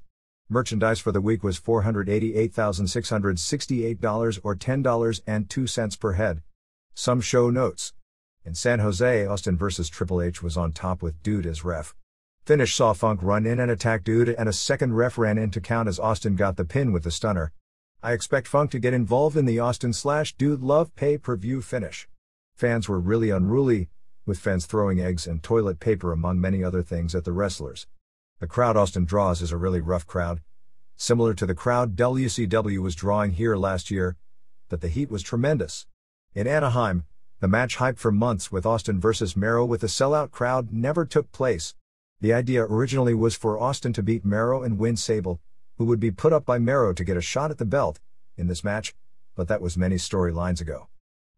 Merchandise for the week was $488,668 or $10.02 per head. Some show notes. In San Jose, Austin vs. Triple H was on top with Dude as ref. Finish saw Funk run in and attack Dude, and a second ref ran in to count as Austin got the pin with the stunner. I expect Funk to get involved in the Austin/Dude Love pay-per-view finish. Fans were really unruly, with fans throwing eggs and toilet paper among many other things at the wrestlers. The crowd Austin draws is a really rough crowd. Similar to the crowd WCW was drawing here last year, but the heat was tremendous. In Anaheim, the match hyped for months with Austin vs. Mero with a sellout crowd never took place. The idea originally was for Austin to beat Mero and win Sable, who would be put up by Mero to get a shot at the belt in this match, but that was many storylines ago.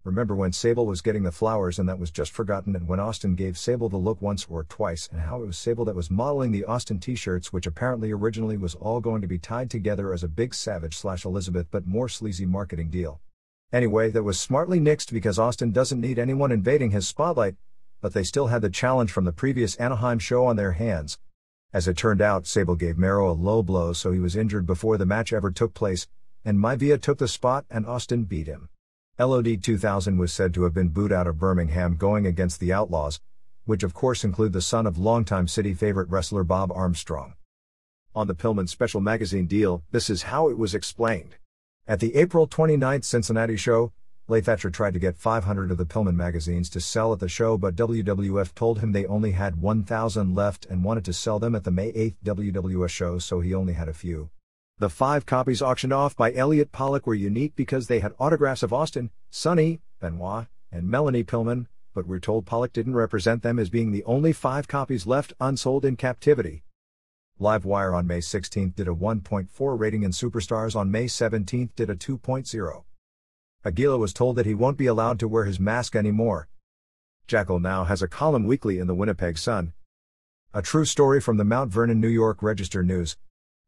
Remember when Sable was getting the flowers and that was just forgotten, and when Austin gave Sable the look once or twice, and how it was Sable that was modeling the Austin t-shirts, which apparently originally was all going to be tied together as a big Savage/Elizabeth but more sleazy marketing deal. Anyway, that was smartly nixed because Austin doesn't need anyone invading his spotlight, but they still had the challenge from the previous Anaheim show on their hands. As it turned out, Sable gave Mero a low blow, so he was injured before the match ever took place, and Maivia took the spot and Austin beat him. LOD 2000 was said to have been booed out of Birmingham going against the Outlaws, which of course include the son of longtime city favorite wrestler Bob Armstrong. On the Pillman Special Magazine deal, this is how it was explained. At the April 29 Cincinnati show, Leigh Thatcher tried to get 500 of the Pillman magazines to sell at the show, but WWF told him they only had 1,000 left and wanted to sell them at the May 8 WWF show, so he only had a few. The 5 copies auctioned off by Elliot Pollock were unique because they had autographs of Austin, Sonny, Benoit, and Melanie Pillman, but we're told Pollock didn't represent them as being the only 5 copies left unsold in captivity. Livewire on May 16 did a 1.4 rating and Superstars on May 17 did a 2.0. Aguila was told that he won't be allowed to wear his mask anymore. Jackal now has a column weekly in the Winnipeg Sun. A true story from the Mount Vernon, New York Register News.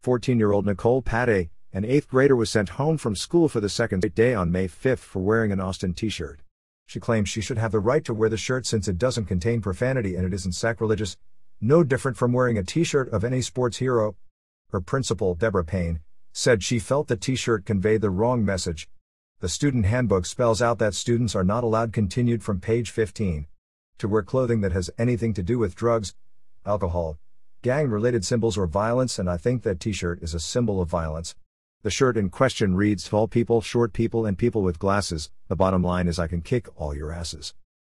14-year-old Nicole Pate, an 8th grader, was sent home from school for the second day on May 5 for wearing an Austin t-shirt. She claims she should have the right to wear the shirt since it doesn't contain profanity and it isn't sacrilegious, no different from wearing a t-shirt of any sports hero. Her principal, Deborah Payne, said she felt the t-shirt conveyed the wrong message. The student handbook spells out that students are not allowed, continued from page 15, to wear clothing that has anything to do with drugs, alcohol, gang-related symbols or violence, and I think that t-shirt is a symbol of violence. The shirt in question reads tall people, short people, and people with glasses. The bottom line is I can kick all your asses.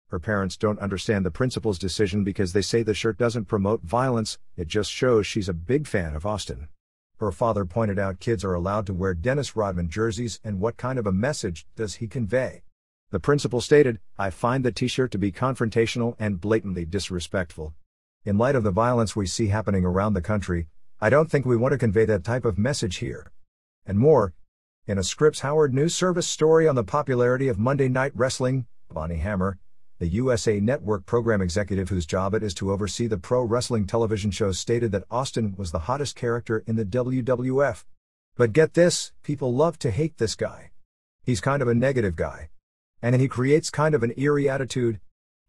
Her parents don't understand the principal's decision because they say the shirt doesn't promote violence, it just shows she's a big fan of Austin. Her father pointed out kids are allowed to wear Dennis Rodman jerseys, and what kind of a message does he convey? The principal stated, I find the t-shirt to be confrontational and blatantly disrespectful. In light of the violence we see happening around the country, I don't think we want to convey that type of message here. And more. In a Scripps Howard News Service story on the popularity of Monday Night Wrestling, Bonnie Hammer, the USA Network program executive whose job it is to oversee the pro wrestling television shows, stated that Austin was the hottest character in the WWF. But get this, people love to hate this guy. He's kind of a negative guy. And he creates kind of an eerie attitude.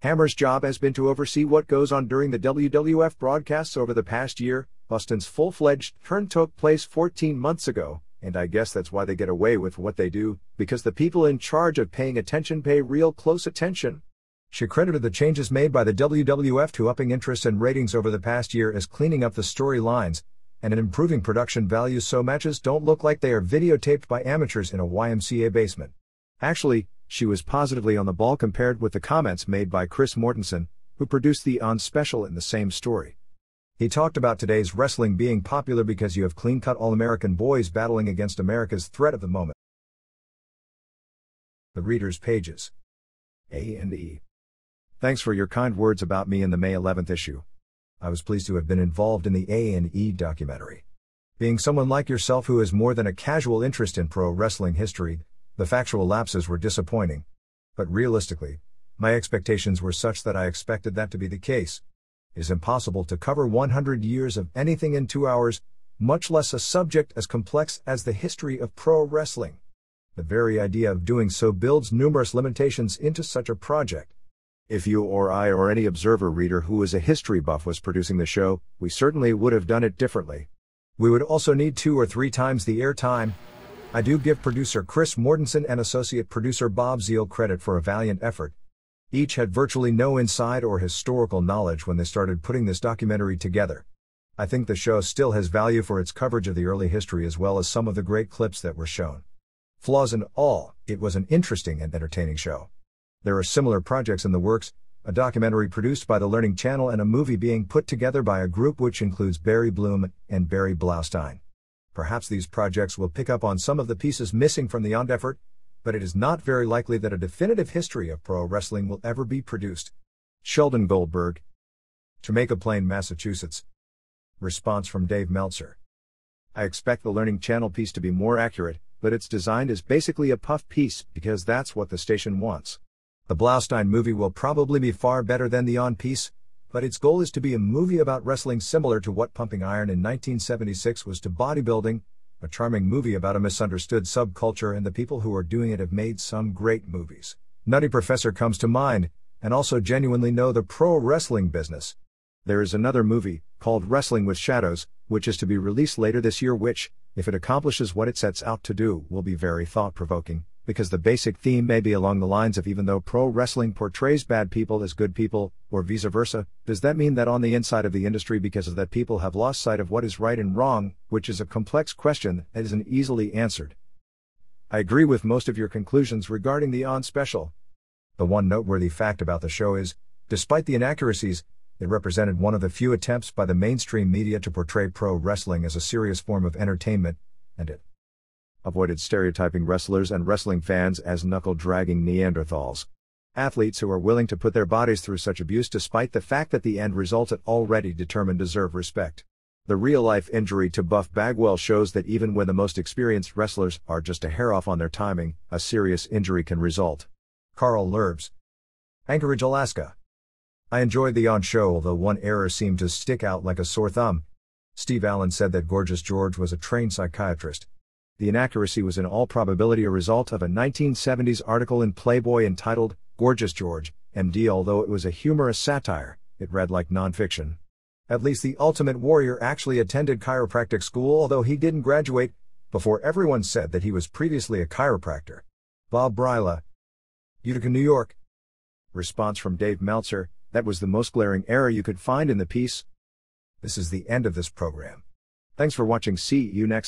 Hammer's job has been to oversee what goes on during the WWF broadcasts over the past year. Austin's full-fledged turn took place 14 months ago, and I guess that's why they get away with what they do, because the people in charge of paying attention pay real close attention. She credited the changes made by the WWF to upping interest and ratings over the past year as cleaning up the storylines and in improving production values so matches don't look like they are videotaped by amateurs in a YMCA basement. Actually, she was positively on the ball compared with the comments made by Chris Mortensen, who produced the On Special in the same story. He talked about today's wrestling being popular because you have clean-cut All-American boys battling against America's threat of the moment. The reader's pages. A&E. Thanks for your kind words about me in the May 11th issue. I was pleased to have been involved in the A&E documentary. Being someone like yourself who has more than a casual interest in pro wrestling history, the factual lapses were disappointing. But realistically, my expectations were such that I expected that to be the case. It is impossible to cover 100 years of anything in 2 hours, much less a subject as complex as the history of pro wrestling. The very idea of doing so builds numerous limitations into such a project. If you or I or any observer reader who is a history buff was producing the show, we certainly would have done it differently. We would also need 2 or 3 times the airtime. I do give producer Chris Mortensen and associate producer Bob Zeal credit for a valiant effort. Each had virtually no inside or historical knowledge when they started putting this documentary together. I think the show still has value for its coverage of the early history as well as some of the great clips that were shown. Flaws and all, it was an interesting and entertaining show. There are similar projects in the works, a documentary produced by the Learning Channel and a movie being put together by a group which includes Barry Bloom and Barry Blaustein. Perhaps these projects will pick up on some of the pieces missing from the effort, but it is not very likely that a definitive history of pro wrestling will ever be produced. Sheldon Goldberg. Jamaica Plain, Massachusetts. Response from Dave Meltzer. I expect the Learning Channel piece to be more accurate, but it's designed as basically a puff piece because that's what the station wants. The Blaustein movie will probably be far better than the On piece, but its goal is to be a movie about wrestling similar to what Pumping Iron in 1976 was to bodybuilding, a charming movie about a misunderstood subculture, and the people who are doing it have made some great movies. Nutty Professor comes to mind, and also genuinely know the pro wrestling business. There is another movie, called Wrestling with Shadows, which is to be released later this year which, if it accomplishes what it sets out to do, will be very thought-provoking, because the basic theme may be along the lines of even though pro wrestling portrays bad people as good people, or vice versa, does that mean that on the inside of the industry because of that people have lost sight of what is right and wrong, which is a complex question that isn't easily answered. I agree with most of your conclusions regarding the On special. The one noteworthy fact about the show is, despite the inaccuracies, it represented one of the few attempts by the mainstream media to portray pro wrestling as a serious form of entertainment, and it avoided stereotyping wrestlers and wrestling fans as knuckle-dragging Neanderthals. Athletes who are willing to put their bodies through such abuse despite the fact that the end results are already determined deserve respect. The real-life injury to Buff Bagwell shows that even when the most experienced wrestlers are just a hair off on their timing, a serious injury can result. Carl Lurbs. Anchorage, Alaska. I enjoyed the On show, although one error seemed to stick out like a sore thumb. Steve Allen said that Gorgeous George was a trained psychiatrist. The inaccuracy was in all probability a result of a 1970s article in Playboy entitled, Gorgeous George, MD. Although it was a humorous satire, it read like nonfiction. At least the Ultimate Warrior actually attended chiropractic school, although he didn't graduate, before everyone said that he was previously a chiropractor. Bob Bryla. Utica, New York. Response from Dave Meltzer, that was the most glaring error you could find in the piece. This is the end of this program. Thanks for watching. See you next